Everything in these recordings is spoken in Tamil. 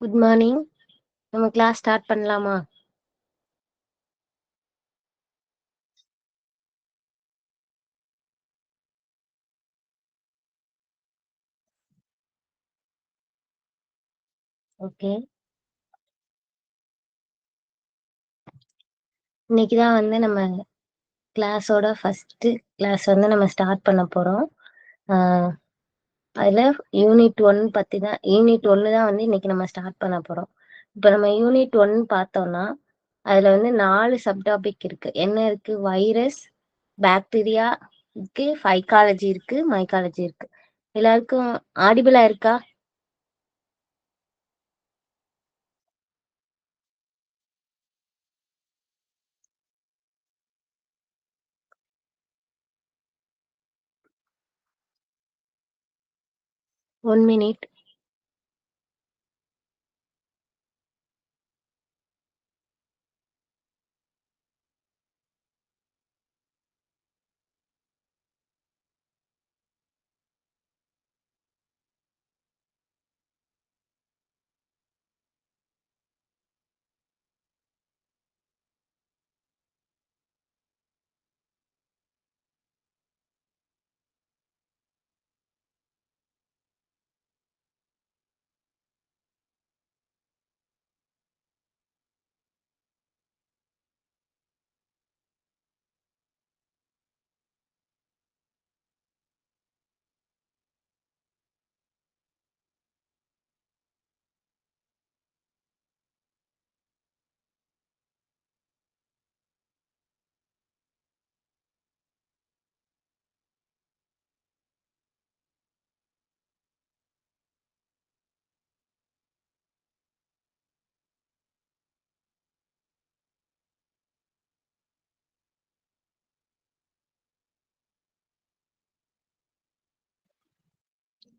Good morning. நம்ம கிளாஸ் ஸ்டார்ட் பண்ணலாமா? ஓகே. இன்னைக்கு தான் வந்து நம்ம கிளாஸோட ஃபர்ஸ்ட் கிளாஸ் வந்து நம்ம ஸ்டார்ட் பண்ண போறோம். அதுல யூனிட் 1 பத்தி தான் யூனிட் 1 தான் வந்து இன்னைக்கு நம்ம ஸ்டார்ட் பண்ண போறோம். இப்போ நம்ம யூனிட் 1 பார்த்தோம்னா அதுல வந்து 4 சப் டாபிக் இருக்கு. என்ன இருக்கு? வைரஸ், பாக்டீரியா இருக்கு, ஃபைக்காலஜி இருக்கு, மைக்காலஜி இருக்கு. எல்லாருக்கும் ஆடிபிளா இருக்கா? 1 மினிட்.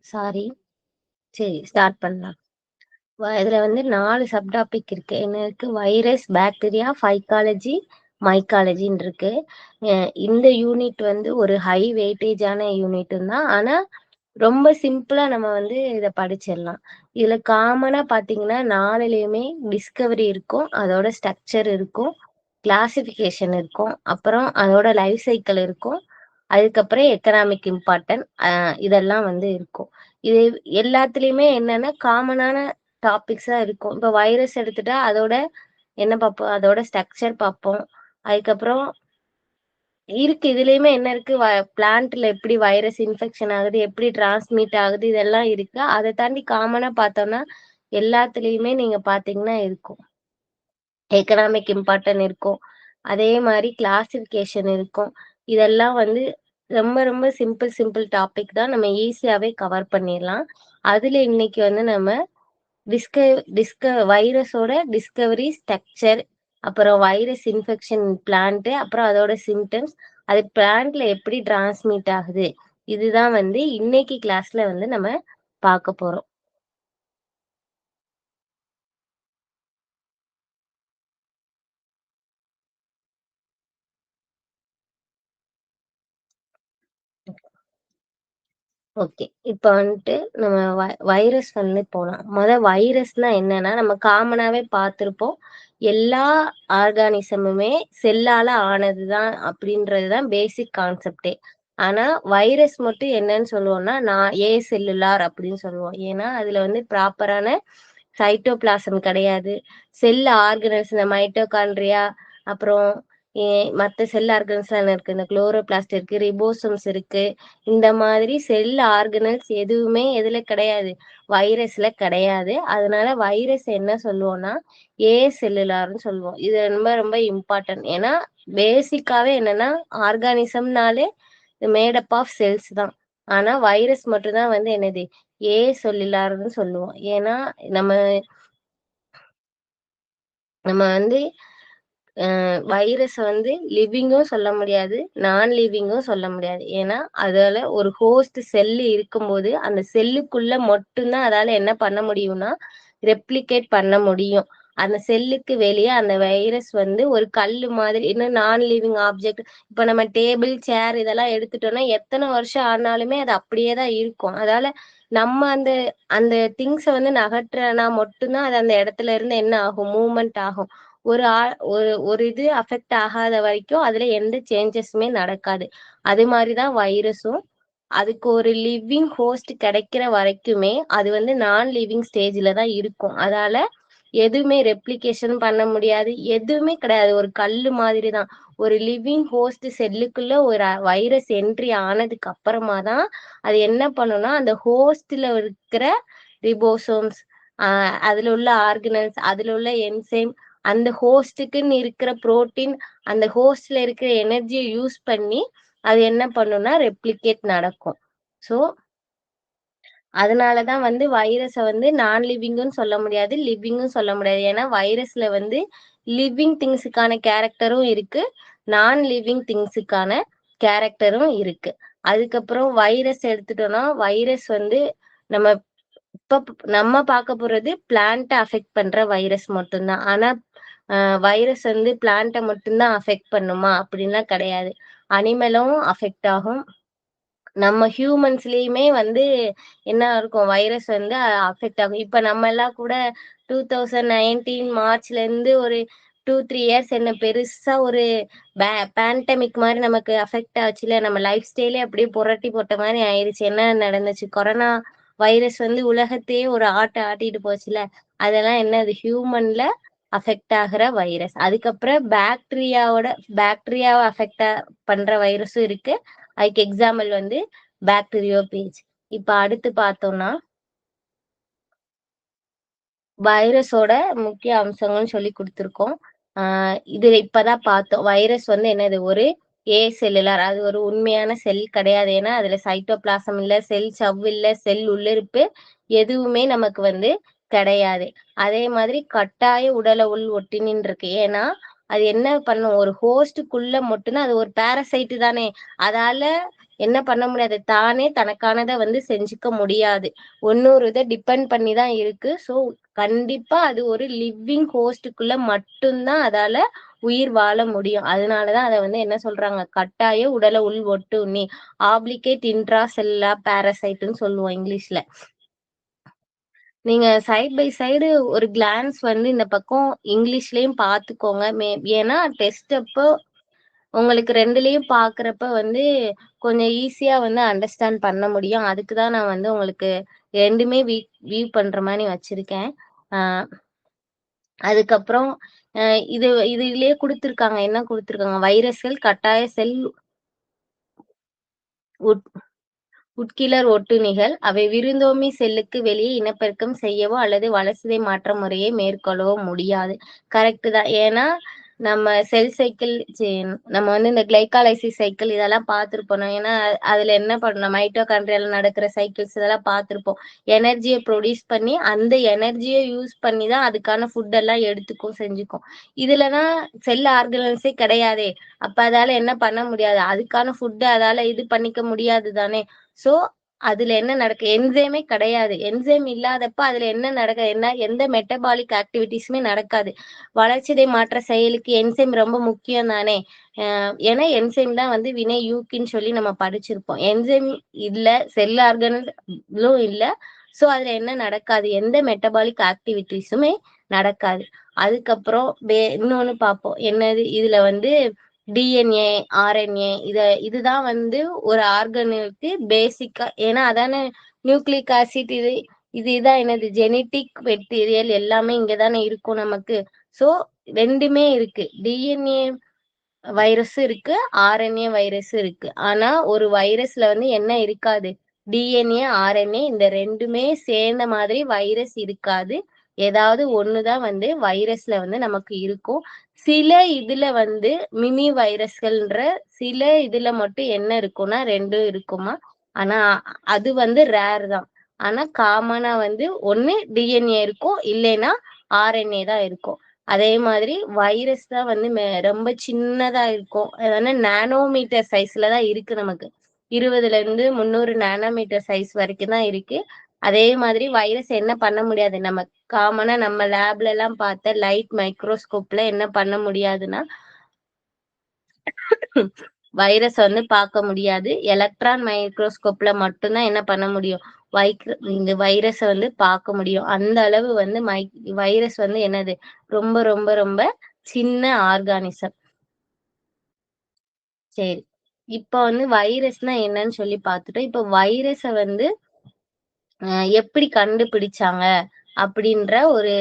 சாரி. சரி, ஸ்டார்ட் பண்ணலாம். இதுல வந்து 4 சப் டாபிக் இருக்கு. என்ன இருக்கு? வைரஸ், பாக்டீரியா, ஃபைக்காலஜி, மைக்காலஜின்னு இருக்கு. இந்த யூனிட் வந்து ஒரு ஹை வெயிட்டேஜான யூனிட் தான். ஆனா ரொம்ப சிம்பிளா நம்ம வந்து இத படிச்சிடலாம். இதுல காமனா பாத்தீங்கன்னா 4லயுமே டிஸ்கவரி இருக்கும், அதோட ஸ்ட்ரக்சர் இருக்கும், கிளாசிபிகேஷன் இருக்கும், அப்புறம் அதோட லைஃப் சைக்கிள் இருக்கும், அதுக்கப்புறம் எக்கனாமிக் இம்பார்ட்டன்ட் இதெல்லாம் வந்து இருக்கும். இது எல்லாத்துலயுமே என்னன்னா காமனான டாபிக்ஸா இருக்கும். இப்ப வைரஸ் எடுத்துட்டா அதோட என்ன பார்ப்போம்? அதோட ஸ்ட்ரக்சர் பார்ப்போம். அதுக்கப்புறம் இருக்கு. இதுலயுமே என்ன இருக்கு? பிளான்ட்ல எப்படி வைரஸ் இன்ஃபெக்ஷன் ஆகுது, எப்படி டிரான்ஸ்மிட் ஆகுது, இதெல்லாம் இருக்கு. அத தாண்டி காமனா பார்த்தோம்னா, எல்லாத்துலயுமே நீங்க பார்த்தீங்கன்னா இருக்கும். எக்கனாமிக் இம்பார்ட்டன்ட் இருக்கும். அதே மாரி கிளாசிஃபிகேஷன் இருக்கும். இதெல்லாம் வந்து ரொம்ப ரொம்ப சிம்பிள் சிம்பிள் டாபிக் தான். நம்ம ஈஸியாவே கவர் பண்ணிறலாம். அதுல இன்னைக்கு வந்து நம்ம டிஸ்க டிஸ்க வைரஸோட டிஸ்கவரி, ஸ்ட்ரக்சர், அப்புறம் வைரஸ் இன்ஃபெக்ஷன் பிளான்ட், அப்புறம் அதோட சிம்டம்ஸ், அது பிளான்ட்ல எப்படி டிரான்ஸ்மிட் ஆகுது, இதுதான் வந்து இன்னைக்கு கிளாஸ்ல வந்து நம்ம பார்க்க போறோம். ஓகே. இப்ப வந்துட்டு நம்ம வைரஸ் வந்து போலாம். வைரஸ்னா என்னன்னா, நம்ம காமனாவே பார்த்திருப்போம். எல்லா ஆர்கானிசமுமே செல்லால ஆனது தான் அப்படின்றது தான் பேசிக் கான்செப்ட்டே. ஆனா, வைரஸ் மட்டும் என்னன்னு சொல்லுவோம்னா, ஏ செல்லுலார் அப்படின்னு சொல்லுவோம். ஏன்னா, அதுல வந்து ப்ராப்பரான சைட்டோபிளாசம் கிடையாது. செல் ஆர்கனல்ஸ் இந்த மைட்டோகாண்ட்ரியா, அப்புறம் எ மத்த செல் ஆர்கனல்ஸ்லாம் இருக்கு. இந்த குளோரோபிளாஸ்ட் இருக்கு, ரிபோசோம்ஸ் இருக்கு. இந்த மாதிரி செல் ஆர்கனல்ஸ் எதுவுமே எதுல கிடையாது? வைரஸ்ல கிடையாது. அதனால வைரஸ் என்ன சொல்லுவோம்னா, ஏ செல்லுலார்ன்னு சொல்லுவோம். இது ரொம்ப ரொம்ப இம்பார்ட்டன்ட். ஏன்னா, பேசிக்காவே என்னன்னா, ஆர்கானிசம்னாலே மேட் அப் ஆஃப் செல்ஸ் தான். ஆனா வைரஸ் மட்டும் தான் வந்து என்னது? ஏ செல்லுலார்ன்னு சொல்லுவோம். ஏன்னா, நம்ம நம்ம வந்து வைரஸ வந்து லிவிங்கும் சொல்ல முடியாது, நான் லிவிங்கும் சொல்ல முடியாது. ஏன்னா, அதால ஒரு ஹோஸ்ட் செல்லு இருக்கும்போது, அந்த செல்லுக்குள்ள மட்டும் தான் அதால என்ன பண்ண முடியும்னா, ரெப்ளிகேட் பண்ண முடியும். அந்த செல்லுக்கு வெளியே அந்த வைரஸ் வந்து ஒரு கல்லு மாதிரி, இன்னும் நான் லிவிங் ஆப்ஜெக்ட். இப்ப நம்ம டேபிள், சேர் இதெல்லாம் எடுத்துட்டோம்னா எத்தனை வருஷம் ஆனாலுமே அது அப்படியே தான் இருக்கும். அதால நம்ம அந்த அந்த திங்ஸ வந்து நகற்றனா மட்டும்தான் அது அந்த இடத்துல இருந்து என்ன ஆகும்? மூவ்மெண்ட் ஆகும். ஒரு ஒரு ஒரு இது அஃபெக்ட் ஆகாத வரைக்கும் அதுல எந்த சேஞ்சஸுமே நடக்காது. அது மாரி தான் வைரஸும். அதுக்கு ஒரு லிவிங் ஹோஸ்ட் கிடைக்கிற வரைக்குமே அது வந்து நான் லிவிங் ஸ்டேஜ்ல தான் இருக்கும். அதால எதுவுமே ரெப்ளிகேஷன் பண்ண முடியாது. எதுவுமே கிடையாது. ஒரு கல்லு மாதிரி தான். ஒரு லிவிங் ஹோஸ்ட் செல்லுக்குள்ள ஒரு வைரஸ் என்ட்ரி ஆனதுக்கு அப்புறமா தான் அது என்ன பண்ணும்னா, அந்த ஹோஸ்ட்ல இருக்கிற ரிபோசோம்ஸ், அதுல உள்ள ஆர்கனல்ஸ், அதுல உள்ள என்சைம், அந்த ஹோஸ்டுக்குன்னு இருக்கிற புரோட்டீன், அந்த ஹோஸ்ட்ல இருக்கிற எனர்ஜிய யூஸ் பண்ணி அது என்ன பண்ணும்னா ரெப்ளிகேட் நடக்கும். ஸோ அதனால தான் வந்து வைரஸ வந்து நான் லிவிங்குன்னு சொல்ல முடியாது, லிவிங்கும் சொல்ல முடியாது. ஏன்னா வைரஸ்ல வந்து லிவிங் திங்ஸுக்கான கேரக்டரும் இருக்கு, நான் லிவிங் திங்ஸுக்கான கேரக்டரும் இருக்கு. அதுக்கப்புறம் வைரஸ் எடுத்துட்டோம்னா, வைரஸ் வந்து நம்ம இப்ப நம்ம பார்க்க போறது பிளான்ட்ட அஃபெக்ட் பண்ற வைரஸ் மட்டும் தான். ஆனா வைரஸ் வந்து பிளான்ட்ட மட்டும் தான் அஃபெக்ட் பண்ணுமா? அப்படின்லாம் கிடையாது. அனிமலும் அஃபெக்ட் ஆகும். நம்ம ஹியூமன்ஸ்லயுமே வந்து என்ன இருக்கும், வைரஸ் வந்து அஃபெக்ட் ஆகும். இப்ப நம்ம எல்லாம் கூட 2019 மார்ச்ல இருந்து ஒரு 2, 3 இயர்ஸ் என்ன பெருசா ஒரு பேண்டமிக் மாரி நமக்கு அஃபெக்ட் ஆச்சுல்ல. நம்ம லைஃப் ஸ்டைலே அப்படியே புரட்டி போட்ட மாரி ஆயிருச்சு. என்ன நடந்துச்சு? கொரோனா வைரஸ் வந்து உலகத்தையே ஒரு ஆட்டு ஆட்டிட்டு போச்சுல்ல. அதெல்லாம் என்னது? ஹியூமன்ல அஃபெக்ட் ஆகுற வைரஸ். அதுக்கப்புறம் பாக்டீரியாவ அஃபெக்ட் பண்ற வைரஸும் இருக்கு. அதுக்கு எக்ஸாம்பிள் வந்து பாக்டீரியோ பேஜ். இப்ப அடுத்து பார்த்தோம்னா, வைரஸோட முக்கிய அம்சங்கள்னு சொல்லி குடுத்துருக்கோம். ஆ இது இப்பதான் பார்த்தோம். வைரஸ் வந்து என்னது? ஒரு செல்லுலார். அது ஒரு உண்மையான செல் கிடையாது. ஏன்னா, அதுல சைட்டோபிளாசம் இல்ல, செல் சவ்வு இல்ல, செல் உள்ளிருப்பு எதுவுமே நமக்கு வந்து கிடையாது. அதே மாதிரி கட்டாய உடல உள் ஒட்டுண்ணின்னு இருக்கு. ஏன்னா, அது என்ன பண்ணும்? ஒரு ஹோஸ்ட்டுக்குள்ள மட்டும் தான், அது ஒரு பாராசைட் தானே! அதால என்ன பண்ண முடியாது? தானே தனக்கானத வந்து செஞ்சுக்க முடியாது. இன்னொரு இத டிபெண்ட் பண்ணி தான் இருக்கு. ஸோ கண்டிப்பா அது ஒரு லிவிங் ஹோஸ்டுக்குள்ள மட்டும் தான் அதால உயிர் வாழ முடியும். அதனால தான் அத வந்து என்ன சொல்றாங்க? கட்டாய உடல உள் ஒட்டுண்ணி. ஆப்ளிகேட் இன்ட்ரா செல்லுலார் பாராசைட்ன்னு சொல்லுவோம் இங்கிலீஷ்ல. நீங்க சைட் பை சைடு ஒரு கிளான்ஸ் வந்து இந்த பக்கம் இங்கிலீஷ்லயும் பார்த்துக்கோங்க. ஏன்னா டெஸ்ட் அப்போ உங்களுக்கு 2லயும் பார்க்குறப்ப வந்து கொஞ்சம் ஈஸியா வந்து அண்டர்ஸ்டாண்ட் பண்ண முடியும். அதுக்கு தான் நான் வந்து உங்களுக்கு 2மே வியூ பண்ற மாரி வச்சிருக்கேன். அ அதுக்கப்புறம் அ இது இதுலயே குடுத்துருக்காங்க. என்ன குடுத்துருக்காங்க? வைரஸ்கள் கட்டாய செல் உட் உட்கிலர் ஒட்டுண்ணிகள். அவை விருந்தோம்பி செல்லுக்கு வெளியே இனப்பெருக்கம் செய்யவோ அல்லது வளர்சிதை மாற்ற முறையை மேற்கொள்ளவோ முடியாது. கரெக்ட் தான். ஏன்னா, நம்ம செல் சைக்கிள் நம்ம வந்து இந்த கிளைகாலைசிஸ் சைக்கிள் இதெல்லாம் பார்த்திருப்போம். ஏன்னா, அதுல என்ன பண்ணணும், மைட்டோகாண்ட்ரியால நடக்கிற சைக்கிள்ஸ் இதெல்லாம் பார்த்திருப்போம். எனர்ஜிய ப்ரொடியூஸ் பண்ணி, அந்த எனர்ஜிய யூஸ் பண்ணி தான் அதுக்கான ஃபுட் எல்லாம் எடுத்துக்கும், செஞ்சுக்கும். இதுலதான் செல் ஆர்கனல்ஸே கிடையாதே! அப்ப அதால என்ன பண்ண முடியாது? அதுக்கான ஃபுட் அதால இது பண்ணிக்க முடியாது தானே! ஸோ, அதுல என்ன நடக்கு என்சைமே கிடையாது. என்சைம் இல்லாதப்ப அதுல என்ன எந்த மெட்டபாலிக் ஆக்டிவிட்டீஸுமே நடக்காது. வளர்சிதை மாற்ற செயலுக்கு என்சைம் ரொம்ப முக்கியம் தானே! ஏன்னா என்சைம் தான் வந்து வினையூக்கின்னு சொல்லி நம்ம படிச்சிருப்போம். என்சைம் இல்ல, செல் ஆர்கனலும் இல்ல. ஸோ, அதுல என்ன நடக்காது? எந்த மெட்டபாலிக் ஆக்டிவிட்டீஸுமே நடக்காது. அதுக்கப்புறம் இன்னொன்னு பார்ப்போம். என்னது? இதுல வந்து டிஎன்ஏ, ஆர்என்ஏ இதுதான் வந்து ஒரு ஆர்கனுக்கு பேசிக்கா. ஏன்னா அதானே நியூக்ளிக் ஆசிட் இதான் என்னது ஜெனடிக் மெட்டீரியல் எல்லாமே இங்க தானே இருக்கும் நமக்கு. ஸோ 2மே இருக்கு. டிஎன்ஏ வைரஸும் இருக்கு, ஆர்என்ஏ வைரஸும் இருக்கு. ஆனா ஒரு வைரஸ்ல வந்து என்ன இருக்காது? டிஎன்ஏ, ஆர்என்ஏ இந்த 2மே சேர்ந்த மாதிரி வைரஸ் இருக்காது. ஏதாவது ஒண்ணு தான் வந்து வைரஸ்ல வந்து நமக்கு இருக்கும். சில இதுல வந்து மினி வைரஸ்கள்ன்ற சில இதுல மட்டும் என்ன இருக்கும்னா 2ம் இருக்குமா. ஆனா அது வந்து ரேர் தான். ஆனா காமனா வந்து ஒண்ணு டிஎன்ஏ இருக்கும், இல்லைன்னா ஆர்என்ஏ தான் இருக்கும். அதே மாதிரி வைரஸ் தான் வந்து ரொம்ப சின்னதா இருக்கும். அதனால நானோமீட்டர் சைஸ்ல தான் இருக்கு நமக்கு. 20ல இருந்து 300 நானோமீட்டர் சைஸ் வரைக்கும் தான் இருக்கு. அதே மாதிரி வைரஸ் என்ன பண்ண முடியாது, நம்ம காமனா நம்ம லேப்ல எல்லாம் பார்த்த லைட் மைக்ரோஸ்கோப்ல என்ன பண்ண முடியாதுன்னா வைரஸ் வந்து பார்க்க முடியாது. எலக்ட்ரான் மைக்ரோஸ்கோப்ல மட்டும்தான் என்ன பண்ண முடியும், இந்த வைரஸ வந்து பார்க்க முடியும். அந்த அளவு வந்து வைரஸ் வந்து என்னது, ரொம்ப ரொம்ப ரொம்ப சின்ன ஆர்கானிசம். சரி. இப்ப வந்து வைரஸ்னா என்னன்னு சொல்லி பார்த்துட்டோம். இப்ப வைரஸ வந்து எப்படி கண்டுபிடிச்சாங்க அப்படின்ற ஒரு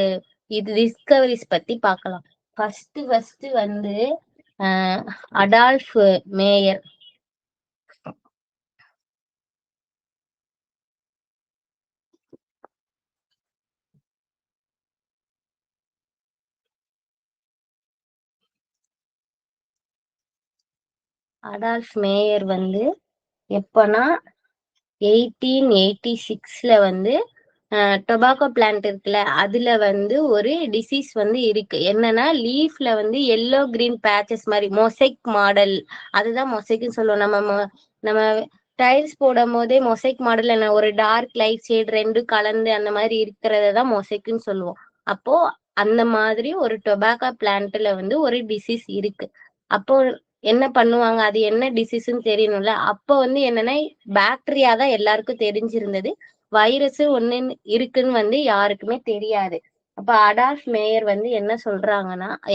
டிஸ்கவரிஸ் பத்தி பார்க்கலாம். ஃபர்ஸ்ட் வந்து அஹ் அடால்ஃப் மேயர். அடால்ஃப் மேயர் வந்து எப்பன்னா 1886ல வந்து டொபாக்கோ பிளான்ட் இருக்குல்ல, அதுல வந்து ஒரு டிசீஸ் வந்து இருக்கு. என்னன்னா லீஃப்ல வந்து எல்லோ கிரீன் பேச்சஸ் மாதிரி மொசைக் மாடல். அதுதான் மொசைக்னு சொல்லுவோம். நம்ம டைல்ஸ் போடும் போதே மொசைக் மாடல் என்ன, ஒரு டார்க் லைட் ஷேட் ரெண்டும் கலந்து அந்த மாதிரி இருக்கிறத தான் மொசைக்னு சொல்லுவோம். அப்போ அந்த மாதிரி ஒரு டொபாக்கோ பிளான்ட்ல வந்து ஒரு டிசீஸ் இருக்கு. அப்போ என்ன பண்ணுவாங்க, அது என்ன டிசீஸ்ன்னு தெரியணும்ல. அப்போ வந்து என்னன்னா பாக்டீரியா தான் எல்லாருக்கும் தெரிஞ்சிருந்தது. வைரஸ் ஒண்ணு இருக்குன்னு வந்து யாருக்குமே தெரியாது. அப்ப அடால்ஃப் மேயர் வந்து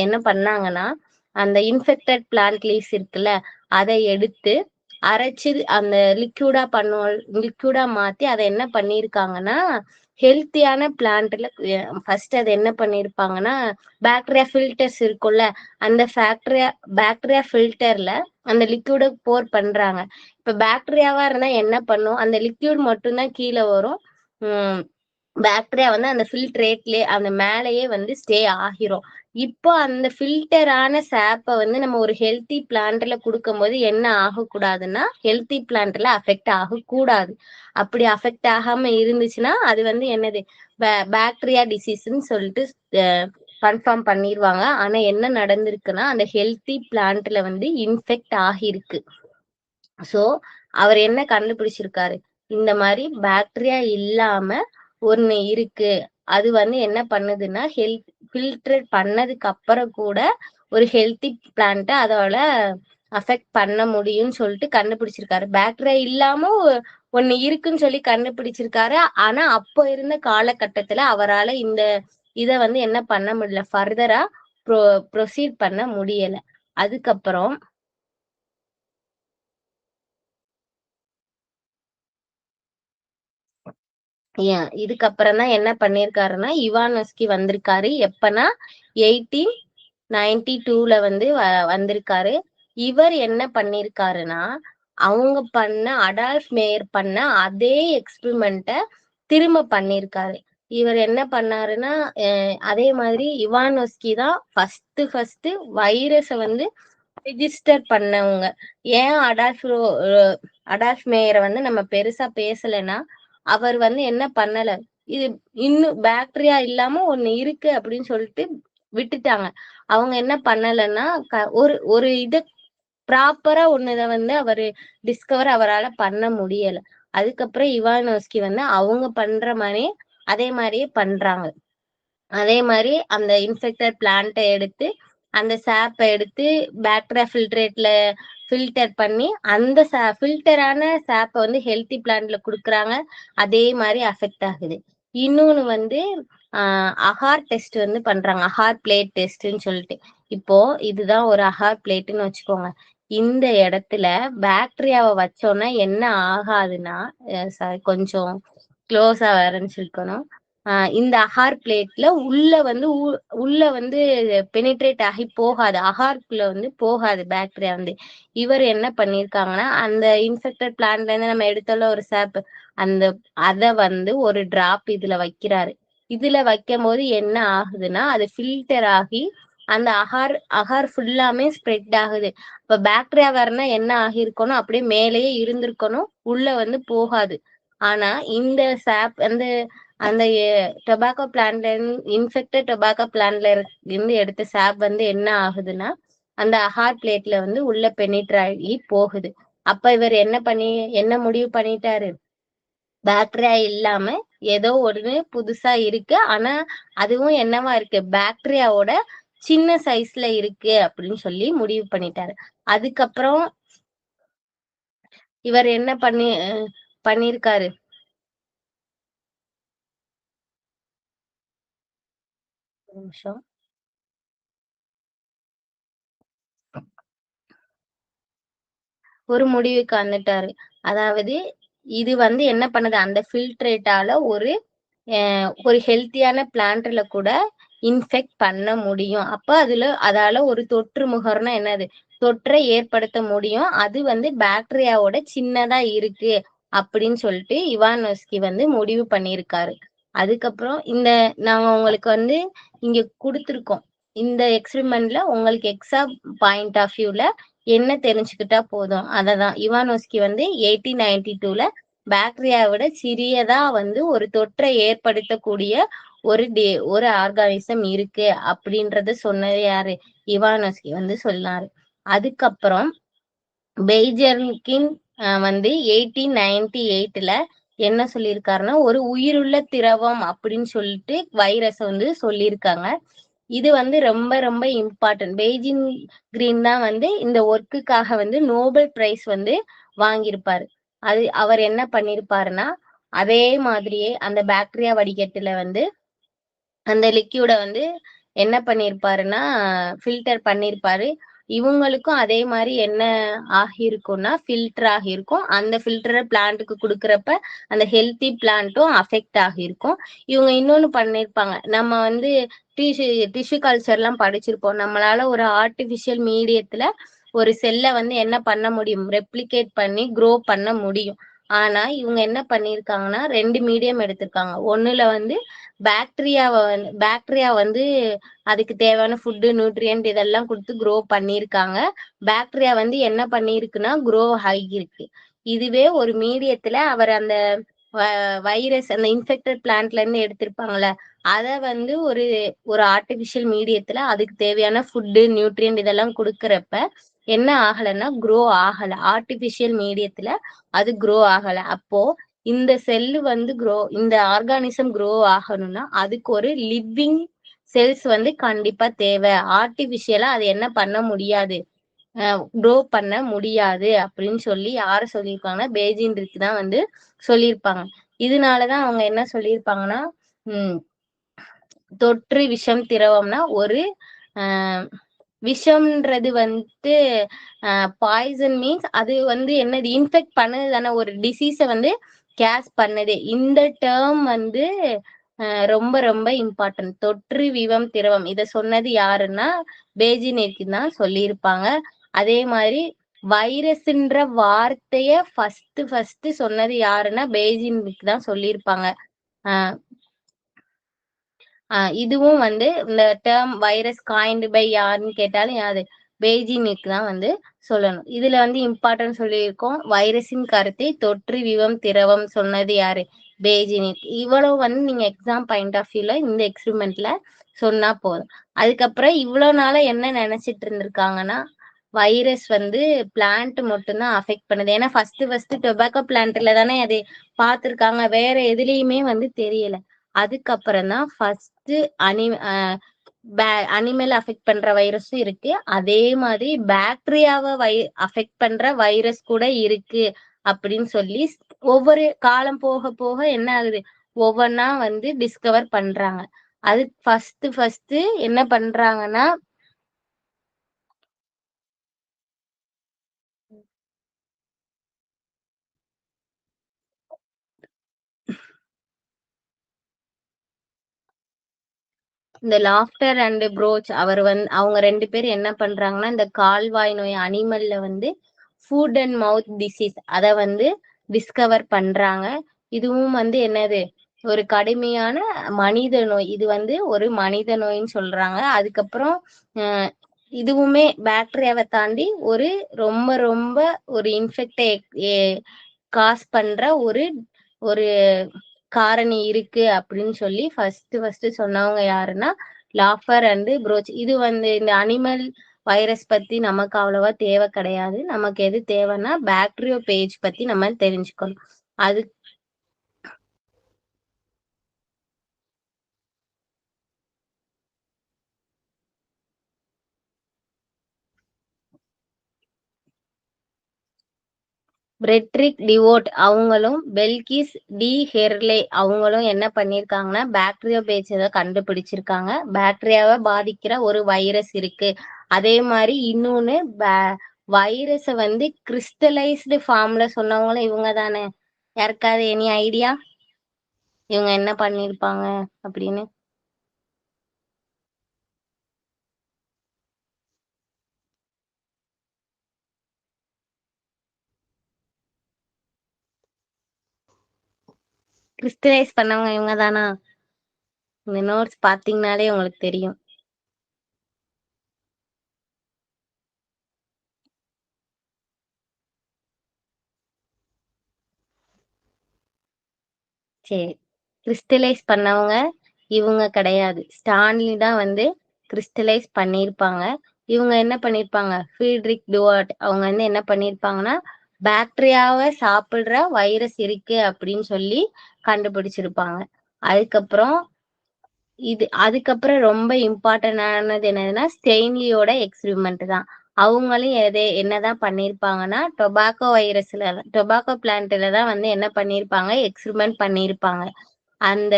என்ன பண்ணாங்கன்னா அந்த இன்ஃபெக்டட் பிளான்ட் லீவ்ஸ் இருக்குல்ல, அதை எடுத்து அரைச்சு அந்த லிக்யூடா மாத்தி அதை என்ன பண்ணிருக்காங்கன்னா ஹெல்த்தியான பிளான்ட்ல ஃபர்ஸ்ட் அதை என்ன பண்ணிருப்பாங்கன்னா பாக்டீரியா ஃபில்டர்ஸ் இருக்கும்ல, அந்த பாக்டீரியா ஃபில்டர்ல அந்த லிக்யூட போர் பண்றாங்க. இப்ப பாக்டீரியாவா இருந்தா என்ன பண்ணும், அந்த லிக்யூட் மட்டும்தான் கீழே வரும். பாக்டீரியா வந்து அந்த ஃபில்ட்ரேட்லயே அந்த மேலேயே வந்து ஸ்டே ஆகிரும். இப்போ அந்த ஃபில்டரான சாப்பை வந்து நம்ம ஒரு ஹெல்த்தி பிளான்ட்ல கொடுக்கும்போது என்ன ஆகக்கூடாதுன்னா ஹெல்த்தி பிளான்ட்ல அஃபெக்ட் ஆகக்கூடாது. அப்படி அஃபெக்ட் ஆகாம இருந்துச்சுன்னா அது வந்து என்னது, பாக்டீரியா டிசீஸ்ன்னு சொல்லிட்டு கன்ஃபார்ம் பண்ணிடுவாங்க. ஆனா என்ன நடந்திருக்குன்னா அந்த ஹெல்த்தி பிளான்ட்ல வந்து இன்ஃபெக்ட் ஆகிருக்கு. சோ அவர் என்ன கண்டுபிடிச்சிருக்காரு, இந்த மாதிரி பாக்டீரியா இல்லாம ஒண்ணு இருக்கு. அது வந்து என்ன பண்ணுதுன்னா ஃபில்டர் பண்ணதுக்கு அப்புறம் கூட ஒரு ஹெல்த்தி பிளான்ட்ட அதோட அஃபெக்ட் பண்ண முடியும்னு சொல்லிட்டு கண்டுபிடிச்சிருக்காரு. பாக்டீரியா இல்லாம ஒண்ணு இருக்குன்னு சொல்லி கண்டுபிடிச்சிருக்காரு. ஆனா அப்போ இருந்த காலகட்டத்துல அவரால் இத வந்து என்ன பண்ண முடியல, ஃபர்தரா ப்ரொசீட் பண்ண முடியல. அதுக்கப்புறம் இதுக்கப்புறம் தான் என்ன பண்ணிருக்காருன்னா இவானோஸ்கி வந்திருக்காரு. எப்பன்னா 1892ல வந்து வந்திருக்காரு. இவர் என்ன பண்ணிருக்காருன்னா அவங்க பண்ண அடால்ஃப் மேயர் பண்ண அதே எக்ஸ்பிரிமெண்ட்டை திரும்ப பண்ணிருக்காரு. இவர் என்ன பண்ணாருன்னா அதே மாதிரி இவானோஸ்கி தான் ஃபர்ஸ்ட் வைரஸை வந்து ரிஜிஸ்டர் பண்ணவங்க. ஏன் அடால்ஃப் மேயரை வந்து நம்ம பெருசா பேசலைன்னா அவர் வந்து என்ன பண்ணல, இது இன்னும் பாக்டீரியா இல்லாம ஒண்ணு இருக்கு அப்படின்னு சொல்லிட்டு விட்டுட்டாங்க. அவங்க என்ன பண்ணலைன்னா ஒரு ஒரு இத ப்ராப்பரா ஒண்ணுத வந்து அவரு டிஸ்கவர் அவரால் பண்ண முடியல. அதுக்கப்புறம் இவானோஸ்கி வந்து அவங்க பண்ற மாதிரி அதே மாதிரியே பண்றாங்க. அதே மாதிரி அந்த இன்ஃபெக்டட் பிளான்ட்டை எடுத்து அந்த சாப்பை எடுத்து பாக்டீரியா ஃபில்டர் பண்ணி அந்த ஃபில்டரான சாப்பை வந்து ஹெல்த்தி பிளான்ட்ல கொடுக்குறாங்க. அதே மாதிரி அஃபெக்ட் ஆகுது. இன்னொன்னு வந்து அகார் டெஸ்ட் வந்து பண்றாங்க, அகார் பிளேட் டெஸ்ட்ன்னு சொல்லிட்டு. இப்போ இதுதான் ஒரு அகார் பிளேட்டுன்னு வச்சுக்கோங்க. இந்த இடத்துல பாக்டீரியாவை வச்சோன்னா என்ன ஆகாதுன்னா கொஞ்சம் க்ளோஸா ஆரம்பிச்சிருக்கணும். இந்த அகார் பிளேட்ல உள்ள வந்து பெனிட்ரேட் ஆகி போகாது, அகார்க்குள்ள வந்து போகாது பாக்டீரியா வந்து. இவர் என்ன பண்ணிருக்காங்கன்னா அந்த இன்ஃபெக்டட் பிளான்ட்ல இருந்து நம்ம எடுத்தோம்ல ஒரு சாப், அத வந்து ஒரு டிராப் இதுல வைக்கிறாரு. இதுல வைக்கும் போது என்ன ஆகுதுன்னா அது ஃபில்டர் ஆகி அந்த அகார் ஃபுல்லாமே ஸ்ப்ரெட் ஆகுது. இப்ப பாக்டீரியா வரனா என்ன ஆகிருக்கணும், அப்படியே மேலேயே இருந்திருக்கணும், உள்ள வந்து போகாது. ஆனா இந்த சாப் வந்து அந்த டொபாக்கோ பிளான்ட்ல இன்ஃபெக்டட் டொபாக்கோ பிளான்ட்ல இருந்து எடுத்த சாப் வந்து என்ன ஆகுதுன்னா அந்த அகார் பிளேட்ல வந்து உள்ள பெனிட்ராகி போகுது. அப்ப இவர் என்ன முடிவு பண்ணிட்டாரு, பாக்டீரியா இல்லாம ஏதோ ஒண்ணு புதுசா இருக்கு. ஆனா அதுவும் என்னவா இருக்கு, பாக்டீரியாவோட சின்ன சைஸ்ல இருக்கு அப்படின்னு சொல்லி முடிவு பண்ணிட்டாரு. அதுக்கப்புறம் இவர் என்ன பண்ணிருக்காரு. ஒரு நிமிஷம். ஒரு முடிவுக்கு வந்துட்டாரு. அதாவது இது வந்து என்ன பண்ணுது, அந்த ஃபில்ட்ரேட்டால ஒரு ஹெல்த்தியான பிளான்ட்ல கூட இன்ஃபெக்ட் பண்ண முடியும். அப்ப அதால ஒரு தொற்று முகர்னா என்னது? தொற்றை ஏற்படுத்த முடியும். அது வந்து பாக்டீரியாவோட சின்னதா இருக்கு அப்படின்னு சொல்லிட்டு இவானோஸ்கி வந்து முடிவு பண்ணியிருக்காரு. அதுக்கப்புறம் நாங்க உங்களுக்கு வந்து இங்க குடுத்துருக்கோம். இந்த எக்ஸ்பெரிமெண்ட்ல உங்களுக்கு எக்ஸாம் பாயிண்ட் ஆஃப் வியூல என்ன தெரிஞ்சுக்கிட்டா போதும். அததான் இவானோஸ்கி வந்து 1892ல பாக்டீரியாவை விட சிறியதா வந்து ஒரு தொற்றை ஏற்படுத்தக்கூடிய ஒரு ஆர்கானிசம் இருக்கு அப்படின்றத சொன்னது யாரு? இவானோஸ்கி வந்து சொன்னாரு. அதுக்கப்புறம் பெய்ஜெர்கின் வந்து 1898ல என்ன சொல்லியிருக்காருன்னா, ஒரு உயிருள்ள திரவம் அப்படின்னு சொல்லிட்டு வைரஸ வந்து சொல்லியிருக்காங்க. இது வந்து ரொம்ப ரொம்ப இம்பார்ட்டன்ட். பெய்ஜிங் கிரீன் தான் வந்து இந்த ஒர்க்குக்காக வந்து நோபல் பிரைஸ் வந்து வாங்கியிருப்பாரு. அவர் என்ன பண்ணியிருப்பாருன்னா, அதே மாதிரியே அந்த பாக்டீரியா வடிகட்டுல வந்து அந்த லிக்யூட வந்து என்ன பண்ணியிருப்பாருன்னா, ஃபில்டர் பண்ணியிருப்பாரு. இவங்களுக்கும் அதே மாரி என்ன ஆகியிருக்கும்னா, ஃபில்டர் ஆகியிருக்கும். அந்த ஃபில்டர பிளான்ட்க்கு குடுக்குறப்ப, அந்த ஹெல்த்தி பிளான்ட்டும் அஃபெக்ட் ஆகியிருக்கும். இவங்க இன்னொன்னு பண்ணியிருப்பாங்க. நம்ம வந்து டிஷ்யூ டிஷ்யூ கல்ச்சர்லாம் படிச்சிருப்போம். நம்மளால ஒரு ஆர்ட்டிஃபிஷியல் மீடியத்துல ஒரு செல்ல வந்து என்ன பண்ண முடியும்? ரெப்ளிகேட் பண்ணி குரோ பண்ண முடியும். ஆனா, இவங்க என்ன பண்ணியிருக்காங்கன்னா, 2 மீடியம் எடுத்திருக்காங்க. ஒண்ணுல வந்து பாக்டீரியா வந்து அதுக்கு தேவையான ஃபுட்டு, நியூட்ரியன்ட் இதெல்லாம் குடுத்து குரோ பண்ணியிருக்காங்க. பாக்டீரியா வந்து என்ன பண்ணியிருக்குன்னா, குரோ ஆகியிருக்கு. இதுவே ஒரு மீடியத்துல அவர் அந்த வ வைரஸ் அந்த இன்ஃபெக்டட் பிளான்ட்ல இருந்து எடுத்திருப்பாங்கல்ல, அத வந்து ஒரு ஒரு ஆர்ட்டிஃபிஷியல் மீடியத்துல அதுக்கு தேவையான ஃபுட்டு, நியூட்ரியன்ட் இதெல்லாம் குடுக்குறப்ப, என்ன ஆகலன்னா, குரோ ஆகல. ஆர்ட்டிஃபிஷியல் மீடியத்துல அது குரோ ஆகல. அப்போ இந்த ஆர்கானிசம் குரோ ஆகணும்னா, அதுக்கு ஒரு லிவிங் செல்ஸ் வந்து கண்டிப்பா தேவை. ஆர்ட்டிஃபிஷியலா அது என்ன பண்ண முடியாது, குரோ பண்ண முடியாது அப்படின்னு சொல்லி யார சொல்லியிருப்பாங்கன்னா, பெய்ஜிங்கிற்கு தான் வந்து சொல்லியிருப்பாங்க. இதனாலதான் அவங்க என்ன சொல்லியிருப்பாங்கன்னா, ம் தொற்று விஷம் திரவம்னா ஒரு அ விஷம்ன்றது வந்துட்டு பாய்சன் மீன்ஸ் அது வந்து என்னது இன்ஃபெக்ட் பண்ணுது தானே, ஒரு டிசீஸ வந்து பண்ணுது. இந்த டேர்ம் வந்து ரொம்ப ரொம்ப இம்பார்ட்டன்ட். தொற்று விவம் திரவம் இத சொன்னது யாருன்னா, பேஜினேக்கு தான் சொல்லியிருப்பாங்க. அதே மாதிரி வைரஸ்ன்ற வார்த்தைய ஃபர்ஸ்ட் சொன்னது யாருன்னா, பெய்ஜிங்க்கு தான் சொல்லியிருப்பாங்க. அ இதுவும் வந்து இந்த டேர்ம் வைரஸ் காயின்டு பை யாருன்னு கேட்டாலும் யாரு? பெய்ஜிங்க்கு தான் வந்து சொல்லணும். இதுல வந்து இம்பார்ட்டன்ட் சொல்லியிருக்கோம். வைரஸின் கருத்தை தொற்று விவம் திரவம் சொன்னது யாரு? பெய்ஜிங்க். இவ்வளவு வந்து நீங்க எக்ஸாம் பாயிண்ட் ஆஃப் வியூல இந்த எக்ஸ்பெரிமெண்ட்ல சொன்னா போதும். அதுக்கப்புறம் இவ்வளோ நாளா என்ன நினைச்சிட்டு இருந்திருக்காங்கன்னா, வைரஸ் வந்து பிளான்ட் மட்டும் தான் அஃபெக்ட் பண்ணுது. ஏன்னா ஃபர்ஸ்ட் டொபாக்கோ பிளான்ட்ல தானே அது பார்த்திருக்காங்க. வேற எதுலயுமே வந்து தெரியல. அதுக்கப்புறம் தான் ஃபர்ஸ்ட் அனி அ பே அனிமல் அஃபெக்ட் பண்ற வைரஸும் இருக்கு. அதே மாதிரி பாக்டீரியாவ அஃபெக்ட் பண்ற வைரஸ் கூட இருக்கு அப்படின்னு சொல்லி ஒவ்வொரு காலம் போக போக என்ன ஆகுது? ஒவ்வொன்னா வந்து டிஸ்கவர் பண்றாங்க. அது ஃபர்ஸ்ட் என்ன பண்றாங்கன்னா, இந்த லாஃப்டர் அண்ட் ப்ரோச் அவங்க 2 பேரும் என்ன பண்றாங்கன்னா, இந்த கால்வாய் நோய் அனிமல்ல வந்து ஃபுட் அண்ட் மவுத் டிசீஸ் அத வந்து டிஸ்கவர் பண்றாங்க. இதுவும் வந்து என்னது? ஒரு கடுமையான மனித நோய். இது வந்து ஒரு மனித நோய்ன்னு சொல்றாங்க. அதுக்கப்புறம் அ இதுவுமே பாக்டீரியாவ தாண்டி ரொம்ப ரொம்ப ஒரு இன்ஃபெக்ட்ட எ பண்ற ஒரு ஒரு காரணி இருக்கு அப்படின்னு சொல்லி ஃபர்ஸ்ட் சொன்னவங்க யாருன்னா, லாஃபர் அண்ட் ப்ரோச். இது வந்து இந்த அனிமல் வைரஸ் பத்தி நமக்கு அவ்வளவா தேவை கிடையாது. நமக்கு எது தேவைன்னா பாக்டீரியோ பேஜ் பத்தி நம்ம தெரிஞ்சுக்கணும். அது பிரெட்ரிக் டிவோட் அவங்களும் பெல்கிஸ் டி ஹெர்லே அவங்களும் என்ன பண்ணியிருக்காங்கன்னா பாக்டீரியோபேஜ் கண்டுபிடிச்சிருக்காங்க. பாக்டீரியாவை பாதிக்கிற ஒரு வைரஸ் இருக்கு. அதே மாதிரி இன்னொன்னு வைரஸ வந்து கிறிஸ்டலைஸ்டு ஃபார்ம்ல சொன்னவங்களும் இவங்க தானே. யாருக்காவது எனி ஐடியா இவங்க என்ன பண்ணிருப்பாங்க அப்படின்னு? கிறிஸ்டலைஸ் பண்ணவங்க இவங்க தானா? இந்த நோட்ஸ் பாத்தீங்கன்னாலே உங்களுக்கு தெரியும். சரி, கிறிஸ்டலைஸ் பண்ணவங்க இவங்க கிடையாது. ஸ்டான்லி தான் வந்து கிறிஸ்டலைஸ் பண்ணியிருப்பாங்க. இவங்க என்ன பண்ணியிருப்பாங்க, ஃபீட்ரிக் டுவார்ட் அவங்க வந்து என்ன பண்ணியிருப்பாங்கன்னா பாக்டீரியாவை சாப்பிடுற வைரஸ் இருக்கு அப்படின்னு சொல்லி கண்டுபிடிச்சிருப்பாங்க. அதுக்கப்புறம் அதுக்கப்புறம் ரொம்ப இம்பார்ட்டன்டானது என்னதுன்னா ஸ்டெயின்லியோட எக்ஸ்பிரிமெண்ட் தான். அவங்களும் என்னதான் பண்ணியிருப்பாங்கன்னா டொபாக்கோ பிளான்ட்ல தான் வந்து என்ன பண்ணியிருப்பாங்க, எக்ஸ்பிரிமெண்ட் பண்ணியிருப்பாங்க. அந்த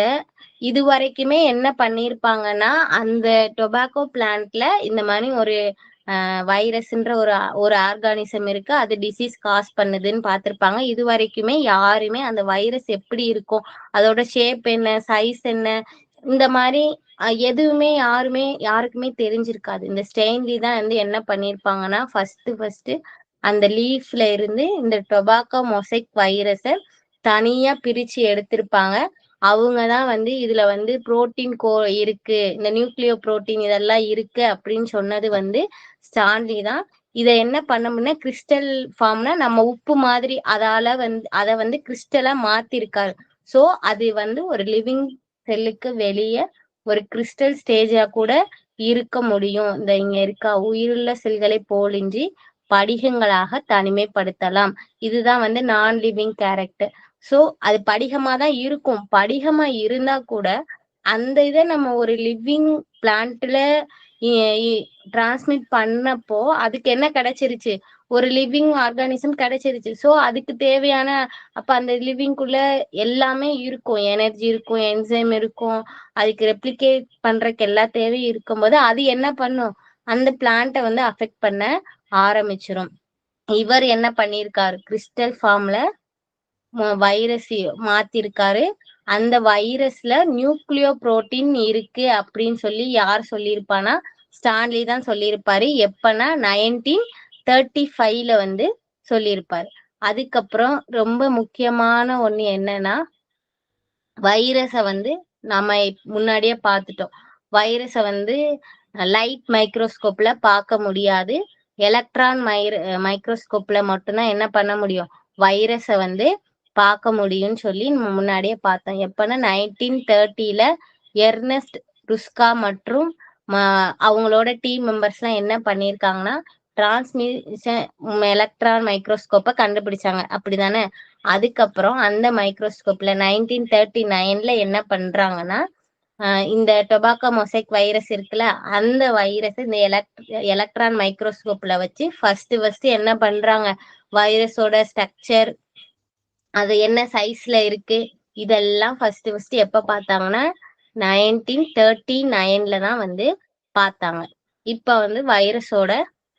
இது வரைக்குமே என்ன பண்ணியிருப்பாங்கன்னா அந்த டொபாக்கோ பிளான்ட்ல இந்த மாதிரி ஒரு வைரஸ்ன்ற ஒரு ஒரு ஆர்கானிசம் இருக்கு, அது டிசீஸ் காஸ் பண்ணுதுன்னு பார்த்திருப்பாங்க. இது வரைக்குமே யாருமே அந்த வைரஸ் எப்படி இருக்கும், அதோட ஷேப் என்ன, சைஸ் என்ன, இந்த மாதிரி எதுவுமே யாருக்குமே தெரிஞ்சிருக்காது. இந்த ஸ்டெயின்லி தான் வந்து என்ன பண்ணியிருப்பாங்கன்னா ஃபர்ஸ்ட் அந்த லீஃப்ல இருந்து இந்த டொபாக்கோ மொசைக் வைரஸ தனியா பிரிச்சு எடுத்திருப்பாங்க. அவங்க தான் வந்து இதுல வந்து புரோட்டீன் இருக்கு, இந்த நியூக்ளியோ புரோட்டீன் இதெல்லாம் இருக்கு அப்படின்னு சொன்னது வந்து ஸ்டான்லி தான். இதை என்ன பண்ணோம்னா கிறிஸ்டல் ஃபார்ம்னா நம்ம உப்பு மாதிரி அதை வந்து கிறிஸ்டலா மாத்திருக்காரு. சோ அது வந்து ஒரு லிவிங் செல்லுக்கு வெளியே ஒரு கிறிஸ்டல் ஸ்டேஜா கூட இருக்க முடியும். இந்த இங்க இருக்க உயிருள்ள செல்களை போலின்றி படிகங்களாக தனிமைப்படுத்தலாம். இதுதான் வந்து நான் லிவிங் கேரக்டர். சோ அது படிகமா தான் இருக்கும். படிகமா இருந்தா கூட அந்த இதை நம்ம ஒரு லிவிங் பிளான்ட்ல டிரான்ஸ்மிட் பண்ணப்போ அதுக்கு என்ன கிடைச்சிருச்சு, ஒரு லிவிங் ஆர்கானிசம் கிடைச்சிருச்சு. சோ அதுக்கு தேவையான அப்ப அந்த லிவிங்குள்ள எல்லாமே இருக்கும், எனர்ஜி இருக்கும், என்சைம் இருக்கும், அதுக்கு ரெப்ளிகேட் பண்றதுக்கு எல்லா தேவையும் இருக்கும்போது அது என்ன பண்ணும், அந்த பிளான்ட்டை வந்து அஃபெக்ட் பண்ண ஆரம்பிச்சிரும். இவர் என்ன பண்ணியிருக்காரு, கிறிஸ்டல் ஃபார்ம்ல வைரஸ் மாத்திருக்காரு. அந்த வைரஸ்ல நியூக்ளியோ புரோட்டீன் இருக்கு அப்படின்னு சொல்லி யார் சொல்லியிருப்பானா, ஸ்டான்லி தான் சொல்லியிருப்பாரு. எப்பன்னா 1935ல வந்து சொல்லியிருப்பாரு. அதுக்கப்புறம் ரொம்ப முக்கியமான ஒண்ணு என்னன்னா, வைரஸ வந்து நம்ம முன்னாடியே பார்த்துட்டோம். வைரஸ வந்து லைட் மைக்ரோஸ்கோப்ல பார்க்க முடியாது. எலக்ட்ரான் மைக்ரோஸ்கோப்ல மட்டும்தான் என்ன பண்ண முடியும், வைரஸ வந்து பார்க்க முடியும்னு சொல்லி நம்ம முன்னாடியே பார்த்தோம். எப்பன்னா 1930ல எர்னஸ்ட் ருஸ்கா மற்றும் அவங்களோட டீம் மெம்பர்ஸ் எல்லாம் என்ன பண்ணியிருக்காங்கன்னா டிரான்ஸ்மிஷன் எலக்ட்ரான் மைக்ரோஸ்கோப்பை கண்டுபிடிச்சாங்க. அப்படிதானே? அதுக்கப்புறம் அந்த மைக்ரோஸ்கோப்ல 1939ல என்ன பண்றாங்கன்னா இந்த டொபாக்கோ மொசைக் வைரஸ் இருக்குல்ல, அந்த வைரஸ் இந்த எலக்ட்ரான் மைக்ரோஸ்கோப்ல வச்சு ஃபர்ஸ்ட் என்ன பண்றாங்க, வைரஸோட ஸ்ட்ரக்சர், அது என்ன சைஸ்ல இருக்கு, இதெல்லாம் ஃபர்ஸ்ட் எப்ப பார்த்தாங்கன்னா 1939ல தான் வந்து பார்த்தாங்க. இப்ப வந்து வைரஸோட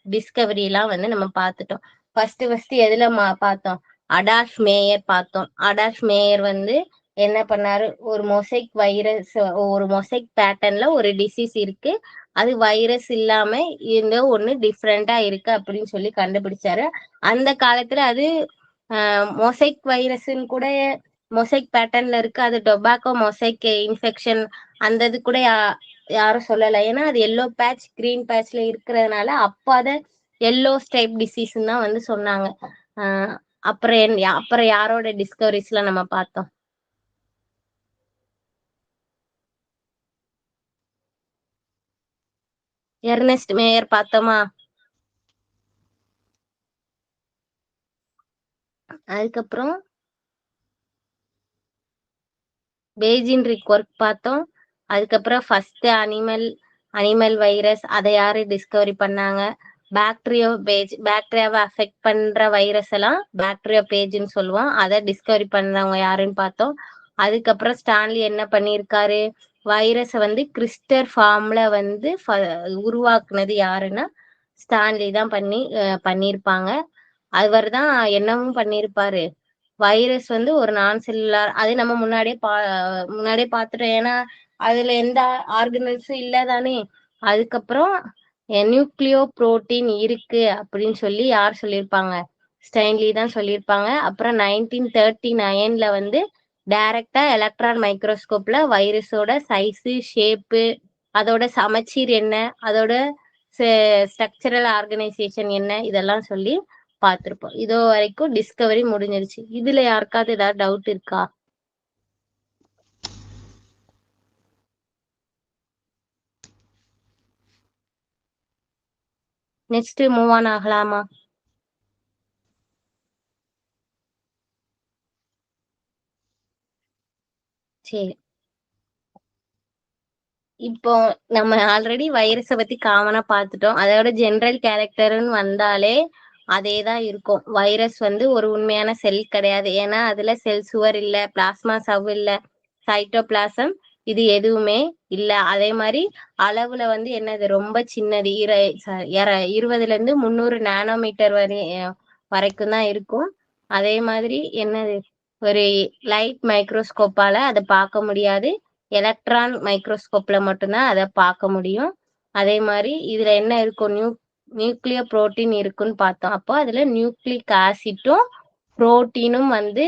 டிஸ்கவரி எல்லாம் வந்து நம்ம பார்த்துட்டோம். ஃபர்ஸ்ட் எதுல பார்த்தோம், அடால்ஃப் மேயர் பார்த்தோம். அடால்ஃப் மேயர் வந்து என்ன பண்ணாரு, ஒரு மொசைக் வைரஸ், ஒரு மொசைக் பேட்டர்ன்ல ஒரு டிசீஸ் இருக்கு, அது வைரஸ் இல்லாம இந்த ஒண்ணு டிஃப்ரெண்டா இருக்கு அப்படின்னு சொல்லி கண்டுபிடிச்சாரு. அந்த காலத்துல அது மொசைக் வைரஸ்ன்னு கூட மொசைக் பேட்டர்ன்ல இருக்கு, அது டொபாக்கோ மொசைக் இன்ஃபெக்ஷன் அந்த இது கூட யாரும் சொல்லல. ஏன்னா அது எல்லோ பேட்ச் கிரீன் பேட்ச்ல இருக்கிறதுனால அப்ப அத எல்லோ ஸ்டைப் டிசீஸ் தான் வந்து சொன்னாங்க. ஆஹ் அப்புறம் யாரோட டிஸ்கவரிஸ்ல நம்ம பார்த்தோம், எர்னஸ்ட் மேயர் பார்த்தோமா. அதுக்கப்புறம் பேஜின்ரிக் ஒர்க் பார்த்தோம். அதுக்கப்புறம் ஃபர்ஸ்ட் அனிமல் வைரஸ் அதை யாரு டிஸ்கவரி பண்ணாங்க, பாக்டீரியாவை அஃபெக்ட் பண்ற வைரஸ் எல்லாம் பாக்டீரியா பேஜ்னு சொல்லுவோம். அதை டிஸ்கவரி பண்ணவங்க யாருன்னு பார்த்தோம். அதுக்கப்புறம் ஸ்டான்லி என்ன பண்ணியிருக்காரு, வைரஸை வந்து கிறிஸ்டர் ஃபார்ம்ல வந்து உருவாக்குனது யாருன்னா ஸ்டான்லி தான் பண்ணியிருப்பாங்க. அவர் தான் என்னவும் பண்ணியிருப்பாரு, வைரஸ் வந்து ஒரு நான் செல்லுலார், அது நம்ம முன்னாடியே பார்த்துட்டோம். ஏன்னா அதுல எந்த ஆர்கனல்ஸும் இல்லதானே. அதுக்கப்புறம் நியூக்ளியோ புரோட்டீன் இருக்கு அப்படின்னு சொல்லி யார் சொல்லியிருப்பாங்க, ஸ்டைன்லி தான் சொல்லியிருப்பாங்க. அப்புறம் 1939 வந்து டைரக்டா எலக்ட்ரான் மைக்ரோஸ்கோப்ல வைரஸோட சைஸு, ஷேப்பு, அதோட சமச்சீர் என்ன, அதோட ஸ்ட்ரக்சரல் ஆர்கனைசேஷன் என்ன, இதெல்லாம் சொல்லி பார்த்திருப்போம். இதோ வரைக்கும் டிஸ்கவரி முடிஞ்சிருச்சு. இதுல யாருக்காவது ஏதாவது டவுட் இருக்கா? நெக்ஸ்ட் மூவ் ஆன் ஆகலாமா? சரி, இப்போ நம்ம ஆல்ரெடி வைரஸ பத்தி காமனா பார்த்துட்டோம். அதோட ஜெனரல் கேரக்டர்னு வந்தாலே அதே தான் இருக்கும். வைரஸ் வந்து ஒரு உண்மையான செல் கிடையாது. ஏன்னா அதுல செல் சுவர் இல்ல, பிளாஸ்மா சவ் இல்ல, சைட்டோபிளாசம் இது எதுவுமே இல்ல. அதே மாதிரி அளவுல வந்து என்னது ரொம்ப சின்னது, 20ல இருந்து 300 நானோமீட்டர் வரைக்கும் தான் இருக்கும். அதே மாதிரி என்னது, ஒரு லைட் மைக்ரோஸ்கோப்பால அதை பார்க்க முடியாது. எலக்ட்ரான் மைக்ரோஸ்கோப்ல மட்டும்தான் அதை பார்க்க முடியும். அதே மாதிரி இதுல என்ன இருக்கும், நியூக்ளியோ புரோட்டீன் இருக்குன்னு பார்த்தோம். அப்போ அதுல நியூக்ளிக் ஆசிட்டும் புரோட்டீனும் வந்து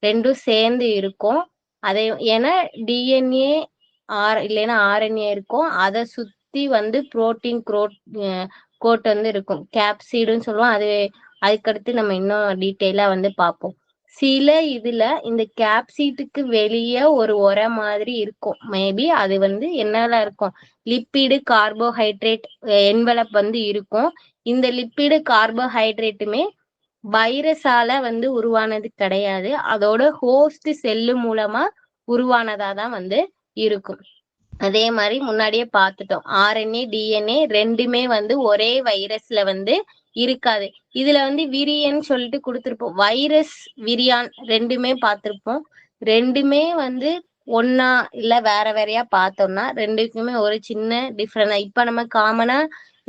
ரெண்டும் சேர்ந்து இருக்கும். அதே ஏன்னா டிஎன்ஏ இல்லைன்னா ஆர்என்ஏ இருக்கும், அதை சுத்தி வந்து புரோட்டீன் கோட் வந்து இருக்கும், கேப்சிடுன்னு சொல்லுவோம். அதுக்கடுத்து நம்ம இன்னும் டீட்டெயிலா வந்து பார்ப்போம். சில இதுல இந்த கேப்சிட்டுக்கு வெளியே ஒரு உரை மாதிரி இருக்கும். மேபி அது வந்து என்னெல்லாம் இருக்கும், லிப்பிடு கார்போஹைட்ரேட் என்வலப் வந்து இருக்கும். இந்த லிப்பிடு கார்போஹைட்ரேட்டுமே வைரஸால வந்து உருவானது கிடையாது, அதோட ஹோஸ்ட் செல்லு மூலமா உருவானதா தான் வந்து இருக்கும். அதே மாதிரி முன்னாடியே பார்த்துட்டோம், ஆர்என்ஏ டிஎன்ஏ ரெண்டுமே வந்து ஒரே வைரஸ்ல வந்து இருக்காது. இதுல வந்து விரியன் சொல்லிட்டு கொடுத்துருப்போம், வைரஸ் விரியான் ரெண்டுமே பார்த்திருப்போம். ரெண்டுமே வந்து ஒன்னா இல்ல வேற வேறையா பார்த்தோம்னா ரெண்டுக்குமே ஒரு சின்ன டிஃப்ரெண்ட். இப்ப நம்ம காமனா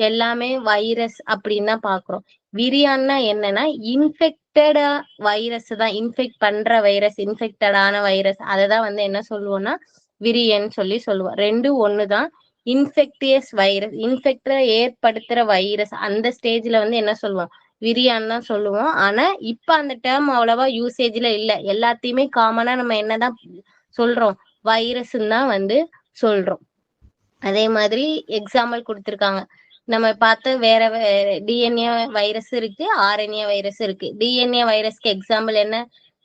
எல்லாமே வைரஸ் அப்படின்னு தான் பாக்குறோம். விரியான்னா என்னன்னா இன்ஃபெக்டடா வைரஸ் தான், இன்ஃபெக்ட் பண்ற வைரஸ், இன்ஃபெக்டடான வைரஸ், அதை தான் வந்து என்ன சொல்லுவோம்னா விரியன் சொல்லி சொல்லுவோம். ரெண்டும் ஒண்ணுதான். இன்ஃபெக்டியஸ் வைரஸ், இன்ஃபெக்ட ஏற்படுத்துற வைரஸ், அந்த ஸ்டேஜ்ல வந்து என்ன சொல்லுவோம், விரியான் தான் சொல்லுவோம். ஆனா இப்ப அந்த டேர்ம் அவ்வளவா யூசேஜ்ல இல்ல. எல்லாத்தையுமே காமனா நம்ம என்னதான் சொல்றோம், வைரஸ்ன்னு தான் வந்து சொல்றோம். அதே மாதிரி எக்ஸாம்பிள் கொடுத்துருக்காங்க. நம்ம பார்த்த வேற டிஎன்ஏ வைரஸ் இருக்கு, ஆர்என்ஏ வைரஸ் இருக்கு. டிஎன்ஏ வைரஸ்க்கு எக்ஸாம்பிள் என்ன,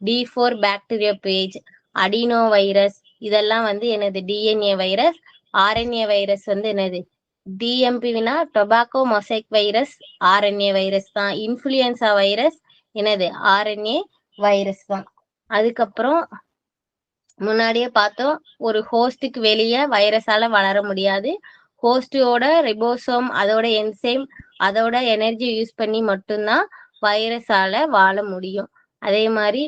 D4 பாக்டீரியா பேஜ், அடினோ வைரஸ், இதெல்லாம் வந்து என்னது டிஎன்ஏ வைரஸ். ஆர்என்ஏ வைரஸ் வந்து என்னது, டிஎம்பினா tobacco mosaic virus, RNA virus தான். இன்ஃபுளுயன்சா வைரஸ் என்னது, ஆர்என்ஏ வைரஸ் தான். அதுக்கப்புறம் முன்னாடியே பார்த்தோம், ஒரு ஹோஸ்டுக்கு வெளியே வைரஸால வளர முடியாது. ஹோஸ்டோட ரிபோசோம், அதோட என்சைம், அதோட எனர்ஜி யூஸ் பண்ணி மட்டும்தான் வைரஸால வாழ முடியும். அதே மாதிரி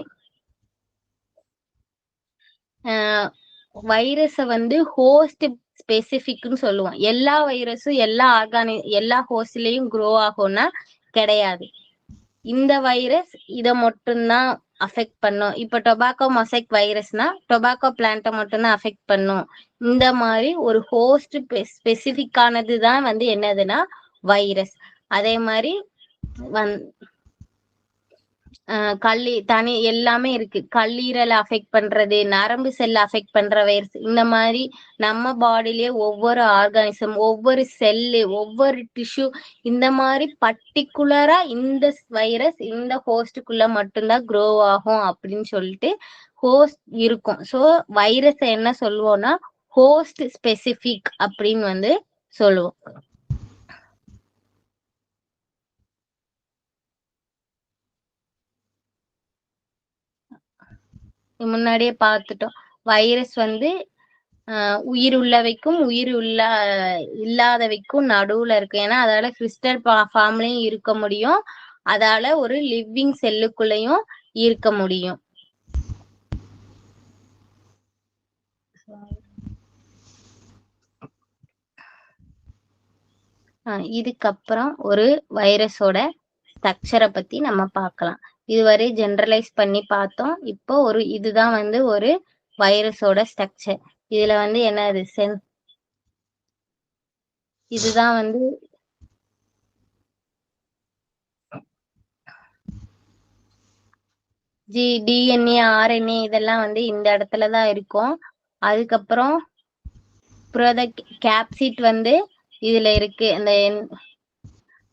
வைரஸை வந்து ஹோஸ்ட் ஸ்பெசிஃபிக்னு சொல்லுவோம். எல்லா வைரஸும் எல்லா ஹோஸ்ட்லயும் க்ரோ ஆகும்னா கிடையாது. இந்த வைரஸ் இதை மட்டும்தான் அஃபெக்ட் பண்ணும். இப்ப டொபாக்கோ மொசைக் வைரஸ்னா டொபாக்கோ பிளான்ட்டை மட்டும்தான் அஃபெக்ட் பண்ணும். இந்த மாதிரி ஒரு ஹோஸ்ட் ஸ்பெசிஃபிக்கானது தான் வந்து என்னதுன்னா வைரஸ். அதே மாதிரி தனி எல்லாமே இருக்கு. கல்லீரலை அஃபெக்ட் பண்றது, நரம்பு செல் அஃபெக்ட் பண்ற வைரஸ், இந்த மாதிரி நம்ம பாடியிலேயே ஒவ்வொரு ஆர்கானிசம், ஒவ்வொரு செல்லு, ஒவ்வொரு டிஷ்யூ, இந்த மாதிரி பர்டிகுலரா இந்த வைரஸ் இந்த ஹோஸ்டுக்குள்ள மட்டும்தான் க்ரோ ஆகும் அப்படின்னு சொல்லிட்டு ஹோஸ்ட் இருக்கும். ஸோ வைரஸ் என்ன சொல்லுவோம்னா ஹோஸ்ட் ஸ்பெசிபிக் அப்படின்னு வந்து சொல்லுவோம். முன்னாடியே பார்த்துட்டோம், வைரஸ் வந்து உயிர் உள்ளவைக்கும் இல்லாதவைக்கும் நடுவுல இருக்கு. ஏன்னா அதால கிறிஸ்டல் ஃபார்ம்லயும் இருக்க முடியும், அதால ஒரு லிவிங் செல்லுக்குள்ளயும் இருக்க முடியும். இதுக்கப்புறம் ஒரு வைரஸோட ஸ்ட்ரக்சரை பத்தி நம்ம பார்க்கலாம். இதுவரை ஜெனரலைஸ் பண்ணி பார்த்தோம். இப்போ இதுதான் வந்து ஒரு வைரஸோட ஸ்ட்ரக்சர். இதுல வந்து என்னது இதுதான் வந்து டிஎன்ஏ, ஆர்என்ஏ இதெல்லாம் வந்து இந்த இடத்துலதான் இருக்கும். அதுக்கப்புறம் புரத கேப்சிட் வந்து இதுல இருக்கு.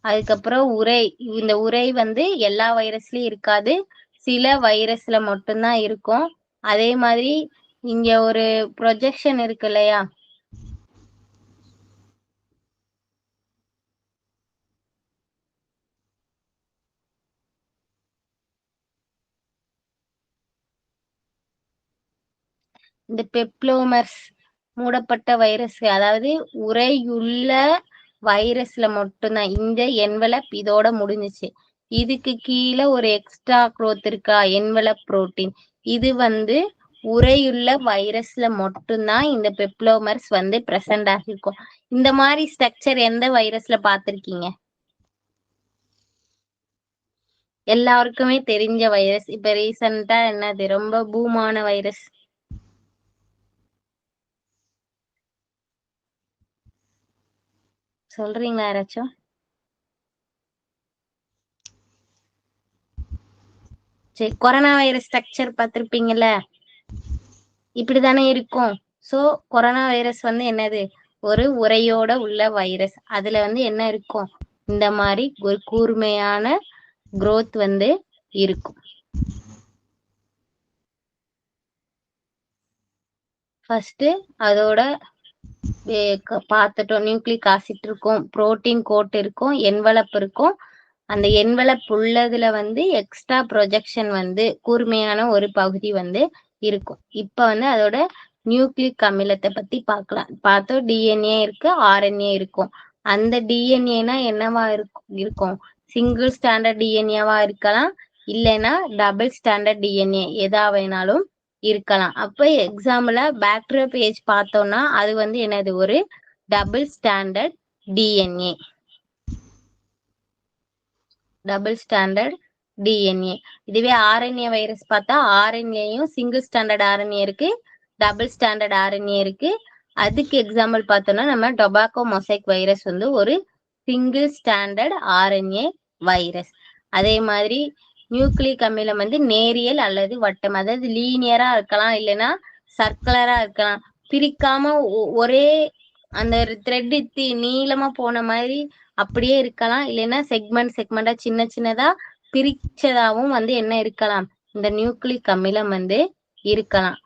அதுக்கப்புறம் இந்த உரை வந்து எல்லா வைரஸ்லயும் இருக்காது, சில வைரஸ்ல மட்டும்தான் இருக்கும். அதே மாதிரி இங்க ஒரு ப்ரொஜெக்ஷன் இருக்கு இல்லையா, இந்த பெப்ளோமர்ஸ் மூடப்பட்ட வைரஸ், அதாவது உரையுள்ள வைரஸ்ல மட்டும்தான் இந்த என்வலப் இதோட முடிஞ்சிச்சு. இதுக்கு கீழே ஒரு எக்ஸ்ட்ரா குரோத் இருக்கா, என்வலப் புரோட்டீன். இது வந்து உரையுள்ள வைரஸ்ல மட்டும்தான் இந்த பெப்ளோமர்ஸ் வந்து பிரசன்ட் ஆகிருக்கும். இந்த மாதிரி ஸ்ட்ரக்சர் எந்த வைரஸ்ல பார்த்திருக்கீங்க? எல்லாருக்குமே தெரிஞ்ச வைரஸ். இப்ப ரீசெண்டா என்னது ரொம்ப பூமான வைரஸ் சொல்றீங்களா யாராச்சும்? சரி, கொரோனா வைரஸ் ஸ்ட்ரக்சர் பார்த்திருப்பீங்கல்ல, இப்படித்தானே இருக்கும். சோ கொரோனா வைரஸ் வந்து என்னது, ஒரு உரையோட உள்ள வைரஸ். அதுல வந்து என்ன இருக்கும், இந்த மாதிரி ஒரு கூர்மையான growth வந்து இருக்கும். ஃபர்ஸ்ட் அதோட பார்த்துட்டோம். நியூக்ளிக் ஆசிட் இருக்கும், புரோட்டீன் கோட் இருக்கும், என்வலப் இருக்கும். அந்த என்வலப் உள்ளதுல வந்து எக்ஸ்ட்ரா ப்ரொஜெக்ஷன் வந்து கூர்மையான ஒரு பகுதி வந்து இருக்கும். இப்ப வந்து அதோட நியூக்ளிக் அமிலத்தை பத்தி பார்த்தோம். டிஎன்ஏ இருக்கு, ஆர்என்ஏ இருக்கும். அந்த டிஎன்ஏனா என்னவா இருக்கும், சிங்கிள் ஸ்டாண்டர்ட் டிஎன்ஏவா இருக்கலாம், இல்லைன்னா டபுள் ஸ்டாண்டர்ட் டிஎன்ஏ எதா வேணாலும் இருக்கலாம். அப்ப எக்ஸாம்பிளா பாக்டீரியோபேஜ் பார்த்தோம்னா அது வந்து என்னது, ஒரு double standard DNA. Double standard DNA. இதுவே ஆர்என்ஏ வைரஸ் பார்த்தா ஆர்என்ஏயும் சிங்கிள் ஸ்டாண்டர்ட் ஆர்என்ஏ இருக்கு, டபுள் ஸ்டாண்டர்ட் ஆர்என்ஏ இருக்கு. அதுக்கு எக்ஸாம்பிள் பார்த்தோம்னா நம்ம டொபாக்கோ மொசைக் வைரஸ் வந்து ஒரு சிங்கிள் ஸ்டாண்டர்ட் ஆர்என்ஏ வைரஸ். அதே மாதிரி நியூக்ளிக் அமிலம் வந்து நேரியல் அல்லது வட்டம், அதாவது லீனியரா இருக்கலாம், இல்லைன்னா சர்க்குலரா இருக்கலாம். பிரிக்காம ஒரே அந்த த்ரெட் நீளமா போன மாதிரி அப்படியே இருக்கலாம், இல்லைன்னா செக்மெண்டா சின்ன சின்னதா பிரிச்சதாவும் வந்து என்ன இருக்கலாம், இந்த நியூக்ளிக் அமிலம் வந்து இருக்கலாம்.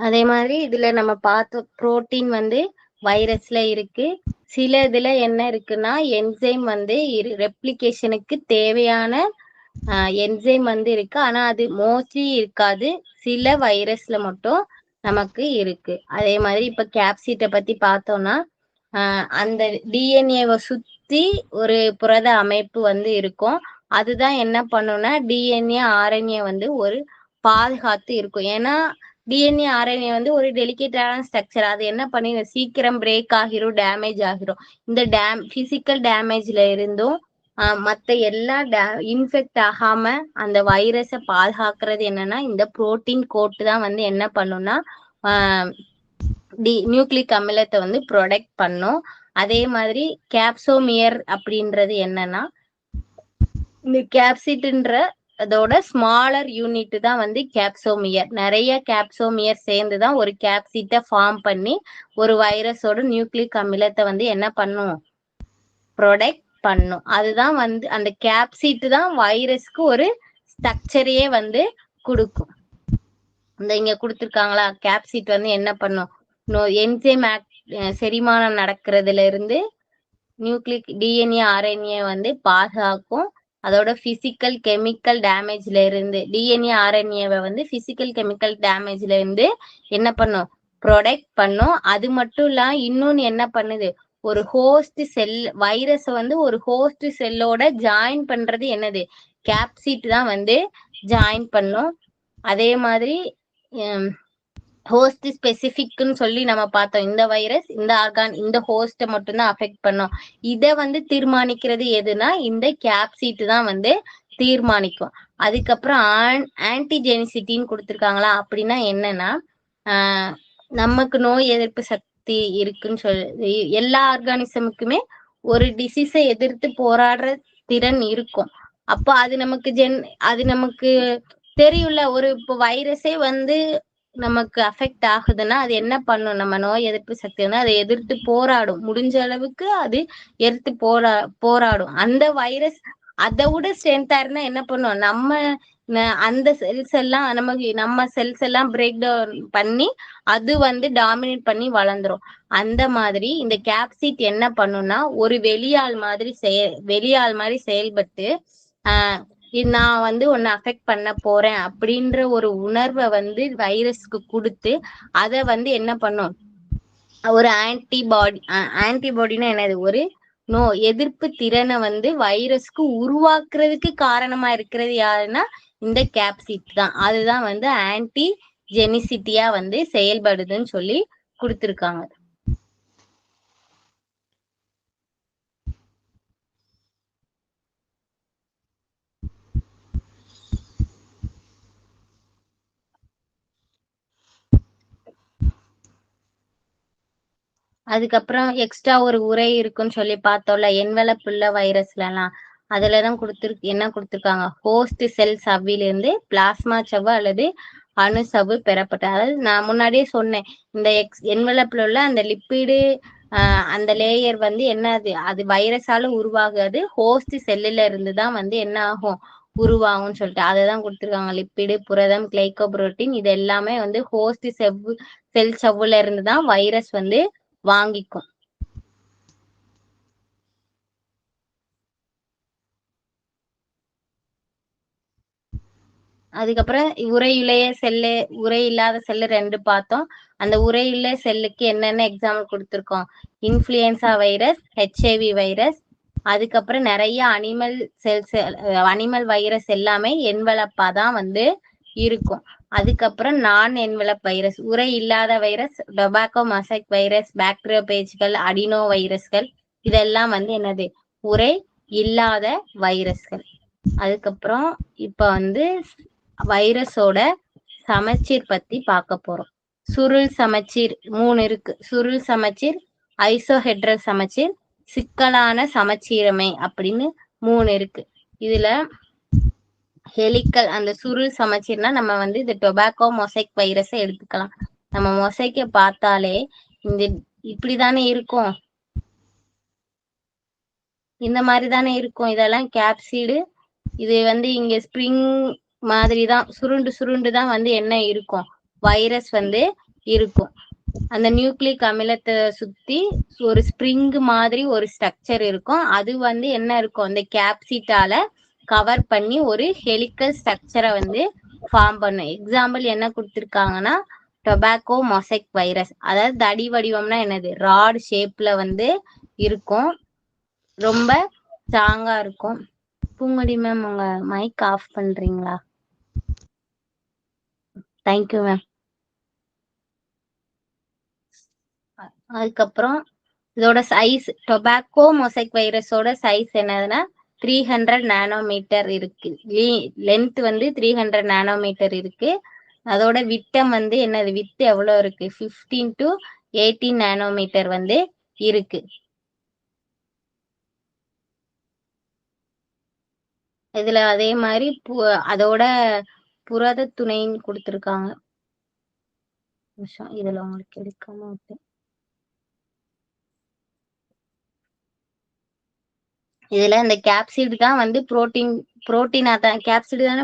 அதே மாதிரி இதுல நம்ம பார்த்த புரோட்டீன் வந்து வைரஸ்ல இருக்கு. சில இதுல என்ன இருக்குன்னா என்சைம் வந்து ரெப்ளிகேஷனுக்கு தேவையான என்சைம் வந்து இருக்கு, ஆனா அது மோஸ்ட்லி இருக்காது, சில வைரஸ்ல மட்டும் நமக்கு இருக்கு. அதே மாதிரி இப்ப கேப்சிட்டை பத்தி பார்த்தோம்னா அந்த டிஎன்ஏவை சுத்தி ஒரு புரத அமைப்பு வந்து இருக்கும். அதுதான் என்ன பண்ணும்னா டிஎன்ஏ ஆர்என்ஏ வந்து ஒரு பாதுகாத்து இருக்கும். ஏன்னா டிஎன்ஏ ஆர்என்ஏ வந்து ஒரு டெலிகேட்டான ஸ்ட்ரக்சர், அது என்ன பண்ணி சீக்கிரம் பிரேக் ஆகிரும், டேமேஜ் ஆகிரும். இந்த பிசிக்கல் டேமேஜ்ல இருந்தும் மற்ற எல்லா இன்ஃபெக்ட் ஆகாம அந்த வைரஸை பாதுகாக்கிறது என்னன்னா இந்த புரோட்டீன் கோட்டு தான் வந்து என்ன பண்ணும்னா நியூக்ளிக் அமிலத்தை வந்து ப்ரொடெக்ட் பண்ணும். அதே மாதிரி கேப்சோமியர் அப்படின்றது என்னன்னா இந்த கேப்சிட்ன்ற அதோட ஸ்மாலர் யூனிட் தான் வந்து கேப்சோமியர். நிறைய கேப்சோமியர் சேர்ந்துதான் ஒரு கேப்சிட்டை ஃபார்ம் பண்ணி ஒரு வைரஸோட நியூக்ளிக் அமிலத்தை வந்து என்ன பண்ணும், ப்ரொடெக்ட் பண்ணும். அதுதான் வந்து அந்த கேப்சிட் தான் வைரஸ்க்கு ஒரு ஸ்ட்ரக்சரையே வந்து கொடுக்கும். இந்த இங்க கொடுத்துருக்காங்களா, கேப்சிட் வந்து என்ன பண்ணும், என்சைம் செரிமானம் நடக்கிறதுல இருந்து நியூக்ளிக் டிஎன்ஏ ஆர்என்ஏ வந்து பாதுகாக்கும். அதோட பிசிக்கல் கெமிக்கல் டேமேஜ்ல இருந்து டிஎன்ஏ ஆர்என்ஏவை வந்து பிசிக்கல் கெமிக்கல் டேமேஜ்ல இருந்து என்ன பண்ணும், ப்ரொடெக்ட் பண்ணும். அது மட்டும் இல்லாம இன்னொன்னு என்ன பண்ணுது, ஒரு ஹோஸ்ட் செல் வைரஸை வந்து ஒரு ஹோஸ்ட் செல்லோட ஜாயின் பண்றது என்னது, கேப்சிட் தான் வந்து ஜாயின் பண்ணும். அதே மாதிரி ஹோஸ்ட் ஸ்பெசிபிக்னு சொல்லி நம்ம பார்த்தோம். இந்த வைரஸ் இந்த ஆர்கான் இந்த ஹோஸ்ட்டை மட்டும்தான் அஃபெக்ட் பண்ணும். இதை வந்து தீர்மானிக்கிறது எதுனா இந்த கேப்சிட் தான் வந்து தீர்மானிக்கும். அதுக்கப்புறம் ஆன்டிஜெனிசிட்டின்னு கொடுத்துருக்காங்களா, அப்படின்னா என்னன்னா நமக்கு நோய் எதிர்ப்பு சக்தி இருக்குன்னு சொல்லி எல்லா ஆர்கானிசமுக்குமே ஒரு டிசீஸை எதிர்த்து போராடுற திறன் இருக்கும். அப்போ அது நமக்கு தெரியும்ல. ஒரு இப்போ வைரஸே வந்து நமக்கு அஃபெக்ட் ஆகுதுன்னா அது என்ன பண்ணும், நம்ம நோய் எதிர்ப்பு சக்தி வந்து அதை எதிர்த்து போராடும். முடிஞ்ச அளவுக்கு அது எதிர்த்து போராடும். அந்த வைரஸ் அதை விட ஸ்ட்ரென்த்தா இருந்தா என்ன பண்ணும், அந்த செல்ஸ் எல்லாம் நம்ம செல்ஸ் எல்லாம் பிரேக் டவுன் பண்ணி அது வந்து டாமினேட் பண்ணி வளர்ந்துரும். அந்த மாதிரி இந்த கேப்சிட் என்ன பண்ணும்னா ஒரு வெளியாள் மாதிரி செயல்பட்டு நான் வந்து உன்னை அஃபெக்ட் பண்ண போறேன் அப்படின்ற ஒரு உணர்வை வந்து வைரஸ்க்கு கொடுத்து அதை வந்து என்ன பண்ணும், ஒரு ஆன்டிபாடினா என்னது, ஒரு எதிர்ப்பு திறனை வந்து வைரஸ்க்கு உருவாக்குறதுக்கு காரணமா இருக்கிறது யாருன்னா இந்த கேப்சிட் தான். அதுதான் வந்து ஆன்டி ஜெனிசிட்டியா வந்து செயல்படுதுன்னு சொல்லி கொடுத்துருக்காங்க. அதுக்கப்புறம் எக்ஸ்ட்ரா ஒரு உரை இருக்குன்னு சொல்லி பார்த்தோம்ல என்வெலப் உள்ள வைரஸ்ல எல்லாம். அதுலதான் என்ன கொடுத்துருக்காங்க, ஹோஸ்ட் செல் சவ்விலிருந்து பிளாஸ்மா சவ்வு அல்லது அணு சவ்வு பெறப்பட்ட. அதாவது நான் முன்னாடியே சொன்னேன், இந்த என்வெலப்ல உள்ள அந்த லிப்பிடு அந்த லேயர் வந்து என்னது, அது வைரஸால உருவாகாது, ஹோஸ்ட் செல்லுல இருந்து தான் வந்து என்ன ஆகும், உருவாகும்னு சொல்லிட்டு அதைதான் கொடுத்துருக்காங்க. லிப்பிடு, புரதம், கிளைகோபுரோட்டீன் இது எல்லாமே வந்து ஹோஸ்ட் செல் சவ்வுல இருந்து தான் வைரஸ் வந்து வாங்கிக்கும். அதுக்கப்புறம் உரை இல்லாத செல்லு 2 பார்த்தோம். அந்த உரையுள்ள செல்லுக்கு என்னென்ன எக்ஸாம்பிள் கொடுத்துருக்கோம், இன்ஃபுளுயன்சா வைரஸ், ஹெச்ஐவி வைரஸ். அதுக்கப்புறம் நிறைய அனிமல் வைரஸ் எல்லாமே என்வலப்பா தான் வந்து இருக்கும். அதுக்கப்புறம் நான் என்வலப் வைரஸ், உரை இல்லாத வைரஸ், டொபாக்கோ மொசைக் வைரஸ், பாக்டீரியோபேஜ்கள், அடினோ வைரஸ்கள் இதெல்லாம் வந்து என்னது, உரை இல்லாத வைரஸ்கள். அதுக்கப்புறம் இப்ப வந்து வைரஸோட சமச்சீர் பத்தி பார்க்க போறோம். சுருள் சமச்சீர் 3 இருக்கு. சுருள் சமச்சீர், ஐசோஹெட்ரல் சமச்சீர், சிக்கலான சமச்சீரமை அப்படின்னு 3 இருக்கு. இதுல ஹெலிக்கல் அந்த சுருள் சமச்சீர்னா நம்ம வந்து இந்த டொபாக்கோ மொசைக் வைரஸை எடுத்துக்கலாம். நம்ம மொசைக்கை பார்த்தாலே இந்த இப்படிதானே இருக்கும், இந்த மாதிரி தானே இருக்கும். இதெல்லாம் கேப்சிடு. இது வந்து இங்க ஸ்ப்ரிங் மாதிரி தான் சுருண்டு தான் வந்து என்ன இருக்கும், வைரஸ் வந்து இருக்கும். அந்த நியூக்ளிக் அமிலத்தை சுத்தி ஒரு ஸ்ப்ரிங் மாதிரி ஒரு ஸ்ட்ரக்சர் இருக்கும். அது வந்து என்ன இருக்கும், அந்த கேப்சிட்டால கவர் பண்ணி ஒரு ஹெலிக்கல் ஸ்ட்ரக்சரை வந்து ஃபார்ம் பண்ணும். எக்ஸாம்பிள் என்ன கொடுத்துருக்காங்கன்னா டொபாக்கோ மொசைக் வைரஸ். அதாவது தடி வடிவம்னா என்னது, ராட் ஷேப்ல வந்து இருக்கும், ரொம்ப ஸ்ட்ராங்கா இருக்கும். பூங்கொடி மேம் உங்க மைக் ஆஃப் பண்றீங்களா? Thank you ma'am. அதுக்கப்புறம் இதோட சைஸ், டொபாக்கோ மொசைக் வைரஸோட சைஸ் என்னதுன்னா 300 நானோமீட்டர் இருக்கு. லென்த் வந்து 300 நானோமீட்டர் இருக்கு. அதோட விட்டம் வந்து என்னது, வித்து எவ்வளவு இருக்கு, 15 to 18 நானோமீட்டர் வந்து இருக்கு. இதுல அதே மாதிரி அதோட புரத துணைன்னு கொடுத்துருக்காங்க. இதுல உங்களுக்கு எடுக்காம இதுல இந்த கேப்சிட் தான் வந்து புரோட்டீன் புரோட்டீனா தான் கேப்சிடு தானே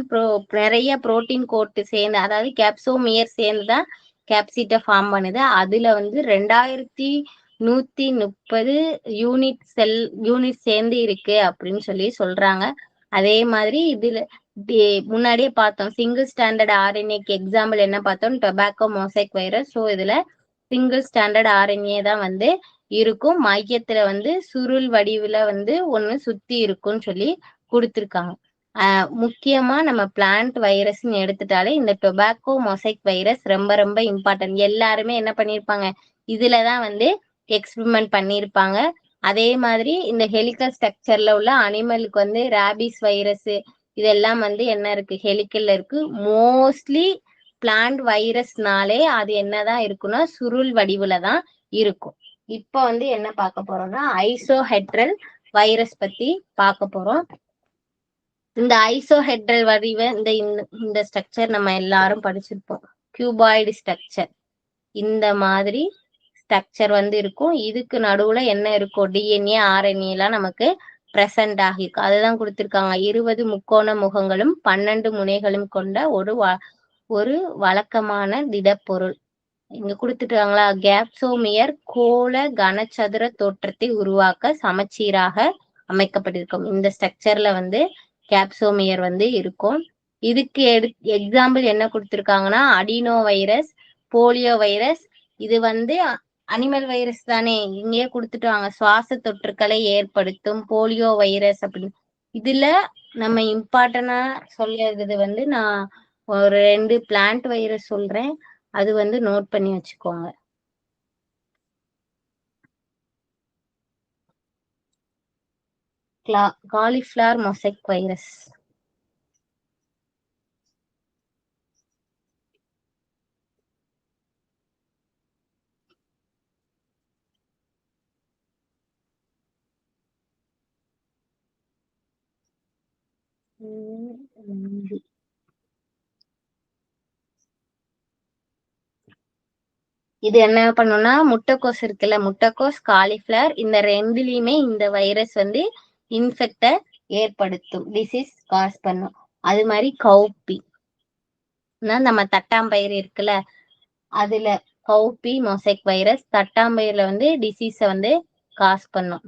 நிறைய புரோட்டீன் கோட்டு சேர்ந்து, அதாவது கேப்சோமியர் சேர்ந்து தான் கேப்சிட்டை ஃபார்ம் பண்ணுது. அதுல வந்து 2130 யூனிட் சேர்ந்து இருக்கு அப்படின்னு சொல்றாங்க. அதே மாதிரி இதுல முன்னாடியே பார்த்தோம், சிங்கிள் ஸ்டாண்டர்ட் ஆர்என்ஏக்கு எக்ஸாம்பிள் என்ன பார்த்தோம், டொபாக்கோ மொசைக் வைரஸ். ஸோ இதுல சிங்கிள் ஸ்டாண்டர்ட் ஆர்என்ஏ தான் வந்து இருக்கும். மையத்துல வந்து சுருள் வடிவுல வந்து ஒண்ணு சுத்தி இருக்கும்னு சொல்லி கொடுத்துருக்காங்க. முக்கியமா நம்ம பிளான்ட் வைரஸ்ன்னு எடுத்துட்டாலே இந்த டொபாக்கோ மொசைக் வைரஸ் ரொம்ப ரொம்ப இம்பார்ட்டன்ட். எல்லாருமே என்ன பண்ணிருப்பாங்க, இதுலதான் வந்து எக்ஸ்பெரிமெண்ட் பண்ணிருப்பாங்க. அதே மாதிரி இந்த ஹெலிக்கல் ஸ்ட்ரக்சர்ல உள்ள அனிமலுக்கு வந்து ராபிஸ் வைரஸ் இதெல்லாம் வந்து என்ன இருக்கு, ஹெலிக்கல்ல இருக்கு. மோஸ்ட்லி பிளான்ட் வைரஸ்னாலே அது என்னதான் இருக்குன்னா சுருள் வடிவுல தான் இருக்கும். இப்ப வந்து என்ன பார்க்க போறோம்னா ஐசோஹெட்ரல் வைரஸ் பத்தி பார்க்க போறோம். இந்த ஐசோஹெட்ரல் வடிவ இந்த ஸ்ட்ரக்சர் நம்ம எல்லாரும் படிச்சிருப்போம், கியூபாய்டு ஸ்ட்ரக்சர். இந்த மாதிரி ஸ்ட்ரக்சர் வந்து இருக்கும். இதுக்கு நடுவுல என்ன இருக்கும், டிஎன்ஏ ஆர்என்ஏ எல்லாம் நமக்கு பிரசன்ட் ஆகிருக்கும். அதுதான் கொடுத்திருக்காங்க. 20 முக்கோண முகங்களும் 12 முனைகளும் கொண்ட ஒரு வழக்கமான திடப்பொருள் இங்க கொடுத்துட்டாங்களா. கேப்சோமியர் கோள கனசதுர தோற்றத்தை உருவாக்க சமச்சீராக அமைக்கப்பட்டிருக்கும். இந்த ஸ்ட்ரக்சர்ல வந்து கேப்சோமியர் வந்து இருக்கும். இதுக்கு எக்ஸாம்பிள் என்ன கொடுத்திருக்காங்கன்னா அடினோ வைரஸ், போலியோ வைரஸ். இது வந்து அனிமல் வைரஸ் தானே, இங்கேயே கொடுத்துட்டாங்க, சுவாச தொற்றுக்களை ஏற்படுத்தும் போலியோ வைரஸ் அப்படின்னு. இதுல நம்ம இம்பார்ட்டன்டா சொல்றது வந்து நான் ஒரு 2 பிளான்ட் வைரஸ் சொல்றேன், அது வந்து நோட் பண்ணி வச்சுக்கோங்க. Cauliflower mosaic virus. இது என்ன பண்ணும்னா, முட்டைக்கோஸ் இருக்குல்ல, முட்டைக்கோஸ் காலிஃபிளவர் இந்த ரெண்டுலயுமே இந்த வைரஸ் வந்து இன்ஃபெக்ட ஏற்படுத்தும், டிசீஸ் காஸ் பண்ணும். அது மாதிரி கௌப்பி, நம்ம தட்டாம்பயிர் இருக்குல்ல, அதுல கௌப்பி மொசைக் வைரஸ் தட்டாம்பயிர்ல வந்து டிசீஸ வந்து காஸ் பண்ணும்.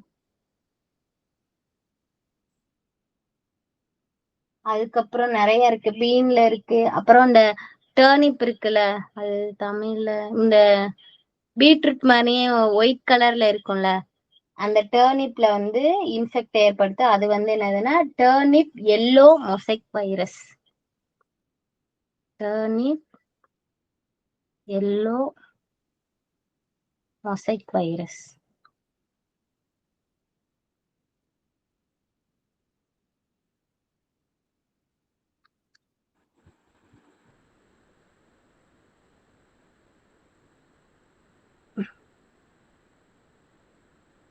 அதுக்கப்புறம் நிறைய இருக்கு, பீன்ல இருக்கு. அப்புறம் இந்த டர்னிப் இருக்குல்ல, அது தமிழ்ல இந்த பீட்ரூட் மாதிரியே ஒயிட் கலர்ல இருக்கும்ல, அந்த டர்னிப்ல வந்து இன்ஃபெக்ட் ஏற்படுத்து. அது வந்து என்னதுன்னா turnip yellow mosaic virus. Turnip yellow mosaic virus.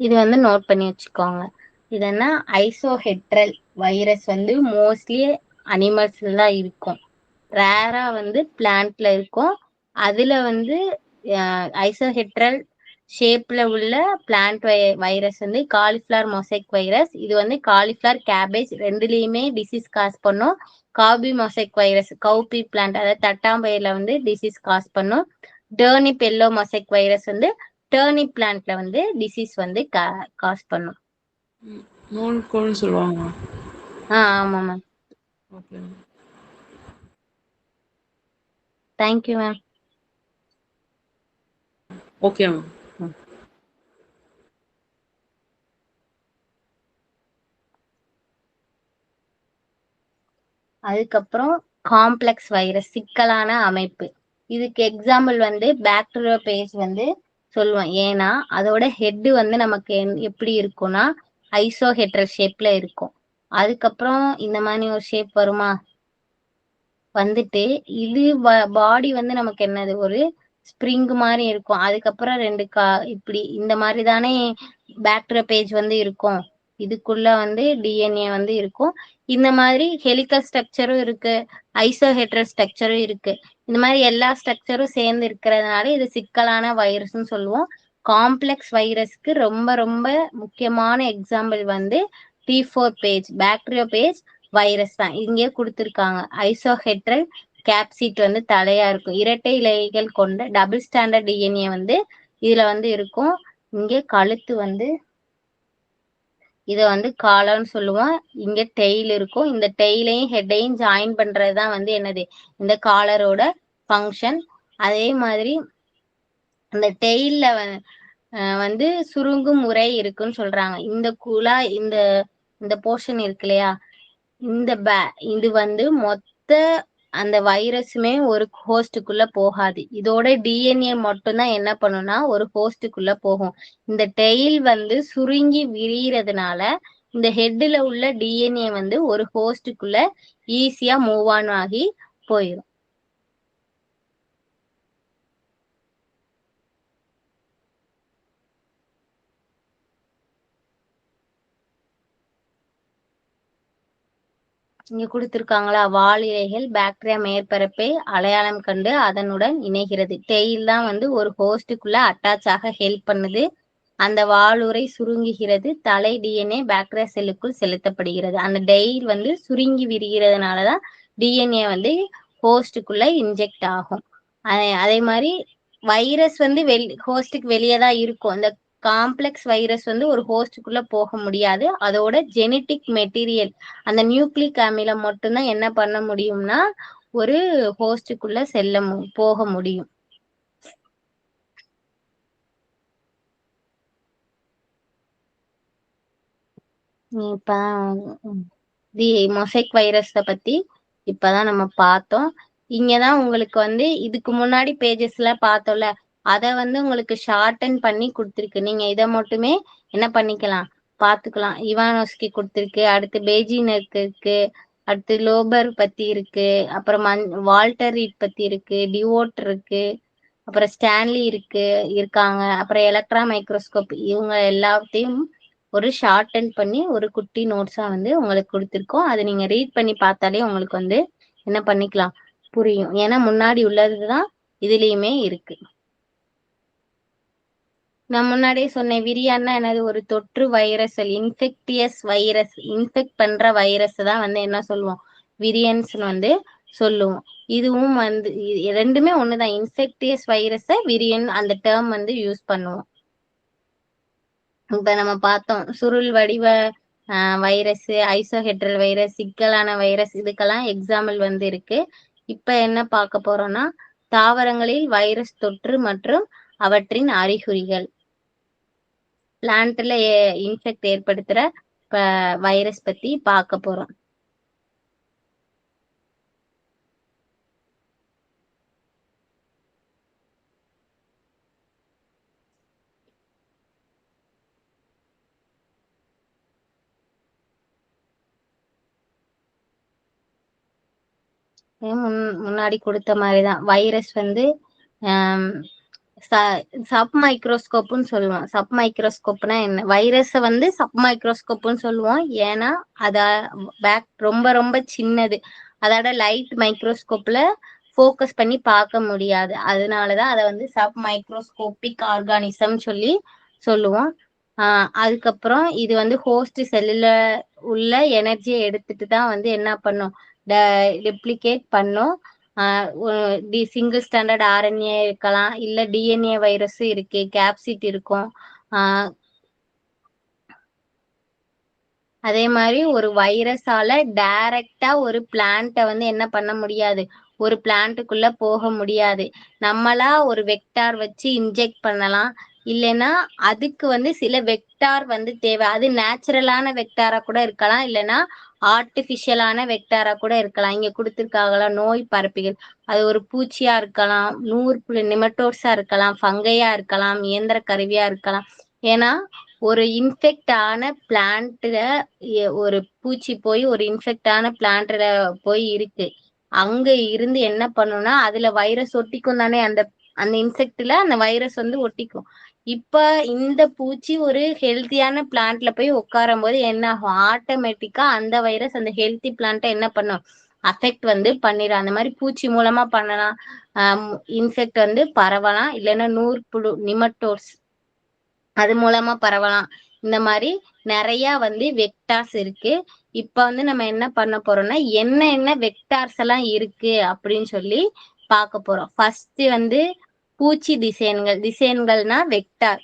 இது வந்து நோட் பண்ணி வச்சுக்கோங்க. இதுன்னா ஐசோஹெட்ரல் வைரஸ் வந்து மோஸ்ட்லி அனிமல்ஸ்ல தான் இருக்கும், ரேரா வந்து பிளான்ட்ல இருக்கும். அதுல வந்து ஐசோஹெட்ரல் ஷேப்ல உள்ள பிளான்ட் வைரஸ் வந்து காலிஃபிளவர் மொசைக் வைரஸ். இது வந்து காலிஃபிளவர் கேபேஜ் ரெண்டுலயுமே டிசீஸ் காஸ் பண்ணும். Coffee mosaic virus cowpea plant, அதாவது தட்டாம்பயிர்ல வந்து டிசீஸ் காஸ் பண்ணும். டர்னிப் எல்லோ மொசைக் வைரஸ் வந்து டர்னிப் பிளான்ட்ல வந்து டிசீஸ் வந்து காஸ் பண்ணும். சொல்லுவாங்க. ஆமா ma'am. Okay, thank you ma'am. Okay ma'am. அதுக்கப்புறம் காம்ப்ளெக்ஸ் வைரஸ் சிக்கலான அமைப்பு. இதுக்கு எக்ஸாம்பிள் வந்து பாக்டீரியோபேஜ் வந்து சொல்லுவோம். ஏன்னா அதோட ஹெட் வந்து நமக்கு எப்படி இருக்கும்னா ஐசோஹெட்ரல் ஷேப்ல இருக்கும். அதுக்கப்புறம் இந்த மாதிரி ஒரு ஷேப் வருமா வந்துட்டு, இது பாடி வந்து நமக்கு என்னது ஒரு ஸ்ப்ரிங் மாதிரி இருக்கும். அதுக்கப்புறம் 2 இப்படி இந்த மாதிரி தானே பாக்டீரியோபேஜ் வந்து இருக்கும். இதுக்குள்ள வந்து டிஎன்ஏ வந்து இருக்கும். இந்த மாதிரி ஹெலிக்கல் ஸ்ட்ரக்சரும் இருக்கு, ஐசோஹெட்ரல் ஸ்ட்ரக்சரும் இருக்கு. இந்த மாதிரி எல்லா ஸ்ட்ரக்சரும் சேர்ந்து இருக்கிறதுனால இது சிக்கலான வைரஸ்ன்னு சொல்லுவோம். காம்ப்ளெக்ஸ் வைரஸ்க்கு ரொம்ப ரொம்ப முக்கியமான எக்ஸாம்பிள் வந்து T4 பேஜ், பாக்டீரியோபேஜ், வைரஸ் தான் இங்கே கொடுத்திருக்காங்க. ஐசோஹெட்ரல் கேப்சிட் வந்து தலையா இருக்கும். இரட்டை இலைகள் கொண்ட டபுள் ஸ்டாண்டர்ட் டிஎன்ஏ வந்து இதுல வந்து இருக்கும். இங்கே கழுத்து வந்து இத வந்து காலர்னு சொல்லுவோம். இங்க டெய்ல் இருக்கும். இந்த டெய்லையும் ஹெட்டையும் ஜாயின் பண்றதுதான் வந்து என்னது இந்த காலரோட ஃபங்க்ஷன். அதே மாதிரி அந்த டெய்ல்ல வந்து சுருங்கும் முறை இருக்குன்னு சொல்றாங்க. இந்த குழாய் இந்த இந்த போர்ஷன் இருக்கு இல்லையா, இந்த இது வந்து மொத்த அந்த வைரஸுமே ஒரு ஹோஸ்டுக்குள்ள போகாது. இதோட டிஎன்ஏ மட்டும்தான் என்ன பண்ணும்னா ஒரு ஹோஸ்டுக்குள்ள போகும். இந்த டெயில் வந்து சுருங்கி விரியறதுனால இந்த ஹெட்ல உள்ள டிஎன்ஏ வந்து ஒரு ஹோஸ்டுக்குள்ள ஈஸியா மூவ் ஆன் ஆகி போயிடும். இங்க கொடுத்திருக்காங்களா, வால் இலைகள் பாக்டீரியா மேற்பரப்பை அடையாளம் கண்டு அதனுடன் இணைகிறது. டெயில் தான் வந்து ஒரு ஹோஸ்டுக்குள்ள அட்டாச் ஆக ஹெல்ப் பண்ணுது. அந்த வாலுறை சுருங்குகிறது. தலை டிஎன்ஏ பாக்டீரியா செல்லுக்குள் செலுத்தப்படுகிறது. அந்த டெயில் வந்து சுருங்கி விரிகிறதுனாலதான் டிஎன்ஏ வந்து ஹோஸ்டுக்குள்ள இன்ஜெக்ட் ஆகும். அதே மாதிரி வைரஸ் வந்து ஹோஸ்டுக்கு வெளியே தான் இருக்கும். இந்த காம்ப்ளெக்ஸ் வைரஸ் வந்து ஒரு ஹோஸ்டுக்குள்ள போக முடியாது. அதோட ஜெனட்டிக் மெட்டீரியல் அந்த நியூக்ளிக் அமிலம் மட்டும்தான் என்ன பண்ண முடியும்னா ஒரு ஹோஸ்டுக்குள்ள போக முடியும். இப்பதான் மொசைக் வைரஸ பத்தி இப்பதான் நம்ம பார்த்தோம். இங்கதான் உங்களுக்கு வந்து இதுக்கு முன்னாடி பேஜஸ்ல பார்த்தோம்ல, அத வந்து உங்களுக்கு ஷார்டன் பண்ணி கொடுத்துருக்கு. நீங்க இதை மட்டுமே என்ன பண்ணிக்கலாம், பாத்துக்கலாம். இவானோஸ்கி கொடுத்துருக்கு, அடுத்து பேஜினர்க் இருக்கு, அடுத்து லோபர் பத்தி இருக்கு, அப்புறம் வால்டர் ரீட் பத்தி இருக்கு, டிவோட் இருக்கு, அப்புறம் ஸ்டான்லி இருக்காங்க, அப்புறம் எலக்ட்ரா மைக்ரோஸ்கோப். இவங்க எல்லாத்தையும் ஒரு ஷார்டன் பண்ணி ஒரு குட்டி நோட்ஸா வந்து உங்களுக்கு கொடுத்துருக்கோம். அதை நீங்க ரீட் பண்ணி பார்த்தாலே உங்களுக்கு வந்து என்ன பண்ணிக்கலாம், புரியும். ஏன்னா முன்னாடி உள்ளதுதான் இதுலயுமே இருக்கு. நான் முன்னாடியே சொன்னேன், விரியான்னா என்னது, ஒரு தொற்று வைரஸ், இன்ஃபெக்டியஸ் வைரஸ், இன்ஃபெக்ட் பண்ற வைரஸ் தான் வந்து என்ன சொல்லுவோம், விரியன்ஸ் வந்து சொல்லுவோம். இதுவும் வந்து ரெண்டுமே ஒண்ணுதான். இன்ஃபெக்டியஸ் வைரஸ விரியன் அந்த டேர்ம் வந்து யூஸ் பண்ணுவோம். இப்ப நம்ம பார்த்தோம் சுருள் வடிவ வைரஸ், ஐசோஹெட்ரல் வைரஸ், சிக்கலான வைரஸ், இதுக்கெல்லாம் எக்ஸாம்பிள் வந்து இருக்கு. இப்ப என்ன பார்க்க போறோம்னா தாவரங்களில் வைரஸ் தொற்று மற்றும் அவற்றின் அறிகுறிகள். பிளான்ட்ல இன்ஃபெக்ட் ஏற்படுத்துற வைரஸ் பத்தி பார்க்க போறோம். முன்னாடி கொடுத்த மாதிரிதான் வைரஸ் வந்து சப் மைக்ரோஸ்கோப்னு சொல்லுவோம். சப் மைக்ரோஸ்கோப்னா என்ன, வைரஸ வந்து சப் மைக்ரோஸ்கோப்னு சொல்லுவோம். ஏன்னா அத ரொம்ப ரொம்ப சின்னது, அதோட லைட் மைக்ரோஸ்கோப்ல ஃபோக்கஸ் பண்ணி பார்க்க முடியாது. அதனாலதான் அதை வந்து சப் மைக்ரோஸ்கோபிக் ஆர்கானிசம் சொல்லுவோம். அதுக்கப்புறம் இது வந்து ஹோஸ்ட் செல்லுல உள்ள எனர்ஜியை எடுத்துட்டு தான் வந்து என்ன பண்ணும், ரெப்ளிகேட் பண்ணும். சிங்கிள் ஸ்டாண்டர்ட் ஆர்என்ஏ இருக்கலாம், இல்ல டிஎன்ஏ வைரஸ் இருக்கு, கேப்சிட் இருக்கும். அதே மாதிரி ஒரு வைரஸால டைரக்டா ஒரு பிளான்ட்டை வந்து என்ன பண்ண முடியாது, ஒரு பிளான்ட்டுக்குள்ள போக முடியாது. நம்மளா ஒரு வெக்டார் வச்சு இன்ஜெக்ட் பண்ணலாம். இல்லைன்னா அதுக்கு வந்து சில வெக்டார் வந்து தேவை. அது நேச்சுரலான வெக்டாரா கூட இருக்கலாம், இல்லைன்னா ஆர்டிபிஷியலான வெக்டாரா கூட இருக்கலாம். இங்க கொடுத்திருக்காங்களா நோய் பரப்பிகள், அது ஒரு பூச்சியா இருக்கலாம், நிமட்டோட்ஸா இருக்கலாம், ஃபங்கையா இருக்கலாம், இயந்திர கருவியா இருக்கலாம். ஏன்னா ஒரு இன்ஃபெக்ட் ஆன பிளான்ட்ல ஒரு பூச்சி போய் ஒரு இன்ஃபெக்ட் ஆன பிளான்ட்ல போய் இருக்கு, அங்க இருந்து என்ன பண்ணும்னா அதுல வைரஸ் ஒட்டிக்கும் தானே, அந்த அந்த இன்செக்ட்ல அந்த வைரஸ் வந்து ஒட்டிக்கும். இப்ப இந்த பூச்சி ஒரு ஹெல்த்தியான பிளான்ட்ல போய் உட்காரும் போது என்ன ஆகும், ஆட்டோமேட்டிக்கா அந்த வைரஸ் அந்த ஹெல்த்தி பிளான்ட்டை என்ன பண்ணும், அஃபெக்ட் வந்து பண்ணிடும். அந்த மாதிரி பூச்சி மூலமா பண்ணலாம், இன்ஃபெக்ட் வந்து பரவலாம். இல்லைன்னா நிமட்டோட்ஸ் அது மூலமா பரவலாம். இந்த மாதிரி நிறைய வந்து வெக்டார்ஸ் இருக்கு. இப்ப வந்து நம்ம என்ன பண்ண போறோம்னா என்ன வெக்டார்ஸ் எல்லாம் இருக்கு அப்படின்னு சொல்லி பார்க்க போறோம். ஃபர்ஸ்ட் வந்து பூச்சி திசையன்கள்னா வெக்டார்.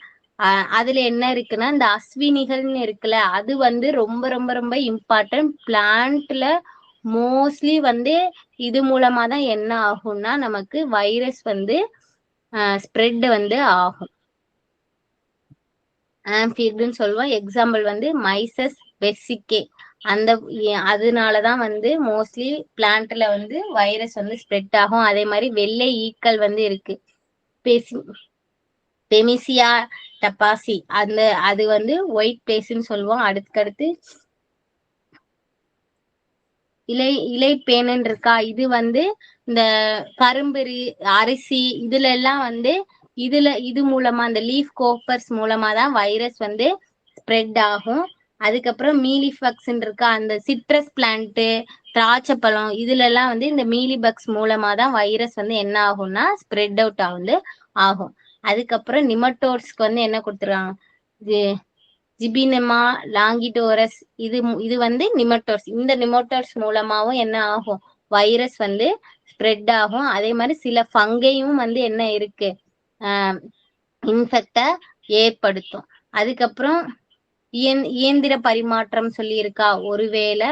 அதுல என்ன இருக்குன்னா இந்த அஸ்வினிகள்னு இருக்குல்ல, அது வந்து ரொம்ப ரொம்ப ரொம்ப இம்பார்ட்டன்ட். பிளான்ட்ல மோஸ்ட்லி வந்து இது மூலமா தான் என்ன ஆகும்னா நமக்கு வைரஸ் வந்து ஸ்ப்ரெட் வந்து ஆகும். ஆம்பிட்னு சொல்லுவோம். எக்ஸாம்பிள் வந்து மைசஸ் வெசிகே. அந்த அதனாலதான் வந்து மோஸ்ட்லி பிளான்ட்ல வந்து வைரஸ் வந்து ஸ்ப்ரெட் ஆகும். அதே மாதிரி வெள்ளை ஈக்கள் வந்து இருக்கு, பெமிசியா டபாசி, அது வந்து ஒயிட் பேஸ்ன்னு சொல்லுவோம். அடுத்தடுத்து இலைப்பேனுன்னு இருக்கா, இது வந்து இந்த கரும்புரி அரிசி இதுல எல்லாம் வந்து இது மூலமா இந்த லீஃப் கோப்பர்ஸ் மூலமா தான் வைரஸ் வந்து ஸ்ப்ரெட் ஆகும். அதுக்கப்புறம் மீலிபக்ஸ் இருக்கா, அந்த சிட்ரஸ் பிளான்ட், திராட்சை பழம் இதுல எல்லாம் வந்து இந்த மீலிபக்ஸ் மூலமா தான் வைரஸ் வந்து என்ன ஆகும்னா ஸ்ப்ரெட் அவுட் வந்து ஆகும். அதுக்கப்புறம் நிமட்டோட்ஸ்க்கு வந்து என்ன கொடுத்துருக்காங்க, ஜிபினெமா லாங்கிடோரஸ், இது வந்து நிமட்டோட்ஸ். இந்த நிமட்டோட்ஸ் மூலமாவும் என்ன ஆகும், வைரஸ் வந்து ஸ்ப்ரெட் ஆகும். அதே மாதிரி சில ஃபங்கையும் வந்து என்ன இருக்கு, இன்ஃபெக்ட ஏற்படுத்தும். அதுக்கப்புறம் இயந்திர பரிமாற்றம் சொல்லி இருக்கா, ஒருவேளை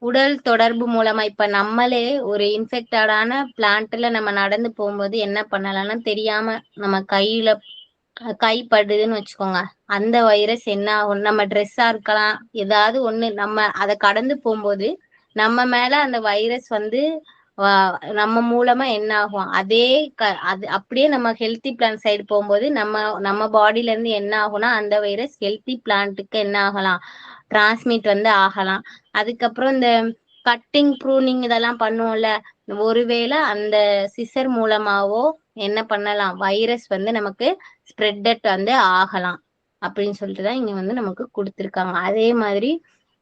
உடல் தொடர்பு மூலமா இப்ப நம்மளே ஒரு இன்ஃபெக்டடான பிளான்ட்ல நம்ம நடந்து போகும்போது என்ன பண்ணலாம்னா தெரியாம நம்ம கைப்படுதுன்னு வச்சுக்கோங்க, அந்த வைரஸ் என்ன ஆகும், நம்ம ட்ரெஸ்ஸா இருக்கலாம், ஏதாவது ஒண்ணு நம்ம அதை கடந்து போகும்போது நம்ம மேல அந்த வைரஸ் வந்து நம்ம மூலமா என்ன ஆகும், அது அப்படியே நம்ம ஹெல்த்தி பிளான்ட் சைடு போகும்போது நம்ம பாடியில இருந்து என்ன ஆகும்னா அந்த வைரஸ் ஹெல்த்தி பிளான்ட்டுக்கு என்ன ஆகலாம், டிரான்ஸ்மிட் வந்து ஆகலாம். அதுக்கப்புறம் இந்த கட்டிங் ப்ரூனிங் இதெல்லாம் பண்ணுவோம்ல, ஒருவேளை அந்த சிசர் மூலமாவோ என்ன பண்ணலாம், வைரஸ் வந்து நமக்கு ஸ்ப்ரெட் வந்து ஆகலாம் அப்படின்னு சொல்லிட்டுதான் இங்க வந்து நமக்கு கொடுத்துருக்காங்க. அதே மாதிரி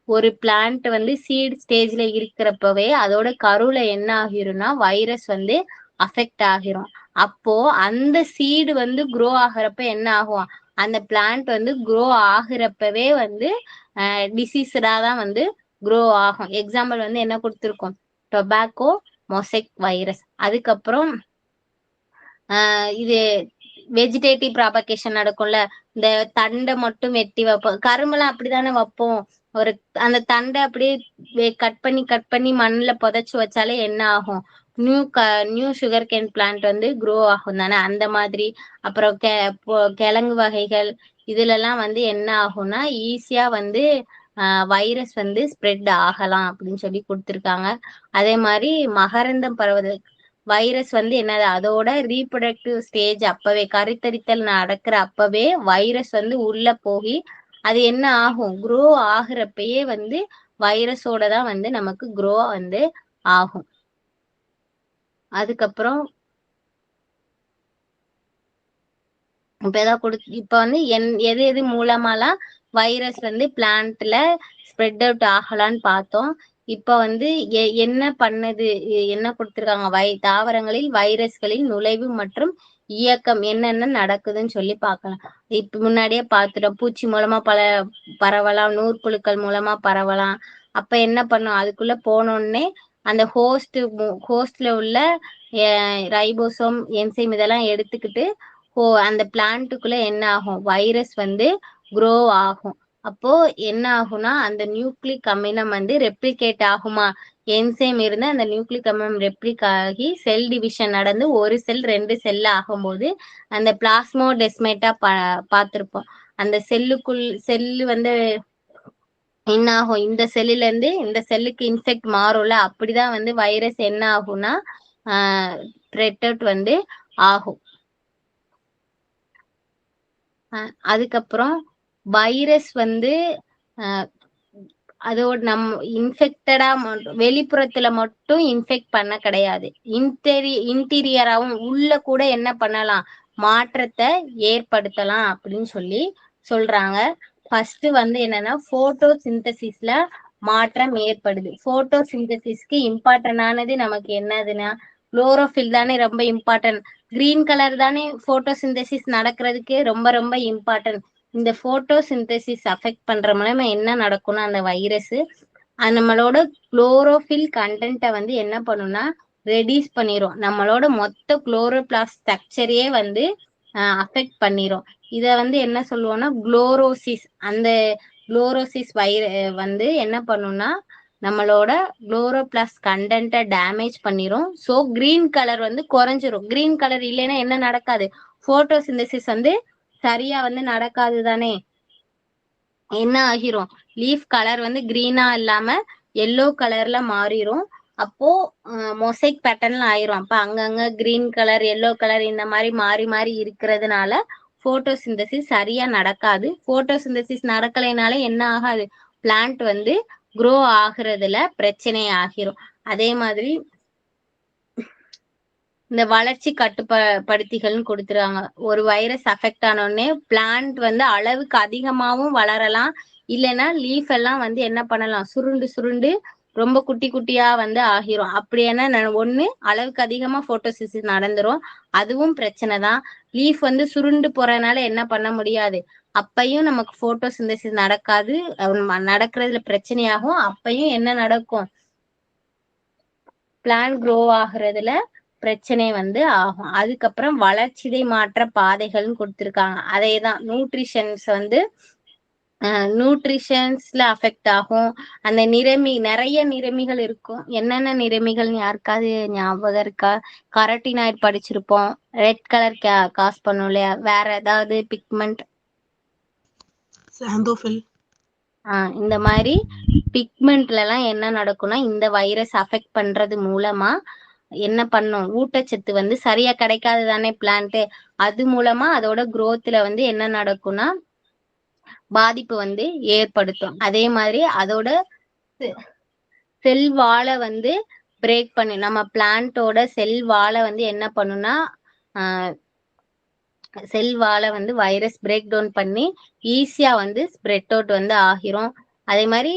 ஒரு பிளான்ட் வந்து சீட் ஸ்டேஜ்ல இருக்கிறப்பவே அதோட கருவுல என்ன ஆகிரும்னா வைரஸ் வந்து அஃபெக்ட் ஆகிரும். அப்போ அந்த சீடு வந்து க்ரோ ஆகிறப்ப என்ன ஆகும், அந்த பிளான்ட் வந்து க்ரோ ஆகுறப்பவே வந்து டிசீஸ்டா தான் வந்து க்ரோ ஆகும். எக்ஸாம்பிள் வந்து என்ன கொடுத்துருக்கோம், டொபாக்கோ மொசைக் வைரஸ். அதுக்கப்புறம் இது வெஜிடேட்டிவ் ப்ராபகேஷன் நடக்கும்ல, இந்த தண்டை மட்டும் வெட்டி வைப்போம், கரும்பெல்லாம் அப்படித்தானே வைப்போம். அந்த தண்டை அப்படியே கட் பண்ணி மண்ணுல புதைச்சு வச்சாலே என்ன ஆகும், நியூ சுகர் கேன் பிளான்ட் வந்து க்ரோ ஆகும் தானே, அந்த மாதிரி. அப்புறம் கிழங்கு வகைகள் இதுல எல்லாம் வந்து என்ன ஆகும்னா ஈஸியா வந்து வைரஸ் வந்து ஸ்ப்ரெட் ஆகலாம் அப்படின்னு சொல்லி கொடுத்துருக்காங்க. அதே மாதிரி மகரந்தம் பரவுதல் வைரஸ் வந்து என்னது, அதோட ரீப்ரொடக்டிவ் ஸ்டேஜ் அப்பவே கருத்தரித்தல் நடக்கிற அப்பவே வைரஸ் வந்து உள்ள போய் அது என்ன ஆகும், க்ரோ ஆகுறப்பயே வந்து வைரஸோட தான் வந்து நமக்கு க்ரோ வந்து ஆகும். அதுக்கப்புறம் இப்ப வந்து எது மூலமாலாம் வைரஸ் வந்து பிளான்ட்ல ஸ்ப்ரெட் அவுட் ஆகலான்னு பார்த்தோம். இப்ப வந்து என்ன பண்ணுது, என்ன கொடுத்துருக்காங்க, தாவரங்களில் வைரஸ்களின் நுழைவு மற்றும் இயக்கம் என்னென்ன நடக்குதுன்னு சொல்லி பார்க்கலாம். இப்ப முன்னாடியே பார்த்துட்டோம், பூச்சி மூலமா பரவலாம், நூற்புழுக்கள் மூலமா பரவலாம். அப்ப என்ன பண்ணும், அதுக்குள்ள போனோடனே அந்த ஹோஸ்ட்ல உள்ள ரைபோசோம் என்சைம் இதெல்லாம் எடுத்துக்கிட்டு அந்த பிளான்ட்டுக்குள்ள என்ன ஆகும், வைரஸ் வந்து க்ரோ ஆகும். அப்போ என்ன ஆகும்னா அந்த நியூக்ளிக் அமிலம் வந்து ரெப்ளிகேட் ஆகுமா, என்சைம் இருந்து அந்த நியூக்ளிக் அமிலம் ரெப்ளிக் ஆகி செல் டிவிஷன் நடந்து ஒரு செல் 2 செல் ஆகும்போது அந்த பிளாஸ்மோடெஸ்மேட்டா பார்த்திருப்போம். அந்த செல்லு வந்து என்ன ஆகும், இந்த செல்லுல இருந்து இந்த செல்லுக்கு இன்ஃபெக்ட் மாறும்ல, அப்படிதான் வந்து வைரஸ் என்ன ஆகும்னா ஸ்ப்ரெட் அவுட் வந்து ஆகும். அதுக்கப்புறம் வைரஸ் வந்து அதோட இன்ஃபெக்டடா வெளிப்புறத்துல மட்டும் இன்ஃபெக்ட் பண்ண கிடையாது, இன்டீரியராவும் உள்ள கூட என்ன பண்ணலாம், மாற்றத்தை ஏற்படுத்தலாம் அப்படின்னு சொல்லி சொல்றாங்க. ஃபர்ஸ்ட் வந்து என்னன்னா போட்டோ சிந்தசிஸ்ல மாற்றம் ஏற்படுது. போட்டோ சிந்தசிஸ்க்கு இம்பார்ட்டன்டானது நமக்கு என்னதுன்னா குளோரோஃபில் தானே ரொம்ப இம்பார்ட்டன்ட். கிரீன் கலர் தானே போட்டோ சிந்தசிஸ் நடக்கிறதுக்கு ரொம்ப ரொம்ப இம்பார்ட்டன்ட். இந்த போட்டோசிந்தசிஸ் அஃபெக்ட் பண்ற மூலமா என்ன நடக்கும்னா அந்த வைரஸ் நம்மளோட குளோரோஃபில் கண்டென்ட்டை வந்து என்ன பண்ணும்னா ரெடியூஸ் பண்ணிரும். நம்மளோட மொத்த குளோரோபிளாஸ்ட் ஸ்ட்ரக்சரையே வந்து அஃபெக்ட் பண்ணிரும். இத வந்து என்ன சொல்லுவோம்னா குளோரோசிஸ். அந்த குளோரோசிஸ் வந்து என்ன பண்ணும்னா நம்மளோட குளோரோபிளாஸ்ட் கண்டென்ட்டை டேமேஜ் பண்ணிரும். ஸோ கிரீன் கலர் வந்து குறைஞ்சிரும். கிரீன் கலர் இல்லைன்னா என்ன நடக்காது, போட்டோசிந்தசிஸ் வந்து சரியா வந்து நடக்காது தானே. என்ன ஆகிரும், லீஃப் கலர் வந்து கிரீனா இல்லாம எல்லோ கலர்ல மாறிடும். அப்போ மொசைக் பேட்டர்ன்ல ஆயிரும். அப்ப அங்கங்க கிரீன் கலர் எல்லோ கலர் இந்த மாதிரி மாறி மாறி இருக்கிறதுனால போட்டோசிந்தசிஸ் சரியா நடக்காது. போட்டோசிந்தசிஸ் நடக்கலைனால என்ன ஆகாது, பிளான்ட் வந்து க்ரோ ஆகுறதுல பிரச்சனை ஆகிரும். அதே மாதிரி இந்த வளர்ச்சி கட்டுப்படுத்திகள்னு கொடுத்துருவாங்க. ஒரு வைரஸ் அஃபெக்ட் ஆனோடனே பிளான்ட் வந்து அளவுக்கு அதிகமாகவும் வளரலாம், இல்லைன்னா லீஃப் எல்லாம் வந்து என்ன பண்ணலாம், சுருண்டு சுருண்டு ரொம்ப குட்டி குட்டியா வந்து ஆகிரும். அப்படி என்ன ஒண்ணு அளவுக்கு அதிகமா போட்டோசிந்தசிஸ் நடந்துரும், அதுவும் பிரச்சனை தான். லீஃப் வந்து சுருண்டு போறதுனால என்ன பண்ண முடியாது, அப்பையும் நமக்கு போட்டோசிந்தசிஸ் நடக்காது, நடக்கிறதுல பிரச்சனையாகும். அப்பையும் என்ன நடக்கும், பிளான்ட் க்ரோ ஆகுறதுல பிரச்சனை வந்து ஆகும். அதுக்கப்புறம் வளர்ச்சிதை மாற்ற பாதைகள்னு கொடுத்துருக்காங்க. அதேதான் நியூட்ரிஷன்ஸ் வந்து நியூட்ரிஷன்ஸ்ல அஃபெக்ட் ஆகும். அந்த நிறைய நிறமிகள் இருக்கும். என்னென்ன நிறமிகள்னு யாருக்காவது ஞாபகம் இருக்கா? கரட்டினாய்டு படிச்சிருப்போம், ரெட் கலர் காஸ் பண்ணும் இல்லையா. வேற ஏதாவது பிக்மெண்ட்? சாந்தோஃபில். இந்த மாதிரி பிக்மெண்ட்ல எல்லாம் என்ன நடக்கும்னா இந்த வைரஸ் அஃபெக்ட் பண்றது மூலமா என்ன பண்ணும், ஊட்டச்சத்து வந்து சரியா கிடைக்காது தானே பிளான்ட். அது மூலமா அதோட குரோத்ல வந்து என்ன நடக்கும்னா பாதிப்பு வந்து ஏற்படுத்தும். அதே மாதிரி அதோட செல் வாலை வந்து பிரேக் பண்ணி, நம்ம பிளான்ட்டோட செல் வாலை வந்து என்ன பண்ணும்னா செல் வாலை வந்து வைரஸ் பிரேக் டவுன் பண்ணி ஈஸியா வந்து ஸ்ப்ரெட் அவுட் வந்து ஆகிரும். அதே மாதிரி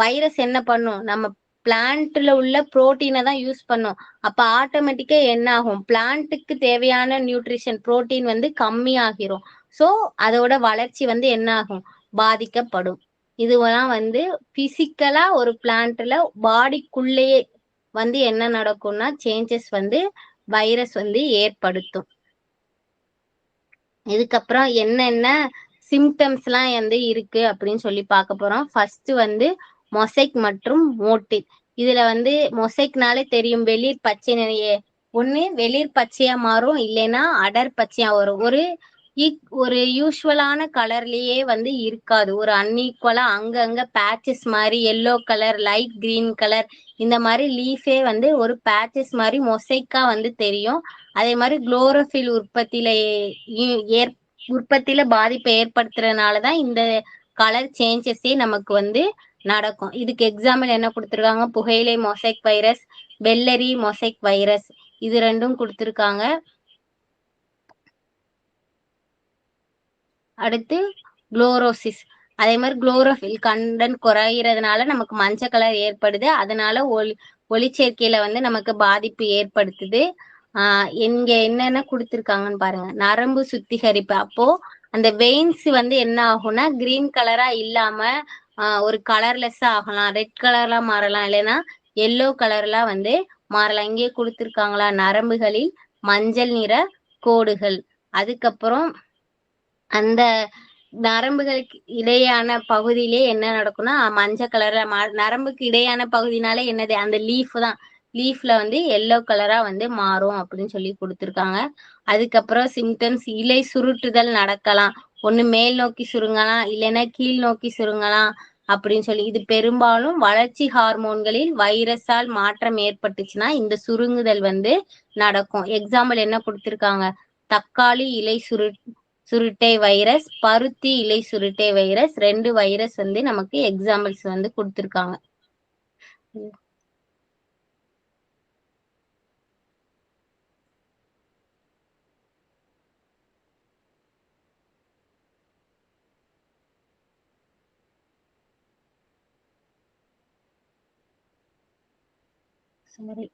வைரஸ் என்ன பண்ணும், நம்ம பிளான்ட்ல உள்ள புரோட்டீனை தான் யூஸ் பண்ணும். அப்ப ஆட்டோமேட்டிக்கா என்ன ஆகும், பிளான்ட்டுக்கு தேவையான நியூட்ரிஷன் புரோட்டீன் வந்து கம்மி ஆகிரும். ஸோ அதோட வளர்ச்சி வந்து என்ன ஆகும், பாதிக்கப்படும். இதுவெல்லாம் வந்து பிசிக்கலா ஒரு பிளான்ட்ல பாடிக்குள்ளேயே வந்து என்ன நடக்கும்னா சேஞ்சஸ் வந்து வைரஸ் வந்து ஏற்படுத்தும். இதுக்கப்புறம் என்னென்ன சிம்டம்ஸ் எல்லாம் வந்து இருக்கு அப்படின்னு சொல்லி பார்க்க போறோம். ஃபர்ஸ்ட் வந்து மொசைக் மற்றும் மோட்டிவ். இதுல வந்து மொசைக்னாலே தெரியும், வெளிர் பச்சை நிறைய ஒண்ணு வெளிர் பச்சையா மாறும், இல்லைன்னா அடர் பச்சையா வரும். ஒரு யூஸ்வலான கலர்லயே வந்து இருக்காது, ஒரு அன்ஈக்குவலா அங்கங்க பேச்சஸ் மாதிரி yellow colour, light green colour, இந்த மாதிரி லீஃபே வந்து ஒரு பேச்சஸ் மாதிரி மொசைக்கா வந்து தெரியும். அதே மாதிரி குளோரோஃபில் உற்பத்தியில பாதிப்பை ஏற்படுத்துறதுனாலதான் இந்த கலர் சேஞ்சஸே நமக்கு வந்து நடக்கும். இதுக்கு எக்ஸாம்பிள் என்ன கொடுத்துருக்காங்க, புகையிலை மொசைக் வைரஸ், வெள்ளரி மொசைக் வைரஸ், இது ரெண்டும் கொடுத்துருக்காங்க. அடுத்து குளோரோசிஸ். அதே மாதிரி குளோரோஃபில் கண்டென்ட் குறைகிறதுனால நமக்கு மஞ்சள் கலர் ஏற்படுது. அதனால ஒளிச்சேர்க்கையில வந்து நமக்கு பாதிப்பு ஏற்படுத்துது. இங்க என்னென்ன கொடுத்துருக்காங்கன்னு பாருங்க, நரம்பு சுத்திகரிப்பு. அப்போ அந்த வெயின்ஸ் வந்து என்ன ஆகும்னா கிரீன் கலரா இல்லாம ஒரு கலர்லெஸ்ஸா ஆகலாம், ரெட் கலர்ல மாறலாம், இல்லைன்னா எல்லோ கலர்ல வந்து மாறலாம். இங்கே கொடுத்துருக்காங்களா, நரம்புகளில் மஞ்சள் நிற கோடுகள். அதுக்கப்புறம் அந்த நரம்புகளுக்கு இடையான பகுதியிலே என்ன நடக்கும்னா மஞ்சள் கலர்ல நரம்புக்கு இடையான பகுதினாலே என்னது, அந்த லீஃப் தான். லீஃப்ல வந்து எல்லோ கலரா வந்து மாறும் அப்படின்னு சொல்லி கொடுத்துருக்காங்க. அதுக்கப்புறம் சிம்டம்ஸ், இலை சுருட்டுதல் நடக்கலாம். ஒண்ணு மேல் நோக்கி சுருங்கலாம், இல்லைன்னா கீழ் நோக்கி சுருங்கலாம் அப்படின்னு சொல்லி. இது பெரும்பாலும் வளர்ச்சி ஹார்மோன்களில் வைரஸால் மாற்றம் ஏற்பட்டுச்சுன்னா இந்த சுருங்குதல் வந்து நடக்கும். எக்ஸாம்பிள் என்ன கொடுத்துருக்காங்க, தக்காளி இலை சுருட்டை வைரஸ், பருத்தி இலை சுருட்டை வைரஸ், 2 வைரஸ் வந்து நமக்கு எக்ஸாம்பிள்ஸ் வந்து கொடுத்துருக்காங்க. சரி.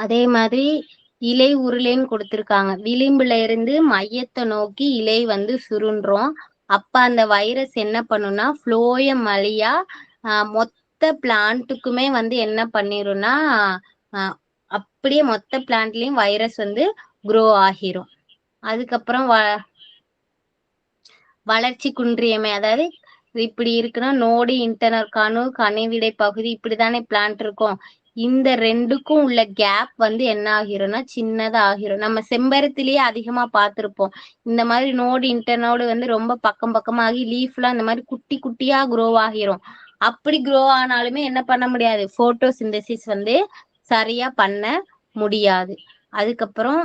அதே மாதிரி இலை உருளைன்னு கொடுத்திருக்காங்க. விளிம்புல இருந்து மையத்தை நோக்கி இலை வந்து சுருண்டுறோம். அப்ப அந்த வைரஸ் என்ன பண்ணும்னா ஃப்ளோயம் வழியா மொத்த பிளான்ட்டுக்குமே வந்து என்ன பண்ணிரும்னா அப்படியே மொத்த பிளான்ட்லயும் வைரஸ் வந்து குரோ ஆகிரும். அதுக்கப்புறம் வளர்ச்சி குன்றியமை, அதாவது இப்படி இருக்குன்னா நோடு, இன்டர்னல் கணு, கனிவிடை பகுதி இப்படித்தானே பிளான்ட் இருக்கும். இந்த ரெண்டுக்கும் உள்ள கேப் வந்து என்ன ஆகிரும்னா சின்னதா ஆகிரும். நம்ம செம்பருத்திலேயே அதிகமா பார்த்திருப்போம். இந்த மாதிரி நோடு இன்டர்னோடு வந்து ரொம்ப பக்கம் பக்கமாகி லீஃப்லாம் இந்த மாதிரி குட்டி குட்டியா குரோ ஆகிரும். அப்படி குரோ ஆனாலுமே என்ன பண்ண முடியாது, போட்டோசிந்தசிஸ் வந்து சரியா பண்ண முடியாது. அதுக்கப்புறம்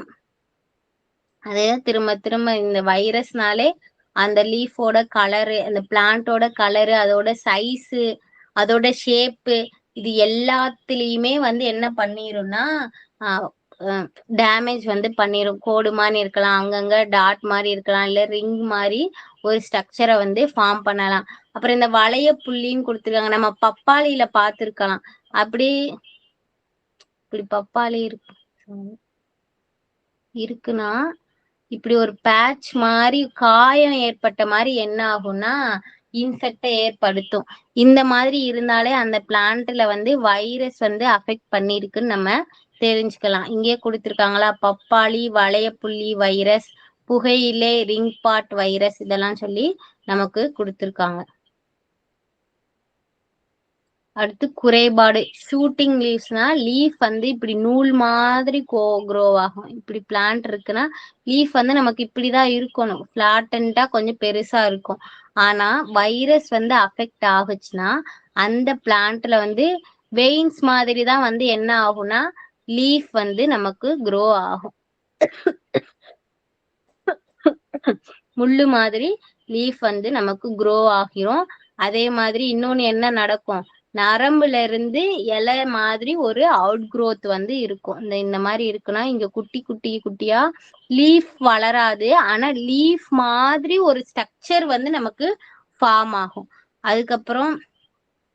அதே திரும்ப திரும்ப இந்த வைரஸ்னாலே அந்த லீஃபோட கலரு, அந்த பிளான்ட்டோட கலரு, அதோட சைஸு, அதோட ஷேப்பு, இது எல்லாத்துலயுமே வந்து என்ன பண்ணிரும்னா டேமேஜ் வந்து பண்ணிரும். கோடு மாதிரி இருக்கலாம், அங்கங்க டாட் மாதிரி இருக்கலாம், இல்ல ரிங் மாதிரி ஒரு ஸ்ட்ரக்சரை வந்து ஃபார்ம் பண்ணலாம். அப்புறம் இந்த வளைய புள்ளின்னு கொடுத்துருக்காங்க, நம்ம பப்பாளியில பார்த்திருக்கலாம். அப்படி இப்படி பப்பாளி இருக்குன்னா இப்படி ஒரு பேட்ச் மாதிரி காயம் ஏற்பட்ட மாதிரி என்ன ஆகும்னா இன்ஃபெக்டை ஏற்படுத்தும். இந்த மாதிரி இருந்தாலே அந்த பிளான்ட்ல வந்து வைரஸ் வந்து அஃபெக்ட் பண்ணிருக்குன்னு நம்ம தெரிஞ்சுக்கலாம். இங்கே கொடுத்துருக்காங்களா, பப்பாளி வளையப்புள்ளி வைரஸ், புகையிலை ரிங் பாட் வைரஸ், இதெல்லாம் சொல்லி நமக்கு கொடுத்துருக்காங்க. அடுத்து குறைபாடு, ஷூட்டிங் லீவ்ஸ்னா லீஃப் வந்து இப்படி நூல் மாதிரி க்ரோ ஆகும். இப்படி பிளான்ட் இருக்குன்னா லீஃப் வந்து நமக்கு இப்படிதான் இருக்கணும், பிளாட்டன்டா கொஞ்சம் பெருசா இருக்கும். ஆனா வைரஸ் வந்து அஃபெக்ட் ஆகுச்சுன்னா அந்த பிளான்ட்ல வந்து வெயின்ஸ் மாதிரி தான் வந்து என்ன ஆகும்னா லீஃப் வந்து நமக்கு க்ரோ ஆகும். முள்ளு மாதிரி லீஃப் வந்து நமக்கு க்ரோ ஆகிரும். அதே மாதிரி இன்னொன்னு என்ன நடக்கும், நரம்புல இருந்து இலை மாதிரி ஒரு அவுட் குரோத் வந்து இருக்கும். இந்த மாதிரி இருக்குன்னா இங்க குட்டி குட்டி குட்டியா லீஃப் வளராது, ஆனா லீஃப் மாதிரி ஒரு ஸ்ட்ரக்சர் வந்து நமக்கு ஃபார்ம் ஆகும். அதுக்கப்புறம்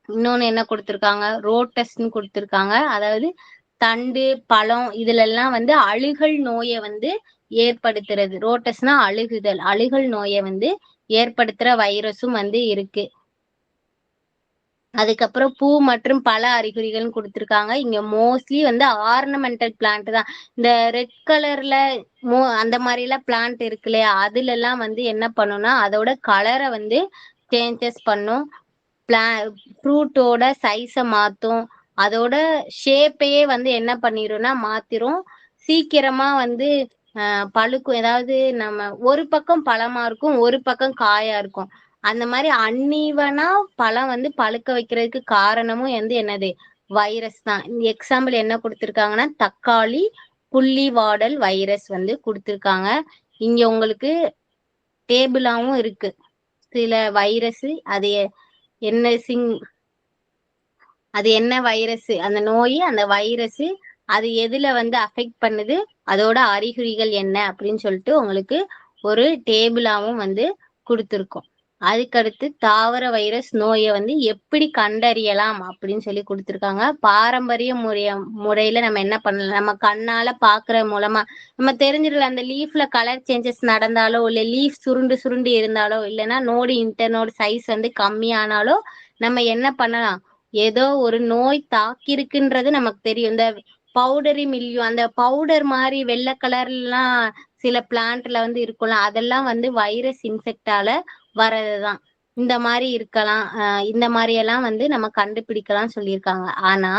இன்னொன்னு என்ன கொடுத்திருக்காங்க, ரோட்டஸ்ன்னு கொடுத்திருக்காங்க. அதாவது தண்டு, பழம் இதுல எல்லாம் வந்து அழுகல் நோயை வந்து ஏற்படுத்துறது. ரோட்டஸ்னா அழுகுதல், அழுகல் நோயை வந்து ஏற்படுத்துற வைரஸும் வந்து இருக்கு. அதுக்கப்புறம் பூ மற்றும் பல அறிகுறிகள் கொடுத்திருக்காங்க. இங்க மோஸ்ட்லி வந்து ஆர்னமெண்டல் பிளான்ட் தான். இந்த ரெட் கலர்ல அந்த மாதிரி எல்லாம் பிளான்ட் இருக்கு இல்லையா, அதுல எல்லாம் வந்து என்ன பண்ணும்னா அதோட கலரை வந்து சேஞ்சஸ் பண்ணும், ஃப்ரூட்டோட சைஸை மாத்தும், அதோட ஷேப்பையே வந்து என்ன பண்ணிரும்னா மாத்திரும். சீக்கிரமா வந்து பழுக்கும். ஏதாவது நம்ம ஒரு பக்கம் பழமா இருக்கும், ஒரு பக்கம் காயா இருக்கும். அந்த மாதிரி அன்னீவனா பழம் வந்து பழுக்க வைக்கிறதுக்கு காரணமும் வந்து என்னது, வைரஸ் தான். எக்ஸாம்பிள் என்ன கொடுத்திருக்காங்கன்னா தக்காளி புள்ளி வாடல் வைரஸ் வந்து கொடுத்திருக்காங்க. இங்க உங்களுக்கு டேபிளாவும் இருக்கு சில வைரஸ், அது என்ன வைரஸ், அந்த நோய், அந்த வைரஸ் அது எதுல வந்து அஃபெக்ட் பண்ணுது, அதோட அறிகுறிகள் என்ன அப்படின்னு சொல்லிட்டு உங்களுக்கு ஒரு டேபிளாவும் வந்து கொடுத்துருக்கோம். அதுக்கடுத்து தாவர வைரஸ் நோயை வந்து எப்படி கண்டறியலாம் அப்படின்னு சொல்லி கொடுத்துருக்காங்க. பாரம்பரிய முறையில நம்ம என்ன பண்ணலாம், நம்ம கண்ணால பாக்குற மூலமா நம்ம தெரிஞ்சிடலாம். அந்த லீஃப்ல கலர் சேஞ்சஸ் நடந்தாலோ, இல்ல லீஃப் சுருண்டு சுருண்டு இருந்தாலோ, இல்லைன்னா நோடு இன்டர்னோடு சைஸ் வந்து கம்மியானாலோ நம்ம என்ன பண்ணலாம், ஏதோ ஒரு நோய் தாக்கிருக்குன்றது நமக்கு தெரியும். இந்த பவுடரி மில்லியம், அந்த பவுடர் மாதிரி வெள்ளை கலர்லாம் சில பிளான்ட்ல வந்து இருக்கும்ல, அதெல்லாம் வந்து வைரஸ் இன்ஃபெக்டால வர்றதுதான். இந்த மாதிரி இருக்கலாம், இந்த மாதிரி எல்லாம் வந்து நம்ம கண்டுபிடிக்கலாம் சொல்லியிருக்காங்க. ஆனா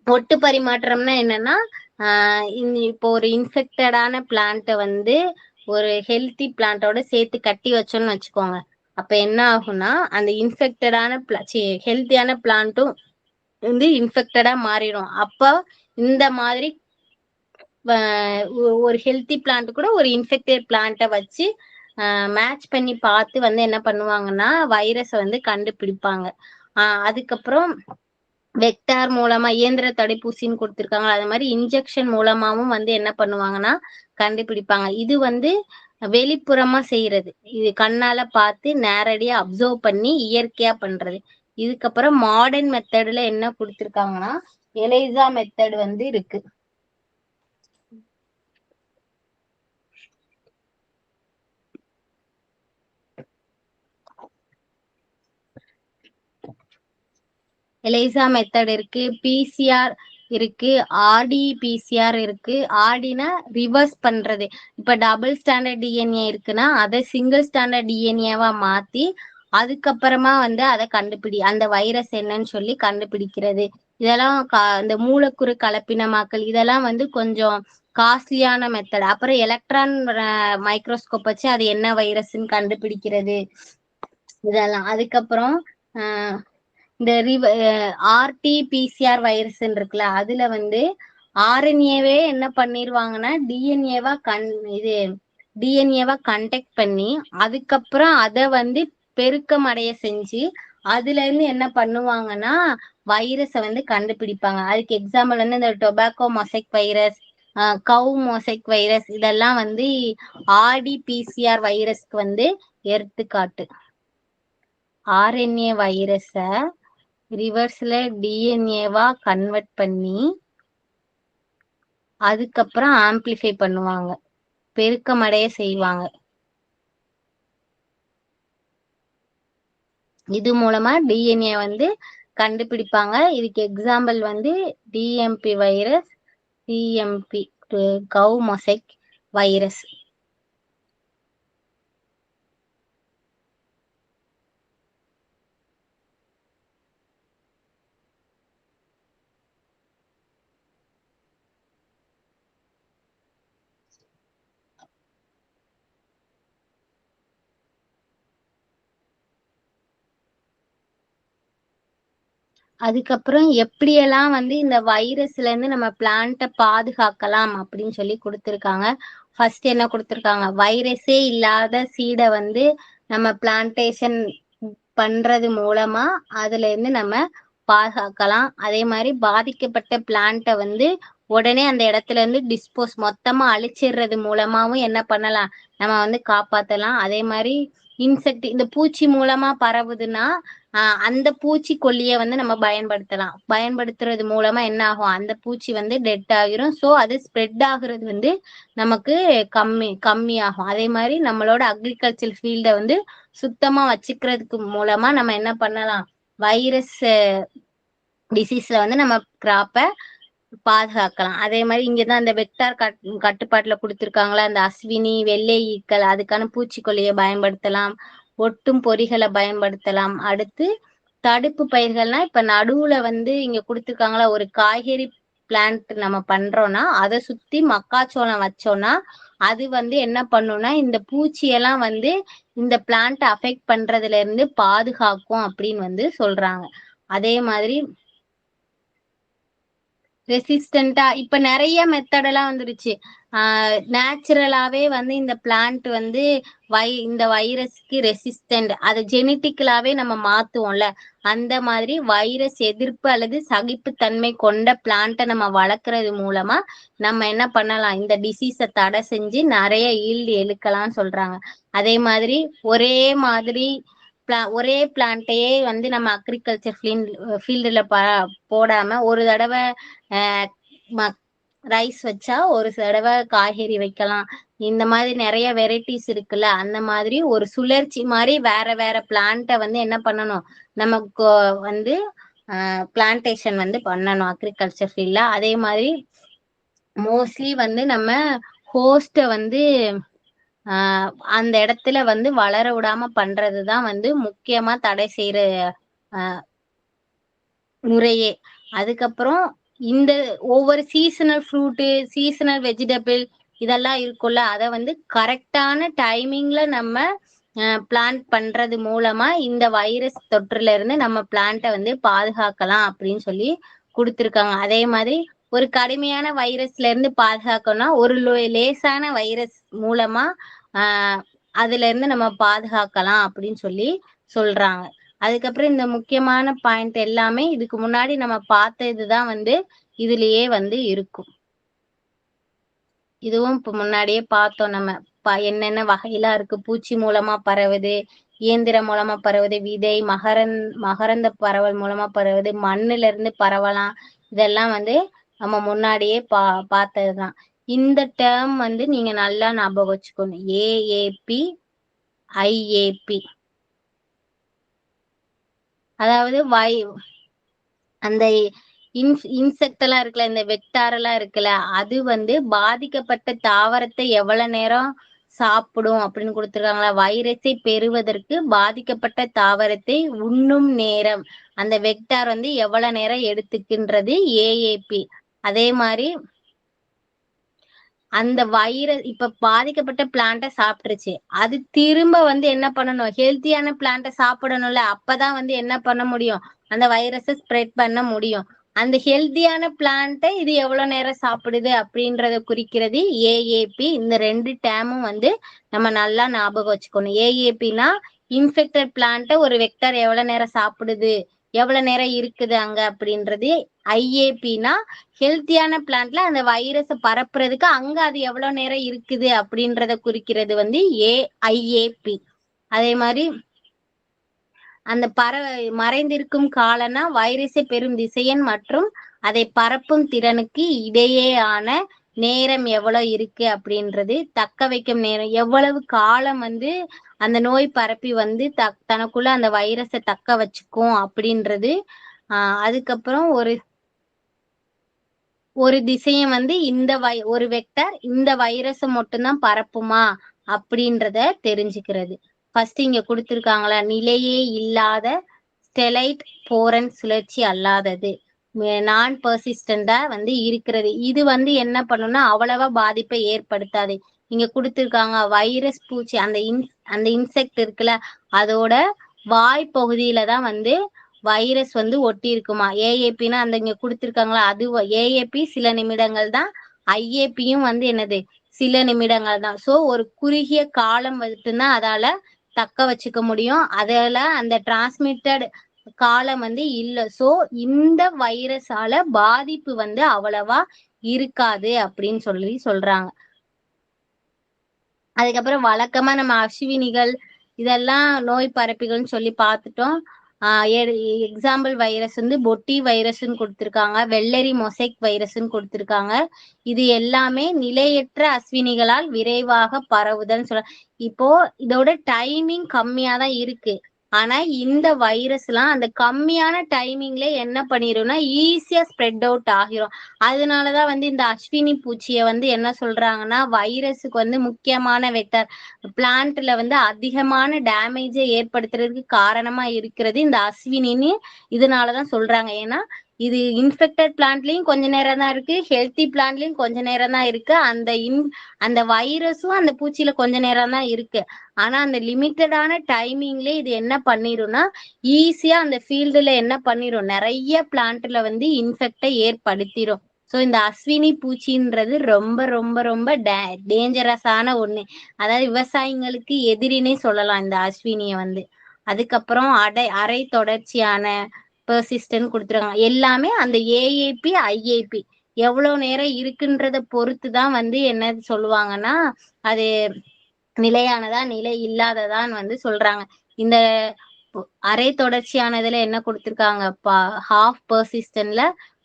ஒட்டு பரிமாற்றம்னா என்னன்னா இப்போ ஒரு இன்ஃபெக்டடான பிளான்ட்டை வந்து ஒரு ஹெல்த்தி பிளான்ட்டோட சேர்த்து கட்டி வச்சோம்னு வச்சுக்கோங்க. அப்ப என்ன ஆகும்னா அந்த இன்ஃபெக்டடான ஹெல்த்தியான பிளான்ட்டும் வந்து இன்ஃபெக்டடா மாறிடும். அப்ப இந்த மாதிரி ஒரு ஹெல்த்தி பிளான்ட் கூட ஒரு இன்ஃபெக்டட் பிளான்ட்டை வச்சு மேட்ச் பண்ணி பார்த்து வந்து என்ன பண்ணுவாங்கன்னா வைரஸை வந்து கண்டுபிடிப்பாங்க. அதுக்கப்புறம் வெக்டார் மூலமா இயந்திர தடுப்பூசின்னு கொடுத்திருக்காங்க, அது மாதிரி இன்ஜெக்ஷன் மூலமாவும் வந்து என்ன பண்ணுவாங்கன்னா கண்டுபிடிப்பாங்க. இது வந்து வெளிப்புறமா செய்யறது, இது கண்ணால பார்த்து நேரடியா அப்சர்வ் பண்ணி இயற்கையா பண்றது. இதுக்கப்புறம் மாடர்ன் மெத்தட்ல என்ன கொடுத்திருக்காங்கன்னா எலைசா மெத்தட் வந்து இருக்கு. எலிசா மெத்தட் இருக்கு, பிசிஆர் இருக்கு, ஆர்டிபிசிஆர் இருக்கு. ஆர்டினா ரிவர்ஸ் பண்றது. இப்ப டபுள் ஸ்டாண்டர்ட் டிஎன்ஏ இருக்குன்னா அதை சிங்கிள் ஸ்டாண்டர்ட் டிஎன்ஏவா மாத்தி அதுக்கப்புறமா வந்து அதை அந்த வைரஸ் என்னன்னு சொல்லி கண்டுபிடிக்கிறது. இதெல்லாம் இந்த மூலக்கூறு கலப்பினமாக்கல் இதெல்லாம் வந்து கொஞ்சம் காஸ்ட்லியான மெத்தட். அப்புறம் எலக்ட்ரான் மைக்ரோஸ்கோப் வச்சு அது என்ன வைரஸ்ன்னு கண்டுபிடிக்கிறது இதெல்லாம். அதுக்கப்புறம் இந்த ஆர்டிபிசிஆர் வைரஸ் இருக்குல்ல, அதுல வந்து ஆர்என்ஏவே என்ன பண்ணிருவாங்கன்னா டிஎன்ஏவா கண்டெக்ட் பண்ணி அதுக்கப்புறம் அதை வந்து பெருக்கம் அடைய செஞ்சு அதுல இருந்து என்ன பண்ணுவாங்கன்னா வைரஸை வந்து கண்டுபிடிப்பாங்க. அதுக்கு எக்ஸாம்பிள் வந்து இந்த டொபாக்கோ மொசைக் வைரஸ், கவு மொசைக் வைரஸ் இதெல்லாம் வந்து ஆர்டிபிசிஆர் வைரஸ்க்கு வந்து எடுத்துக்காட்டு. ஆர்என்ஏ வைரஸ ரிவர்ஸ்ல டிஎன்ஏவா கன்வெர்ட் பண்ணி அதுக்கப்புறம் ஆம்பிளிஃபை பண்ணுவாங்க, பெருக்கமடைய செய்வாங்க. இது மூலமா டிஎன்ஏ வந்து கண்டுபிடிப்பாங்க. இதுக்கு எக்ஸாம்பிள் வந்து டிஎம்பி வைரஸ், டிஎம்பி கவு மொசைக் வைரஸ். அதுக்கப்புறம் எப்படியெல்லாம் வந்து இந்த வைரஸ்ல இருந்து நம்ம பிளான்ட்டை பாதுகாக்கலாம் அப்படின்னு சொல்லி கொடுத்துருக்காங்க. ஃபர்ஸ்ட் என்ன கொடுத்துருக்காங்க, வைரஸே இல்லாத சீடை வந்து நம்ம பிளான்டேஷன் பண்றது மூலமா அதுல இருந்து நம்ம பாதுகாக்கலாம். அதே மாதிரி பாதிக்கப்பட்ட பிளான்ட்டை வந்து உடனே அந்த இடத்துல இருந்து டிஸ்போஸ் மொத்தமா அழிச்சிடுறது மூலமாவும் என்ன பண்ணலாம், நம்ம வந்து காப்பாத்தலாம். அதே மாதிரி இன்செக்ட் இந்த பூச்சி மூலமா பரவுதுன்னா அந்த பூச்சிக்கொல்லியை வந்து நம்ம பயன்படுத்துறது மூலமா என்ன ஆகும், அந்த பூச்சி வந்து டெட் ஆகிரும். ஸோ அது ஸ்ப்ரெட் ஆகுறது வந்து நமக்கு கம்மியாகும். அதே மாதிரி நம்மளோட அக்ரிகல்ச்சர் ஃபீல்டை வந்து சுத்தமா வச்சுக்கிறதுக்கு மூலமா நம்ம என்ன பண்ணலாம், வைரஸ் டிசீஸ்ல வந்து நம்ம கிராப்பை பாதுகாக்கலாம். அதே மாதிரி இங்கதான் அந்த வெக்டார் கட்டுப்பாட்டுல கொடுத்துருக்காங்களா, அந்த அஸ்வினி வெள்ளை ஈக்கள் அதுக்கான பூச்சிக்கொல்லியை பயன்படுத்தலாம், ஒட்டும் பொறிகளை பயன்படுத்தலாம். அடுத்து தடுப்பு பயிர்கள்னா இப்ப நடுவுல வந்து இங்க கொடுத்துருக்காங்களா, ஒரு காய்கறி பிளான்ட் நம்ம பண்றோம்னா அதை சுத்தி மக்காச்சோளம் வச்சோம்னா அது வந்து என்ன பண்ணும்னா இந்த பூச்சியெல்லாம் வந்து இந்த பிளான்ட் அஃபெக்ட் பண்றதுல இருந்து பாதுகாக்கும் அப்படின்னு வந்து சொல்றாங்க. அதே மாதிரி ரெசிஸ்டண்டா இப்ப நிறைய மெத்தட் எல்லாம் வந்துருச்சு. நேச்சுரலாவே வந்து இந்த பிளான்ட் வந்து இந்த வைரஸ்க்கு ரெசிஸ்டன்ட், அது ஜெனட்டிக்கலாவே நம்ம மாத்துவோம்ல, அந்த மாதிரி வைரஸ் எதிர்ப்பு அல்லது சகிப்புத்தன்மை கொண்ட பிளான்ட்டை நம்ம வளர்க்கறது மூலமா நம்ம என்ன பண்ணலாம், இந்த டிசீஸை தடை செஞ்சு நிறைய ஈல்டு எழுக்கலாம்னு சொல்றாங்க. அதே மாதிரி ஒரே பிளான்ட்டையே வந்து நம்ம அக்ரிகல்ச்சர் ஃபீல்டுல போடாம ஒரு தடவை ரைஸ் வச்சா ஒரு தடவை காய்கறி வைக்கலாம். இந்த மாதிரி நிறைய வெரைட்டிஸ் இருக்குல்ல, அந்த மாதிரி ஒரு சுழற்சி மாதிரி வேற வேற பிளான்ட்டை வந்து என்ன பண்ணணும், நமக்கு வந்து பிளான்டேஷன் வந்து பண்ணணும் அக்ரிகல்ச்சர் ஃபீல்ட்ல. அதே மாதிரி மோஸ்ட்லி வந்து நம்ம ஹோஸ்ட வந்து அந்த இடத்துல வந்து வளர விடாம பண்றதுதான் வந்து முக்கியமா தடை செய்யற முறையே. அதுக்கப்புறம் இந்த ஒவ்வொரு சீசனல் ஃப்ரூட்டு, சீசனல் வெஜிடபிள் இதெல்லாம் இருக்கும்ல, அதை வந்து கரெக்டான டைமிங்ல நம்ம பிளான்ட் பண்றது மூலமா இந்த வைரஸ் தொற்றுல இருந்து நம்ம பிளான்ட்டை வந்து பாதுகாக்கலாம் அப்படின்னு சொல்லி கொடுத்துருக்காங்க. அதே மாதிரி ஒரு கடுமையான வைரஸ்ல இருந்து பாதுகாக்கணும்னா ஒரு லேசான வைரஸ் மூலமா அதுல இருந்து நம்ம பாதுகாக்கலாம் அப்படின்னு சொல்லி சொல்றாங்க. அதுக்கப்புறம் இந்த முக்கியமான பாயிண்ட் எல்லாமே இதுக்கு முன்னாடி நம்ம பார்த்த இதுதான் வந்து இதுலயே வந்து இருக்கும். இதுவும் இப்ப முன்னாடியே பார்த்தோம் நம்ம என்னென்ன வகையெல்லாம் இருக்கு. பூச்சி மூலமா பரவுது, இயந்திரம் மூலமா பரவுது, விதை மகரந்த பரவல் மூலமா பரவுது, மண்ணுல இருந்து பரவலாம். இதெல்லாம் வந்து நம்ம முன்னாடியே பார்த்ததுதான். இந்த டேர்ம் வந்து நீங்க நல்லா ஞாபகம் வச்சுக்கணும், ஏஏபி ஐஏபி. அதாவது அந்த இன்செக்ட் எல்லாம் இருக்குல்ல, இந்த வெக்டார் எல்லாம் இருக்குல்ல, அது வந்து பாதிக்கப்பட்ட தாவரத்தை எவ்வளவு நேரம் சாப்பிடும் அப்படின்னு கொடுத்திருக்காங்களா. வைரஸை பெறுவதற்கு பாதிக்கப்பட்ட தாவரத்தை உண்ணும் நேரம், அந்த வெக்டார் வந்து எவ்வளவு நேரம் எடுத்துக்கின்றது ஏஏபி. அதே மாதிரி அந்த வைரஸ் இப்ப பாதிக்கப்பட்ட பிளான்ட்ட சாப்பிட்டுருச்சு, அது திரும்ப வந்து என்ன பண்ணணும், ஹெல்த்தியான பிளான்ட்ட சாப்பிடணும்ல. அப்பதான் வந்து என்ன பண்ண முடியும், அந்த வைரஸை ஸ்ப்ரெட் பண்ண முடியும். அந்த ஹெல்த்தியான பிளான்ட்டை இது எவ்வளவு நேரம் சாப்பிடுது அப்படின்றத குறிக்கிறது ஏஏபி. இந்த 2 டேமும் வந்து நம்ம நல்லா ஞாபகம் வச்சுக்கணும். ஏஏபினா இன்ஃபெக்டட் பிளான்ட்டை ஒரு வெக்டர் எவ்வளவு நேரம் சாப்பிடுது, எவ்வளவு நேரம் இருக்குது அங்க அப்படின்றது. ஐஏபினா ஹெல்த்தியான பிளான்ட்ல அந்த வைரஸை பரப்புறதுக்கு அங்க அது எவ்வளவு நேரம் இருக்குது அப்படின்றத குறிக்கிறது வந்து ஏஐஏபி. அதே மாதிரி அந்த மறைந்திருக்கும் காலனா வைரஸை பெறும் திசையன் மற்றும் அதை பரப்பும் திறனுக்கு இடையேயான நேரம் எவ்வளவு இருக்கு அப்படின்றது. தக்க வைக்கும் நேரம், எவ்வளவு காலம் வந்து அந்த நோய் பரப்பி வந்து தனக்குள்ள அந்த வைரஸை தக்க வச்சுக்கும் அப்படின்றது. அதுக்கப்புறம் ஒரு திசையம் வந்து ஒரு வெக்டர் இந்த வைரஸை மட்டும்தான் பரப்புமா அப்படின்றத தெரிஞ்சுக்கிறது. ஃபர்ஸ்ட் இங்க கொடுத்திருக்காங்களா, நிலையே இல்லாத ஸ்டெலைட் போரன் சுழற்சி அல்லாதது, நான் பெர்சிஸ்டண்டா வந்து இருக்கிறது. இது வந்து என்ன பண்ணும்னா அவ்வளவா பாதிப்பை ஏற்படுத்தாது. இங்க கொடுத்திருக்காங்க வைரஸ் பூச்சி, அந்த இன்செக்ட் இருக்குல்ல, அதோட வாய் பகுதியில தான் வந்து வைரஸ் வந்து ஒட்டி இருக்குமா. ஏஏபின்னா அந்த இங்க கொடுத்திருக்காங்களா, அது ஏஏபி சில நிமிடங்கள் தான், ஐஏபியும் வந்து என்னது சில நிமிடங்கள் தான். சோ ஒரு குறுகிய காலம் மட்டும்தான் அதால தக்க வச்சுக்க முடியும். அதுல அந்த டிரான்ஸ்மிட்டட் காலம் வந்து இல்ல. சோ இந்த வைரஸால பாதிப்பு வந்து அவ்வளவா இருக்காது அப்படின்னு சொல்றாங்க. அதுக்கப்புறம் வழக்கமா நம்ம அஸ்வினிகள் இதெல்லாம் நோய் பரப்பிகள்னு சொல்லி பார்த்துட்டோம். எக்ஸாம்பிள் வைரஸ் வந்து பொட்டி வைரஸ்ன்னு கொடுத்திருக்காங்க, வெள்ளரி மொசைக் வைரஸ்ன்னு கொடுத்திருக்காங்க. இது எல்லாமே நிலையற்ற அஸ்வினிகளால் விரைவாக பரவுதல்னு சொல்ல. இப்போ இதோட டைமிங் கம்மியா தான் இருக்கு. ஆனா இந்த வைரஸ் எல்லாம் அந்த கம்மியான டைமிங்ல என்ன பண்ணிரும்னா ஈஸியா ஸ்ப்ரெட் அவுட் ஆகிரும். அதனாலதான் வந்து இந்த அஸ்வினி பூச்சியை வந்து என்ன சொல்றாங்கன்னா வைரஸுக்கு வந்து முக்கியமான வெக்டர், பிளான்ட்ல வந்து அதிகமான டேமேஜை ஏற்படுத்துறதுக்கு காரணமா இருக்கிறது இந்த அஸ்வினின்னு இதனாலதான் சொல்றாங்க. ஏன்னா இது இன்ஃபெக்டட் பிளான்ட்லயும் கொஞ்ச நேரம் தான் இருக்கு, ஹெல்த்தி பிளான்ட்லயும் கொஞ்ச நேரம் தான் இருக்கு. அந்த வைரஸும் அந்த பூச்சியில கொஞ்ச நேரம் தான் இருக்கு. ஆனா அந்த லிமிட்டடான டைமிங்ல இது என்ன பண்ணிரும்னா ஈஸியா அந்த ஃபீல்டுல என்ன பண்ணிரும், நிறைய பிளான்ட்ல வந்து இன்ஃபெக்டை ஏற்படுத்திடும். சோ இந்த அஸ்வினி பூச்சின்றது ரொம்ப ரொம்ப ரொம்ப டேஞ்சரஸான ஒண்ணு. அதாவது விவசாயிங்களுக்கு எதிரினே சொல்லலாம் இந்த அஸ்வினிய வந்து. அதுக்கப்புறம் அரை தொடர்ச்சியான பெர்சிஸ்டன்ட் கொடுத்துருக்காங்க. எல்லாமே அந்த ஏஏபி ஐஏபி எவ்வளவு நேரம் இருக்குன்றத பொறுத்து தான் வந்து என்ன சொல்லுவாங்கன்னா அது நிலையானதா நிலை இல்லாததான் வந்து சொல்றாங்க. இந்த அரை தொடர்ச்சியானதுல என்ன கொடுத்திருக்காங்க, ஹாஃப் பெர்சிஸ்டன்ட்ல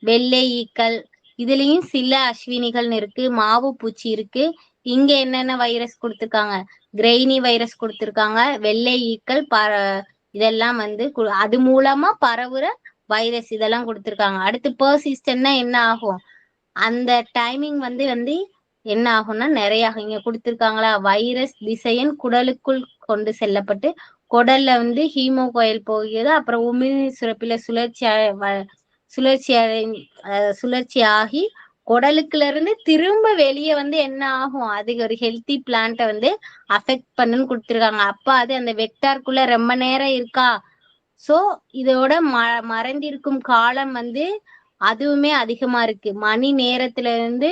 வெள்ளை ஈக்கள், இதுலயும் சில அஸ்வினிகள்னு இருக்கு, மாவு பூச்சி இருக்கு. இங்க என்னென்ன வைரஸ் கொடுத்திருக்காங்க, கிரெய்னி வைரஸ் கொடுத்திருக்காங்க, வெள்ளை ஈக்கள் இதெல்லாம் வந்து அது மூலமா பரவுற வைரஸ் இதெல்லாம் கொடுத்திருக்காங்க. அடுத்து பெர்சிஸ்டன்ட்னா என்ன ஆகும், அந்த டைமிங் வந்து வந்து என்ன ஆகும்னா நிறைய ஆகும். இங்க கொடுத்திருக்காங்களா, வைரஸ் திசையன் குடலுக்குள் கொண்டு செல்லப்பட்டு குடல்ல வந்து ஹீமோகாயில் போகிறது. அப்புறம் உமிழ்நீர் சுரப்பில சுழற்சி ஆகி குடலுக்குள்ள இருந்து திரும்ப வெளியே வந்து என்ன ஆகும், அது ஒரு ஹெல்த்தி பிளான்ட்டை வந்து அஃபெக்ட் பண்ணுன்னு கொடுத்திருக்காங்க. அப்ப அது அந்த வெக்டார்க்குள்ள ரொம்ப நேரம் இருக்கா. சோ இதோட மறைந்திருக்கும் காலம் வந்து அதுவுமே அதிகமா இருக்கு. மணி நேரத்துல இருந்து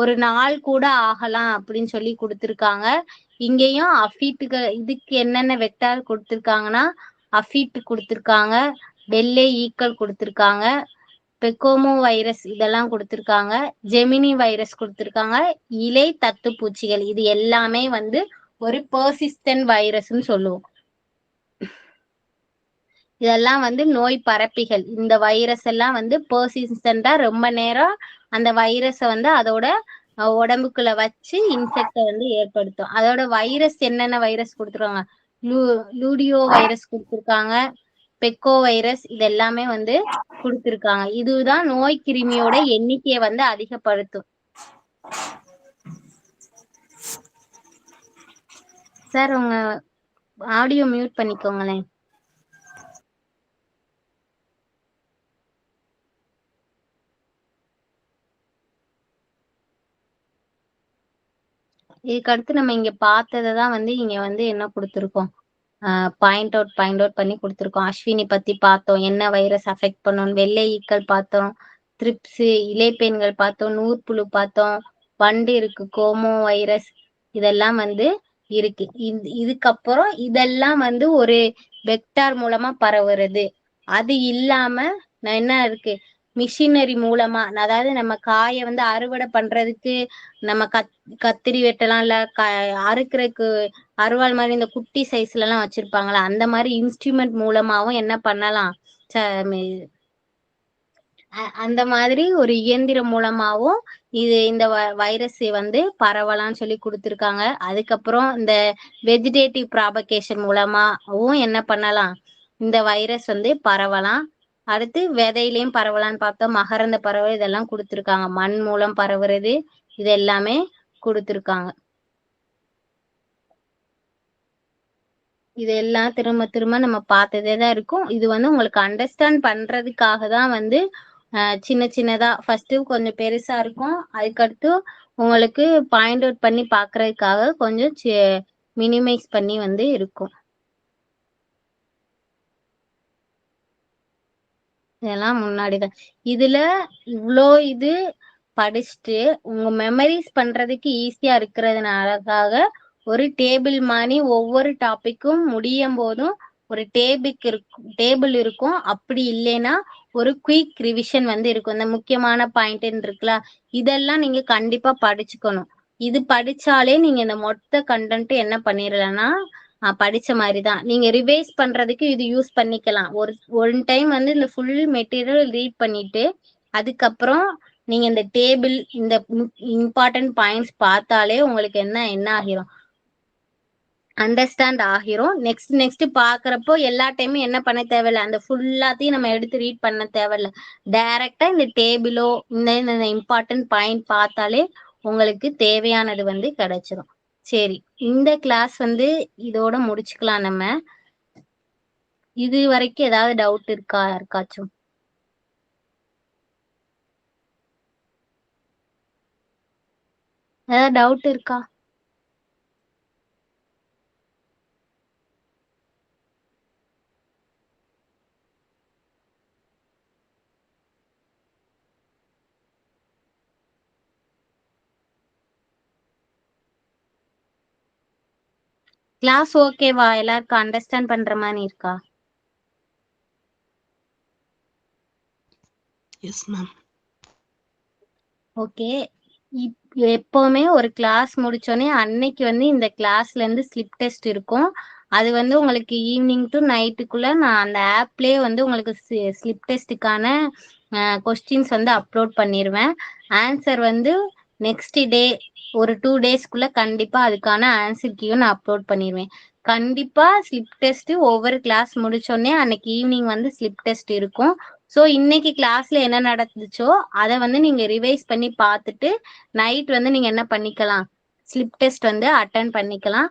ஒரு நாள் கூட ஆகலாம் அப்படின்னு சொல்லி கொடுத்திருக்காங்க. இங்கேயும் அஃபீட்டுகள் இதுக்கு என்னென்ன வெக்டார் கொடுத்திருக்காங்கன்னா அஃபீட் கொடுத்திருக்காங்க, வெள்ளை ஈக்கள் கொடுத்திருக்காங்க, பெக்கோமோ வைரஸ் இதெல்லாம் கொடுத்திருக்காங்க, ஜெமினி வைரஸ் கொடுத்திருக்காங்க, இலை தத்து பூச்சிகள். இது எல்லாமே வந்து ஒரு பெர்சிஸ்டன்ட் வைரஸ்ன்னு சொல்லுவோம். இதெல்லாம் வந்து நோய் பரப்பிகள். இந்த வைரஸ் எல்லாம் வந்து பெர்சிஸ்டண்டா ரொம்ப நேரம் அந்த வைரஸை வந்து அதோட உடம்புக்குள்ள வச்சு இன்ஃபெக்டை வந்து ஏற்படுத்தும். அதோட வைரஸ் என்னென்ன வைரஸ் கொடுத்துருக்காங்க, லூடியோ வைரஸ் கொடுத்துருக்காங்க, பெக்கோ வைரஸ் இது எல்லாமே வந்து கொடுத்திருக்காங்க. இதுதான் நோய் கிருமியோட எண்ணிக்கையை வந்து அதிகப்படுத்தும். சார் உங்க ஆடியோ மியூட் பண்ணிக்கோங்களேன். இதுக்கு அடுத்து நம்ம இங்க பார்த்ததை தான் வந்து இங்க வந்து என்ன கொடுத்துருக்கோம், பாயிண்ட் அவுட் பண்ணி கொடுத்துருக்கோம். அஸ்வினி பத்தி பார்த்தோம், என்ன வைரஸ் அஃபெக்ட் பண்ணும், வெள்ளை ஈக்கள் பார்த்தோம், த்ரிப்ஸ் இலைப்பெண்கள் பார்த்தோம், நூற்புழு பார்த்தோம், வண்டு இருக்கு, கோமோ வைரஸ் இதெல்லாம் வந்து இருக்கு. இதுக்கப்புறம் இதெல்லாம் வந்து ஒரு வெக்டார் மூலமா பரவுறது. அது இல்லாம நான் என்ன இருக்கு, மிஷினரி மூலமா, அதாவது நம்ம காயை வந்து அறுவடை பண்றதுக்கு நம்ம கத்திரி வெட்டலாம், இல்ல அறுக்கிறதுக்கு அருவாள் மாதிரி இந்த குட்டி சைஸ்ல எல்லாம் வச்சிருப்பாங்களா, அந்த மாதிரி இன்ஸ்ட்ருமெண்ட் மூலமாவும் என்ன பண்ணலாம், அந்த மாதிரி ஒரு இயந்திரம் மூலமாவும் இந்த வைரஸ் வந்து பரவலாம்னு சொல்லி கொடுத்துருக்காங்க. அதுக்கப்புறம் இந்த வெஜிடேட்டிவ் ப்ராபகேஷன் மூலமாவும் என்ன பண்ணலாம், இந்த வைரஸ் வந்து பரவலாம். அடுத்து விதையிலையும் பரவலான்னு பார்த்தோம், மகரந்த பரவல் இதெல்லாம் கொடுத்துருக்காங்க. மண் மூலம் பரவுறது இது எல்லாமே கொடுத்துருக்காங்க. இதெல்லாம் திரும்ப திரும்ப நம்ம பார்த்ததே தான் இருக்கும். இது வந்து உங்களுக்கு அண்டர்ஸ்டாண்ட் பண்றதுக்காக தான் வந்து சின்ன சின்னதா ஃபர்ஸ்ட் கொஞ்சம் பெருசா இருக்கும். அதுக்கடுத்து உங்களுக்கு பாயிண்ட் அவுட் பண்ணி பாக்குறதுக்காக கொஞ்சம் மினிமைஸ் பண்ணி வந்து இருக்கும். இதெல்லாம் முன்னாடிதான். இதுல இவ்வளோ இது படிச்சுட்டு உங்க மெமரிஸ் பண்றதுக்கு ஈஸியா இருக்கிறதுனாலக்காக ஒரு டேபிள் மாதிரி ஒவ்வொரு டாபிக்கும் முடியும் போதும் ஒரு டேபிள் இருக்கும். அப்படி இல்லைன்னா ஒரு குயிக் ரிவிஷன் வந்து இருக்கும். இந்த முக்கியமான பாயிண்ட் இருக்குல்ல, இதெல்லாம் நீங்க கண்டிப்பா படிச்சுக்கணும். இது படிச்சாலே நீங்க இந்த மொத்த கண்டென்ட் என்ன பண்ணிடலன்னா படிச்ச மாதிரிதான். நீங்க ரிவைஸ் பண்றதுக்கு இது யூஸ் பண்ணிக்கலாம். ஒன் டைம் வந்து இந்த ஃபுல் மெட்டீரியல் ரீட் பண்ணிட்டு அதுக்கப்புறம் நீங்க இந்த டேபிள் இந்த இம்பார்ட்டன்ட் பாயிண்ட்ஸ் பார்த்தாலே உங்களுக்கு என்ன ஆகிரும், அண்டர்ஸ்டாண்ட் ஆகிரும். நெக்ஸ்ட் பாக்குறப்போ எல்லா டைமும் என்ன பண்ண தேவையில்ல, அந்த ஃபுல்லாத்தையும் நம்ம எடுத்து ரீட் பண்ண தேவையில்ல. டைரக்டா இந்த டேபிளோ இந்த இம்பார்ட்டன்ட் பாயிண்ட் பார்த்தாலே உங்களுக்கு தேவையானது வந்து கிடைச்சிரும். சரி, இந்த கிளாஸ் வந்து இதோட முடிச்சுக்கலாம். நம்ம இது வரைக்கும் ஏதாவது டவுட் இருக்கா யாருக்காச்சும்? ஏதாவது டவுட் இருக்கா? கிளாஸ் ஓகேவா? எல்லாருக்கும் அண்டர்ஸ்டாண்ட் பண்ற மாதிரி இருக்கா? Yes ma'am. ஓகே. எப்பவுமே ஒரு கிளாஸ் முடிச்சோடனே அன்னைக்கு வந்து இந்த கிளாஸ்ல இருந்து ஸ்லிப் டெஸ்ட் இருக்கும். அது வந்து உங்களுக்கு ஈவினிங் டு நைட்டுக்குள்ள நான் அந்த ஆப்லயே வந்து உங்களுக்கு ஸ்லிப் டெஸ்ட்டுக்கான கொஸ்டின்ஸ் வந்து அப்லோட் பண்ணிடுவேன். ஆன்சர் வந்து நெக்ஸ்ட் டே ஒரு 2 டேஸ்க்குள்ள கண்டிப்பா அதுக்கான ஆன்சர் கீயும் நான் அப்லோட் பண்ணிடுவேன். கண்டிப்பா ஸ்லிப் டெஸ்ட் ஒவ்வொரு கிளாஸ் முடிச்சோடனே அன்னைக்கு ஈவினிங் வந்து ஸ்லிப் டெஸ்ட் இருக்கும். ஸோ இன்னைக்கு கிளாஸ்ல என்ன நடந்துச்சோ அதை வந்து நீங்க ரிவைஸ் பண்ணி பார்த்துட்டு நைட் வந்து நீங்க என்ன பண்ணிக்கலாம், ஸ்லிப் டெஸ்ட் வந்து அட்டன் பண்ணிக்கலாம்.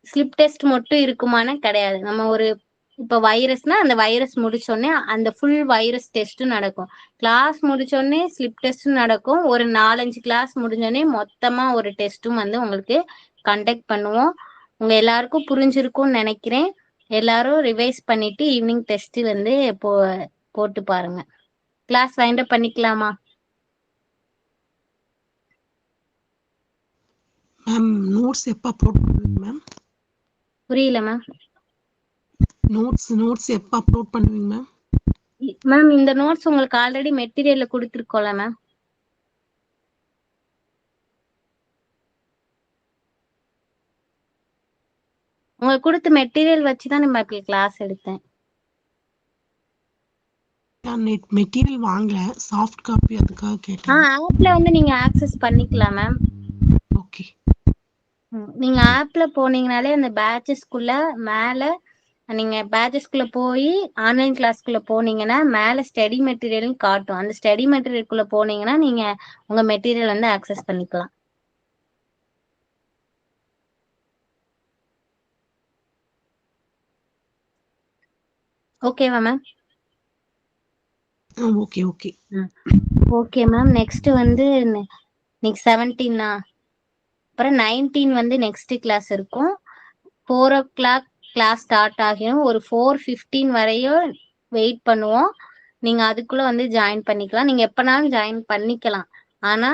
ஸ்லிப் டெஸ்ட் மட்டும் இருக்குமானா கிடையாது. நம்ம ஒரு இப்ப வைரஸ்னா அந்த வைரஸ் முடிச்சோடனே அந்த ஃபுல் வைரஸ் டெஸ்ட்டும் நடக்கும். கிளாஸ் முடிச்சோடனே ஸ்லிப் டெஸ்டும் நடக்கும். ஒரு 4-5 கிளாஸ் முடிஞ்சோடனே மொத்தமா ஒரு டெஸ்ட்டும் வந்து உங்களுக்கு கண்டக்ட் பண்ணுவோம். உங்க எல்லாருக்கும் புரிஞ்சிருக்கும்னு நினைக்கிறேன். எல்லாரும் ரிவைஸ் பண்ணிட்டு ஈவினிங் டெஸ்ட் வந்து போட்டு பாருங்க. கிளாஸ் வைண்ட் அப் பண்ணிக்கலாமா? மேம் நோட்ஸ் எப்போ அப்லோட் பண்ணுவீங்க மேம்? புரியல மேம். நோட்ஸ் எப்போ அப்லோட் பண்ணுவீங்க மேம்? மேம் இந்த நோட்ஸ் உங்களுக்கு ஆல்ரெடி மெட்டீரியல்ல கொடுத்துருக்கோம்ல மேம். உங்களுக்கு கொடுத்த மெட்டீரியல் வச்சுதான் நம்ம இப்ப கிளாஸ் எடுத்தேன். மெட்டீரியல் வாங்கல, சாஃப்ட் காப்பி, அதுக்காக கேட்டேன். ஆப்ல வந்து நீங்க ஆக்சஸ் பண்ணிக்கலாம் மேம். ஓகே. நீங்க ஆப்ல போனீங்கனாலே அந்த பேட்சஸ்க்குள்ள மேல நீங்க பேட்சஸ்குள்ள போய் ஆன்லைன் கிளாஸ்க்குள்ள போனீங்கன்னா மேல ஸ்டடி மெட்டீரியல் காட்டும். அந்த ஸ்டடி மெட்டீரியல்குள்ள போனீங்கன்னா நீங்க உங்க மெட்டீரியல் வந்து ஆக்சஸ் பண்ணிக்கலாம். ஓகேவா ma'am? Okay okay. Okay ma'am. Next வந்து இன்னைக்கு 17 அப்புறம் 19 வந்து நெக்ஸ்ட் கிளாஸ் இருக்கும். 4:00 கிளாஸ் ஸ்டார்ட் ஆகியும் ஒரு 4:15 வரையும் வெயிட் பண்ணுவோம். நீங்க அதுக்குள்ள வந்து ஜாயின் பண்ணிக்கலாம். நீங்க எப்பனாலும் ஜாயின் பண்ணிக்கலாம். ஆனா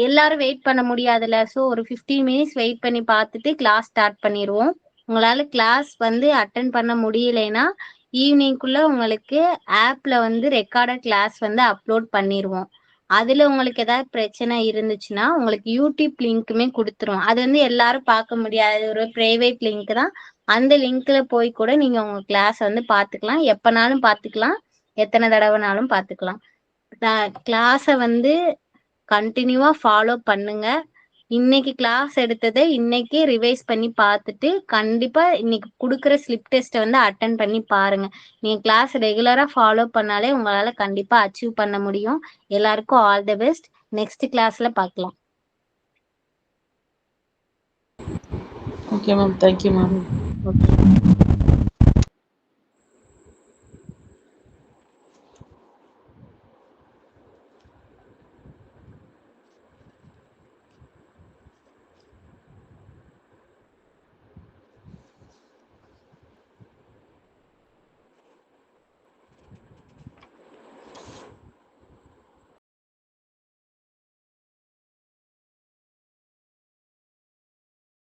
எல்லாரும் வெயிட் பண்ண முடியாதுல்ல. ஸோ ஒரு 15 மினிட்ஸ் வெயிட் பண்ணி பார்த்துட்டு கிளாஸ் ஸ்டார்ட் பண்ணிடுவோம். உங்களால கிளாஸ் வந்து அட்டன் பண்ண முடியலைன்னா ஈவினிங்குள்ள உங்களுக்கு ஆப்ல வந்து ரெக்கார்டட் கிளாஸ் வந்து அப்லோட் பண்ணிடுவோம். அதுல உங்களுக்கு ஏதாவது பிரச்சனை இருந்துச்சுன்னா உங்களுக்கு யூடியூப் லிங்க்குமே கொடுத்துரும். அது வந்து எல்லாரும் பார்க்க முடியாது, ஒரு பிரைவேட் லிங்க் தான். அந்த லிங்க்ல போய் கூட நீங்க உங்க கிளாஸ் வந்து பார்த்துக்கலாம். எப்பனாலும் பார்த்துக்கலாம், எத்தனை தடவைனாலும் பார்த்துக்கலாம். கிளாஸை வந்து கண்டினியூவா ஃபாலோ பண்ணுங்க. இன்னைக்கு கிளாஸ் எடுத்ததை இன்னைக்கே ரிவைஸ் பண்ணி பார்த்துட்டு கண்டிப்பா இன்னைக்கு கொடுக்குற ஸ்லிப் டெஸ்ட்டை வந்து அட்டன் பண்ணி பாருங்க. நீங்க கிளாஸ் ரெகுலரா ஃபாலோ பண்ணாலே உங்களால கண்டிப்பா அச்சீவ் பண்ண முடியும். எல்லாருக்கும் ஆல் தி பெஸ்ட். நெக்ஸ்ட் கிளாஸ்ல பார்க்கலாம். Okay ma'am. Thank you ma'am. Okay.